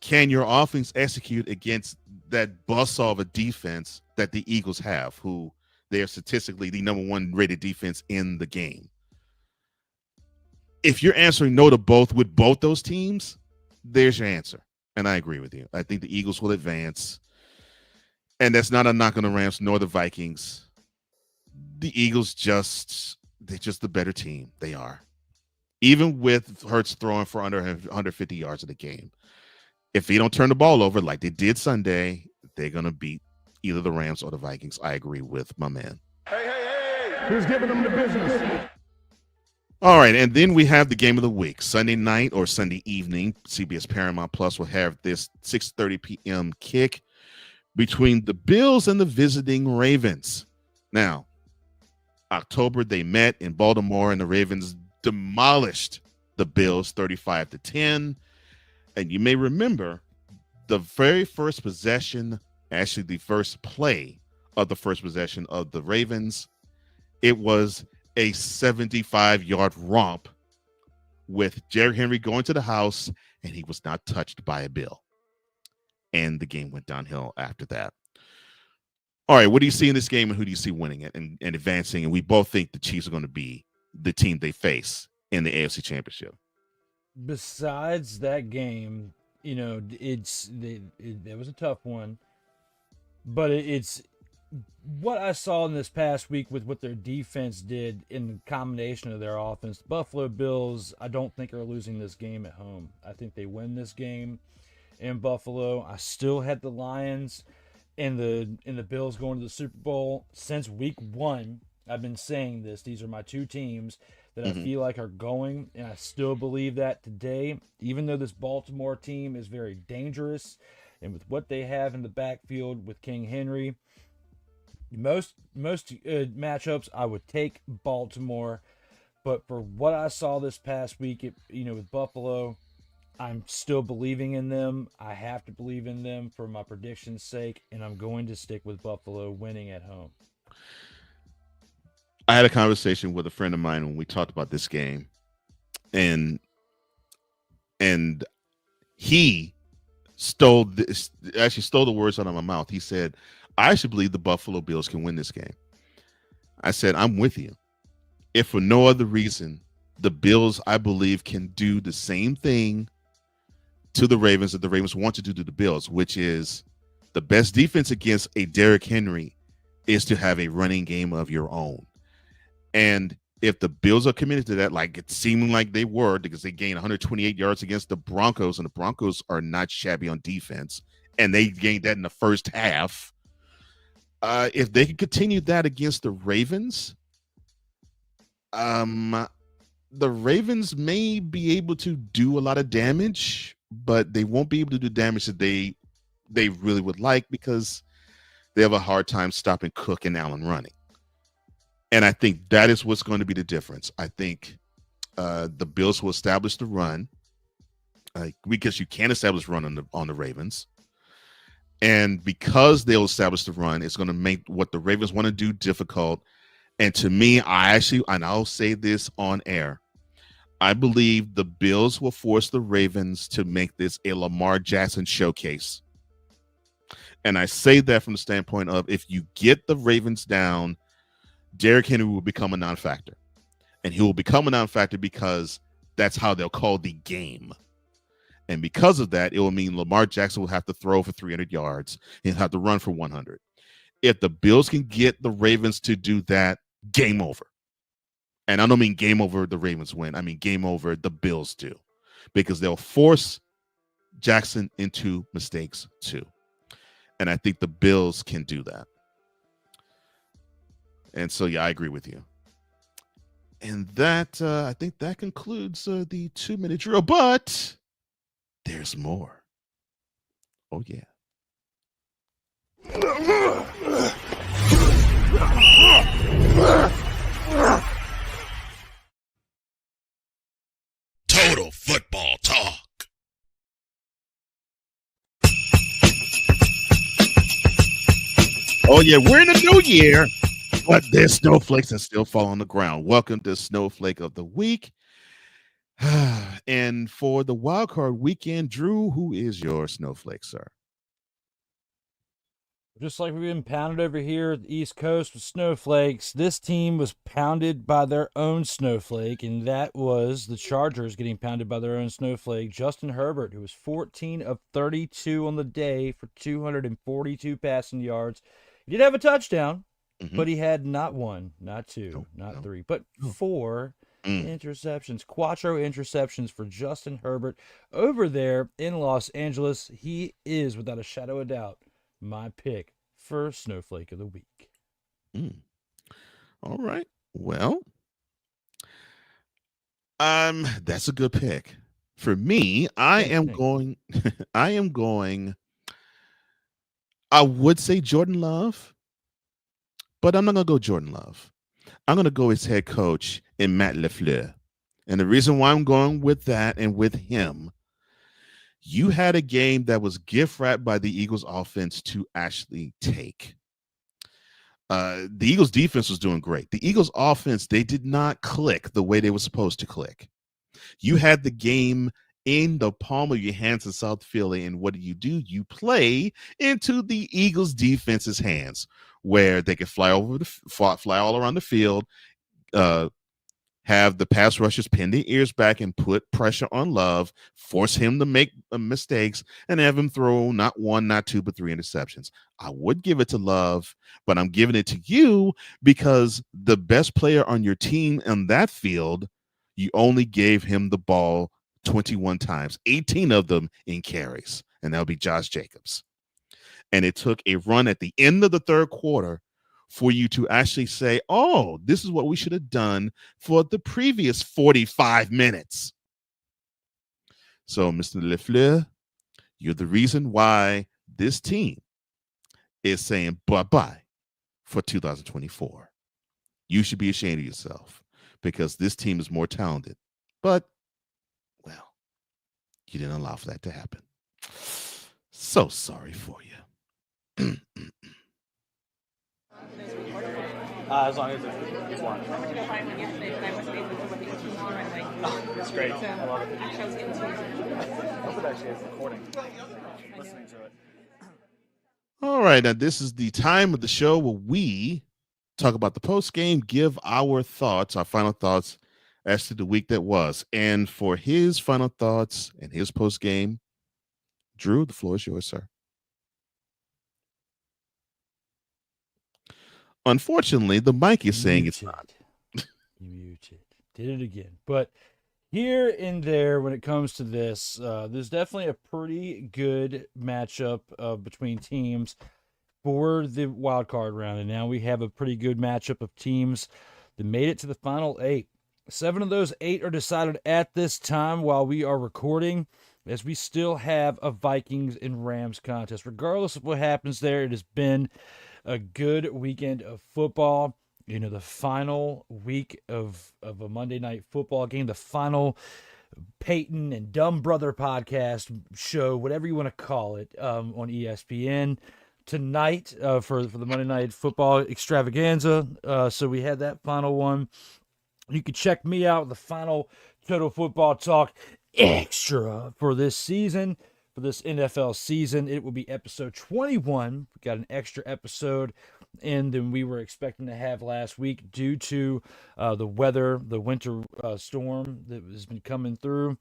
can your offense execute against that buzzsaw of a defense that the Eagles have, who they are statistically the number 1 rated defense in the game? If you're answering no to both with both those teams, there's your answer. And I agree with you. I think the Eagles will advance. And that's not a knock on the Rams nor the Vikings. The Eagles they're just the better team. They are. Even with Hurts throwing for under 150 yards in the game. If they don't turn the ball over like they did Sunday, they're going to beat either the Rams or the Vikings. I agree with my man. Hey. Who's giving them the business? All right, and then we have the game of the week. Sunday night or Sunday evening, CBS Paramount Plus will have this 6:30 p.m. kick between the Bills and the visiting Ravens. Now, October, they met in Baltimore, and the Ravens demolished the Bills 35-10. And you may remember the very first possession, actually the first play of the first possession of the Ravens, it was a 75-yard romp with Jerry Henry going to the house, and he was not touched by a Bill. And the game went downhill after that. All right, what do you see in this game, and who do you see winning it and advancing? And we both think the Chiefs are going to be the team they face in the AFC Championship. Besides that game, it was a tough one, but it's what I saw in this past week with what their defense did in the combination of their offense. The Buffalo Bills, I don't think are losing this game at home. I think they win this game in Buffalo. I still had the Lions and the Bills going to the Super Bowl since week 1. I've been saying this. These are my 2 teams that I feel like are going, and I still believe that today, even though this Baltimore team is very dangerous, and with what they have in the backfield with King Henry, most matchups I would take Baltimore, but for what I saw this past week, with Buffalo, I'm still believing in them. I have to believe in them for my prediction's sake, and I'm going to stick with Buffalo winning at home. I had a conversation with a friend of mine when we talked about this game, and he stole the words out of my mouth. He said, I actually believe the Buffalo Bills can win this game. I said, I'm with you. If for no other reason, the Bills, I believe, can do the same thing to the Ravens that the Ravens want to do to the Bills, which is the best defense against a Derrick Henry is to have a running game of your own. And if the Bills are committed to that, like it seemed like they were, because they gained 128 yards against the Broncos, and the Broncos are not shabby on defense, and they gained that in the first half. If they can continue that against the Ravens, the Ravens may be able to do a lot of damage, but they won't be able to do damage that they really would like, because they have a hard time stopping Cook and Allen running. And I think that is what's going to be the difference. I think the Bills will establish the run because you can't establish run on the Ravens. And because they'll establish the run, it's going to make what the Ravens want to do difficult. And to me, and I'll say this on air, I believe the Bills will force the Ravens to make this a Lamar Jackson showcase. And I say that from the standpoint of, if you get the Ravens down, Derrick Henry will become a non-factor. And he will become a non-factor because that's how they'll call the game. And because of that, it will mean Lamar Jackson will have to throw for 300 yards. He'll have to run for 100. If the Bills can get the Ravens to do that, game over. And I don't mean game over the Ravens win. I mean game over the Bills do. Because they'll force Jackson into mistakes too. And I think the Bills can do that. And so, yeah, I agree with you. And that, I think that concludes the 2-minute drill. But there's more. Oh, yeah. Total football talk. Oh, yeah, we're in a new year, but there's snowflakes that still fall on the ground. Welcome to Snowflake of the Week. And for the wildcard weekend, Drew, who is your snowflake, sir? Just like we've been pounded over here at the East Coast with snowflakes, this team was pounded by their own snowflake, and that was the Chargers getting pounded by their own snowflake. Justin Herbert, who was 14 of 32 on the day for 242 passing yards. He did have a touchdown, but he had not one, not two, not three, but four interceptions. Quattro interceptions for Justin Herbert over there in Los Angeles. He is, without a shadow of doubt, my pick for Snowflake of the Week. All right. Well, that's a good pick. For me, I would say Jordan Love, but I'm not going to go Jordan Love. I'm going to go his head coach in Matt LaFleur. And the reason why I'm going with that and with him, you had a game that was gift wrapped by the Eagles offense to actually take. The Eagles defense was doing great. The Eagles offense, they did not click the way they were supposed to click. You had the game in the palm of your hands in South Philly, and what do? You play into the Eagles defense's hands, where they could fly all around the field, have the pass rushers pin their ears back and put pressure on Love, force him to make mistakes, and have him throw not one, not two, but three interceptions. I would give it to Love, but I'm giving it to you because the best player on your team in that field, you only gave him the ball 21 times, 18 of them in carries, and that would be Josh Jacobs. And it took a run at the end of the third quarter for you to actually say, oh, this is what we should have done for the previous 45 minutes. So, Mr. LaFleur, you're the reason why this team is saying bye-bye for 2024. You should be ashamed of yourself because this team is more talented. But, well, you didn't allow for that to happen. So sorry for you. As long as it's one. It's great. I love it. I hope it actually is recording. Listening to it. All right. Now, this is the time of the show where we talk about the post game, give our thoughts, our final thoughts as to the week that was. And for his final thoughts and his post game, Drew, the floor is yours, sir. Unfortunately, the mic is saying it's not. You muted. Did it again. But here and there, when it comes to this, there's definitely a pretty good matchup between teams for the wildcard round. And now we have a pretty good matchup of teams that made it to the final 8. 7 of those 8 are decided at this time while we are recording, as we still have a Vikings and Rams contest. Regardless of what happens there, it has been a good weekend of football. You know, the final week of a Monday Night Football game, the final Peyton and Dumb Brother podcast show, whatever you want to call it, on ESPN tonight for the Monday Night Football extravaganza. So we had that final one. You can check me out, the final Total Football Talk extra for this season, for this NFL season. It will be episode 21. We got an extra episode in than we were expecting to have last week due to the weather, the winter storm that has been coming through.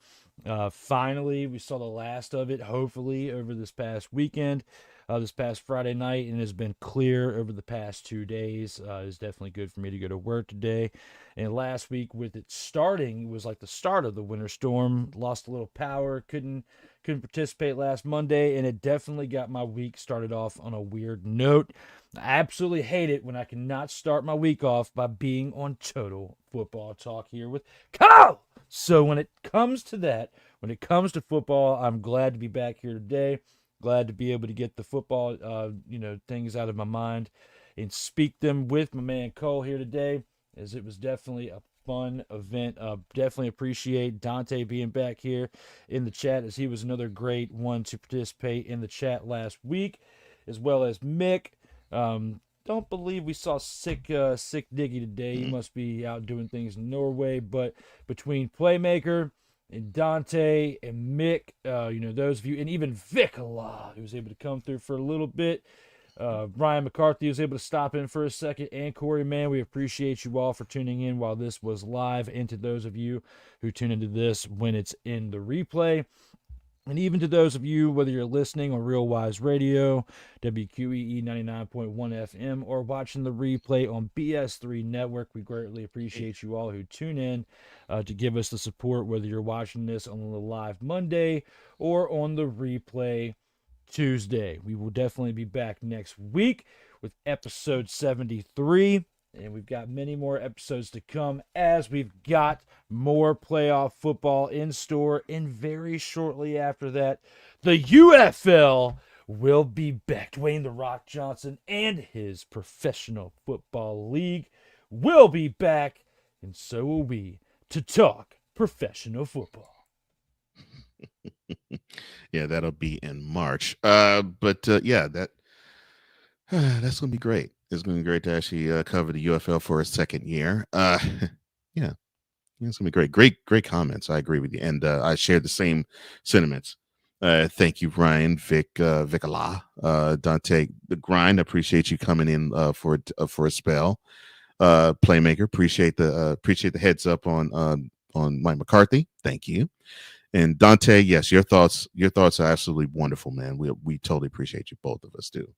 Finally, we saw the last of it, hopefully, over this past weekend. This past Friday night, and it has been clear over the past 2 days. It's definitely good for me to go to work today. And last week, with it starting, it was like the start of the winter storm. Lost a little power, couldn't participate last Monday, and it definitely got my week started off on a weird note. I absolutely hate it when I cannot start my week off by being on Total Football Talk here with Kyle. So when it comes to that, when it comes to football, I'm glad to be back here today. Glad to be able to get the football, things out of my mind and speak them with my man Cole here today, as it was definitely a fun event. Definitely appreciate Dante being back here in the chat, as he was another great one to participate in the chat last week, as well as Mick. Don't believe we saw Sick Diggy today. He must be out doing things in Norway, but between Playmaker and Dante and Mick, those of you, and even Vicola, who was able to come through for a little bit. Brian McCarthy was able to stop in for a second, and Corey, man, we appreciate you all for tuning in while this was live, and to those of you who tune into this when it's in the replay. And even to those of you, whether you're listening on Real Wise Radio, WQEE 99.1 FM, or watching the replay on BS3 Network, we greatly appreciate you all who tune in to give us the support, whether you're watching this on the live Monday or on the replay Tuesday. We will definitely be back next week with episode 73. And we've got many more episodes to come, as we've got more playoff football in store. And very shortly after that, the UFL will be back. Dwayne "The Rock" Johnson and his professional football league will be back. And so will we, to talk professional football. Yeah, that'll be in March. That's going to be great. It's going to be great to actually cover the UFL for a second year. It's going to be great. Great comments. I agree with you. And I share the same sentiments. Thank you, Ryan, Vicola, Dante, the Grind. Appreciate you coming in for a spell. Playmaker, appreciate the heads up on Mike McCarthy. Thank you. And Dante, yes, your thoughts are absolutely wonderful, man. We totally appreciate you, both of us do.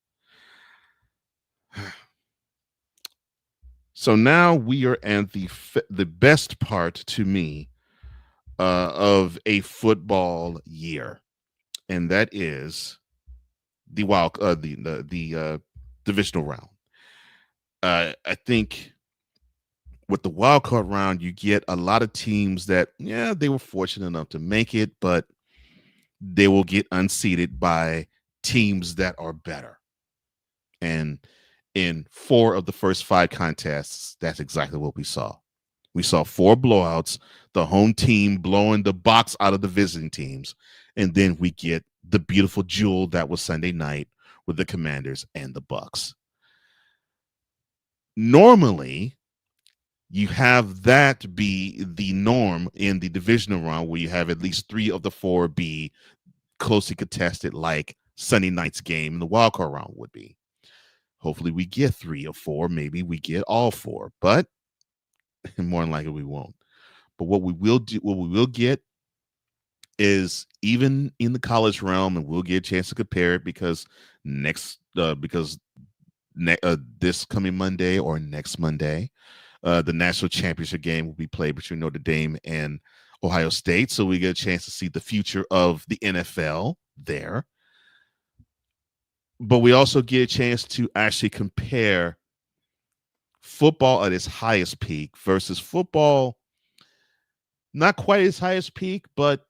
So now we are at the best part to me of a football year, and that is the divisional round. I think with the wildcard round, you get a lot of teams that, they were fortunate enough to make it, but they will get unseated by teams that are better. And in 4 of the first 5 contests, that's exactly what we saw. We saw 4 blowouts, the home team blowing the box out of the visiting teams, and then we get the beautiful jewel that was Sunday night with the Commanders and the Bucks. Normally, you have that be the norm in the divisional round, where you have at least 3 of the 4 be closely contested, like Sunday night's game in the wildcard round would be. Hopefully we get 3 or 4. Maybe we get all 4, but more than likely we won't. But what we will get is, even in the college realm, and we'll get a chance to compare it because this coming Monday or next Monday, the national championship game will be played between Notre Dame and Ohio State. So we get a chance to see the future of the NFL there. But we also get a chance to actually compare football at its highest peak versus football not quite its highest peak, but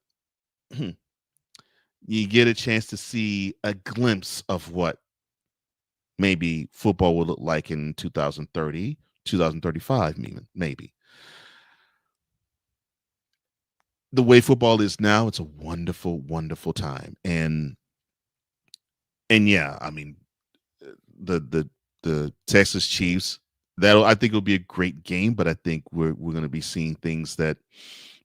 you get a chance to see a glimpse of what maybe football will look like in 2030, 2035, maybe. The way football is now, it's a wonderful, wonderful time. And yeah, I mean, the Texas Chiefs, I think it'll be a great game, but I think we're going to be seeing things that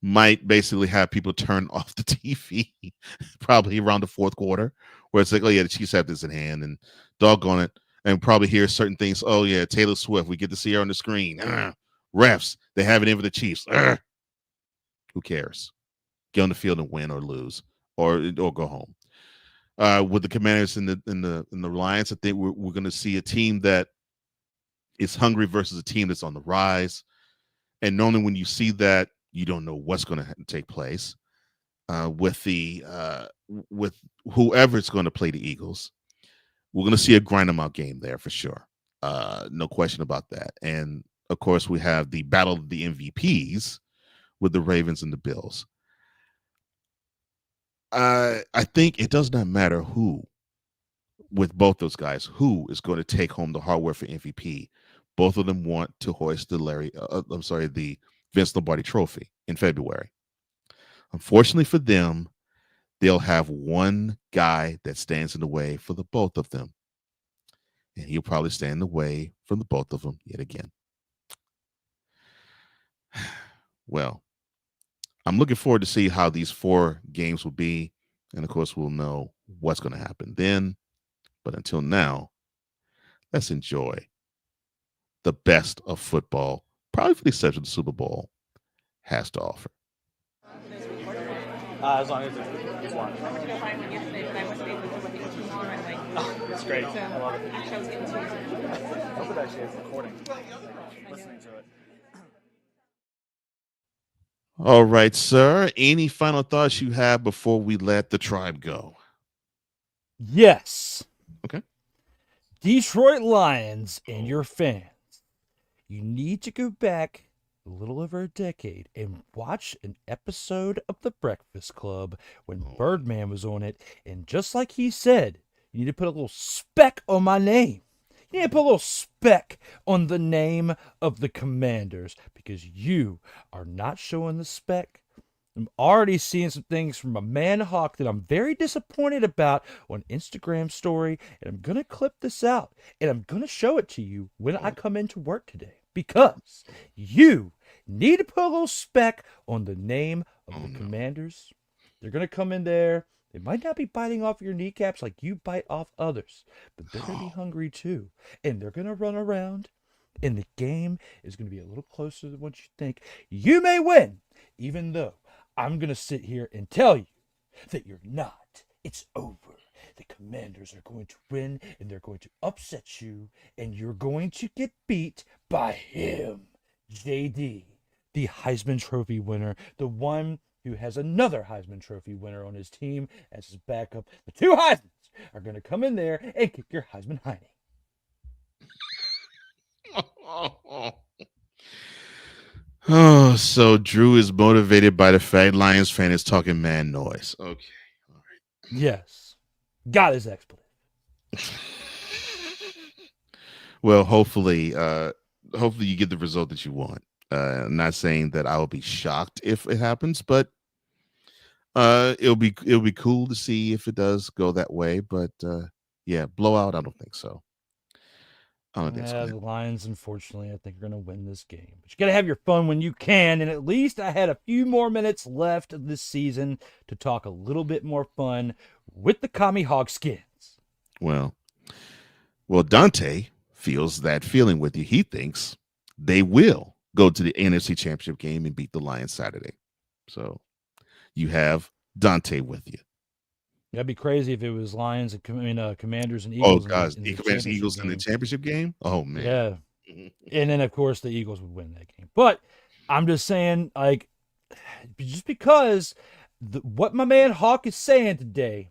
might basically have people turn off the TV probably around the fourth quarter, where it's like, oh yeah, the Chiefs have this in hand, and doggone it, and probably hear certain things. Oh yeah, Taylor Swift, we get to see her on the screen. Refs, they have it in for the Chiefs. Who cares? Get on the field and win or lose, or go home. With the Commanders and the Lions, I think we're going to see a team that is hungry versus a team that's on the rise. And normally, when you see that, you don't know what's going to take place with whoever's going to play the Eagles. We're going to see a grind 'em out game there for sure. No question about that. And of course, we have the battle of the MVPs with the Ravens and the Bills. I think it does not matter who, with both those guys, who is going to take home the hardware for MVP. Both of them want to hoist the Vince Lombardi Trophy in February. Unfortunately for them, they'll have one guy that stands in the way for the both of them. And he'll probably stand in the way from the both of them yet again. Well, I'm looking forward to see how these 4 games will be. And of course, we'll know what's going to happen then. But until now, let's enjoy the best of football, probably for the exception of the Super Bowl, has to offer. As long as it's one. Oh, it's great. I love it. I hope it actually is recording. Listening to it. All right, sir. Any final thoughts you have before we let the tribe go? Yes. Okay. Detroit Lions and your fans, you need to go back a little over a decade and watch an episode of The Breakfast Club when Birdman was on it. And just like he said, you need to put a little speck on my name. You need to put a little speck on the name of the Commanders because you are not showing the speck. I'm already seeing some things from a man hawk that I'm very disappointed about on Instagram story, and I'm going to clip this out, and I'm going to show it to you when I come into work today because you need to put a little speck on the name of the Commanders. They're going to come in there. They might not be biting off your kneecaps like you bite off others, but they're going to be hungry too. And they're going to run around, and the game is going to be a little closer than what you think. You may win, even though I'm going to sit here and tell you that you're not. It's over. The Commanders are going to win, and they're going to upset you, and you're going to get beat by him, JD, the Heisman Trophy winner, the one who has another Heisman Trophy winner on his team as his backup. The 2 Heismans are going to come in there and kick your Heisman hiney. Oh, so Drew is motivated by the fact Lions fan is talking man noise. Okay. All right. Yes. Got his expletive. Well, hopefully you get the result that you want. I'm not saying that I will be shocked if it happens, but it'll be cool to see if it does go that way. But yeah, blowout, I don't think so. The Lions, unfortunately, I think are going to win this game. But you got to have your fun when you can. And at least I had a few more minutes left of this season to talk a little bit more fun with the Commie Hog Skins. Well, Dante feels that feeling with you. He thinks they will go to the NFC Championship game and beat the Lions Saturday. So you have Dante with you. That'd be crazy if it was Lions and Commanders and Eagles. Oh, guys, Commanders and Eagles in the championship game? Oh, man. Yeah. And then, of course, the Eagles would win that game. But I'm just saying, like, just because what my man Hawk is saying today,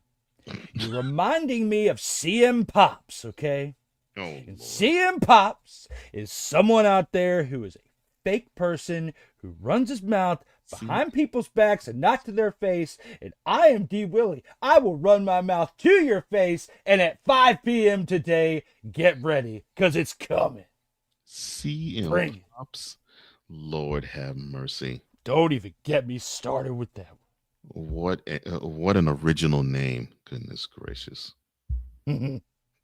you're reminding me of CM Pops, okay? Oh, and CM Pops is someone out there who is a fake person who runs his mouth behind people's backs and not to their face. And I am D. Willie. I will run my mouth to your face. And at 5 p.m. today, get ready, because it's coming. CM Bring it. Pops. Lord have mercy. Don't even get me started with that one. What an original name. Goodness gracious. one.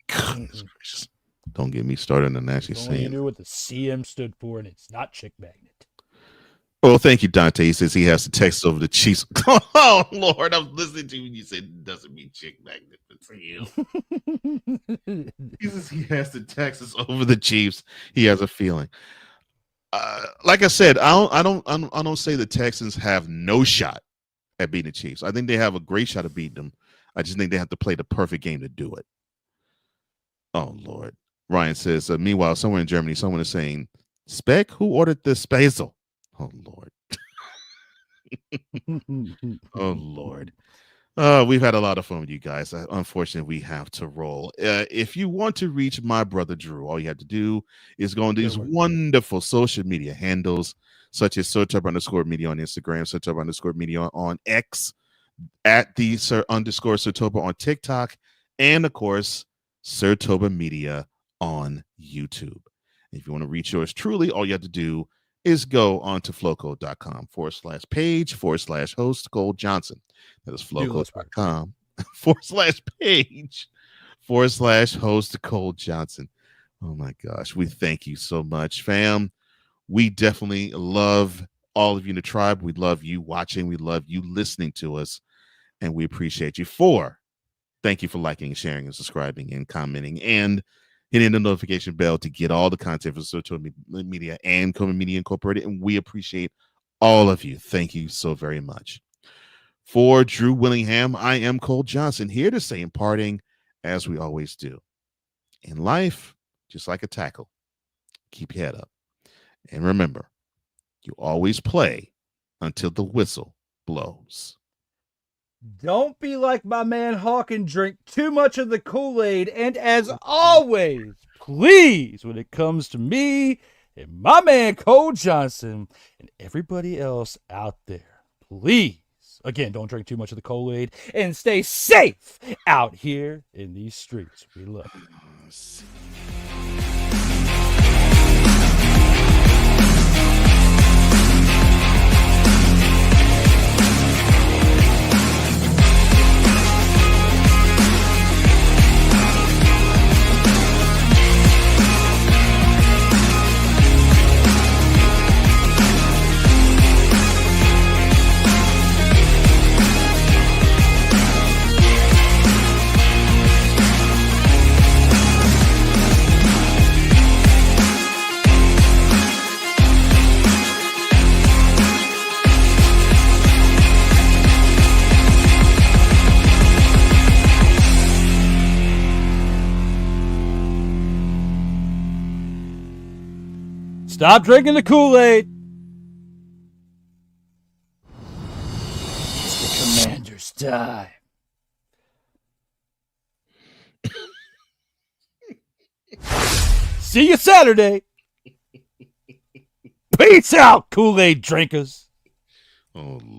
Goodness gracious. Don't get me started on actually If only you saying. knew what the CM stood for, and it's not Chick Magnet. Well, thank you, Dante. He says he has to text over the Chiefs. Oh, Lord, I'm listening to you when you said it doesn't mean Chick Magnet for you. He says he has to text us over the Chiefs. He has a feeling. Like I said, I don't say the Texans have no shot at beating the Chiefs. I think they have a great shot at beating them. I just think they have to play the perfect game to do it. Oh, Lord. Ryan says, meanwhile, somewhere in Germany, someone is saying, Speck, who ordered the Spazel? Oh, Lord. Oh, Lord. We've had a lot of fun with you guys. Unfortunately, we have to roll. If you want to reach my brother Drew, all you have to do is go on these wonderful social media handles, such as _media on Instagram, _media on X, at the _Sirtoba on TikTok, and of course, Sirtoba Media on YouTube. If you want to reach yours truly, all you have to do is go on to floco.com/page/host Cole Johnson. That is floco.com/page/host Cole Johnson. Oh my gosh. We thank you so much, fam. We definitely love all of you in the tribe. We love you watching. We love you listening to us. And we appreciate you. Thank you for liking, sharing, and subscribing, and commenting, and hitting the notification bell to get all the content from Sirtoba Media and Coma Media Incorporated. And we appreciate all of you. Thank you so very much. For Drew Willingham, I am Cole Johnson, here to say in parting, as we always do. In life, just like a tackle, keep your head up. And remember, you always play until the whistle blows. Don't be like my man Hawk and drink too much of the Kool-Aid. And as always, please, when it comes to me and my man Cole Johnson and everybody else out there, please, again, don't drink too much of the Kool-Aid and stay safe out here in these streets. We love you. Stop drinking the Kool-Aid. It's the Commander's time. See you Saturday. Peace out, Kool-Aid drinkers. Oh, Lord.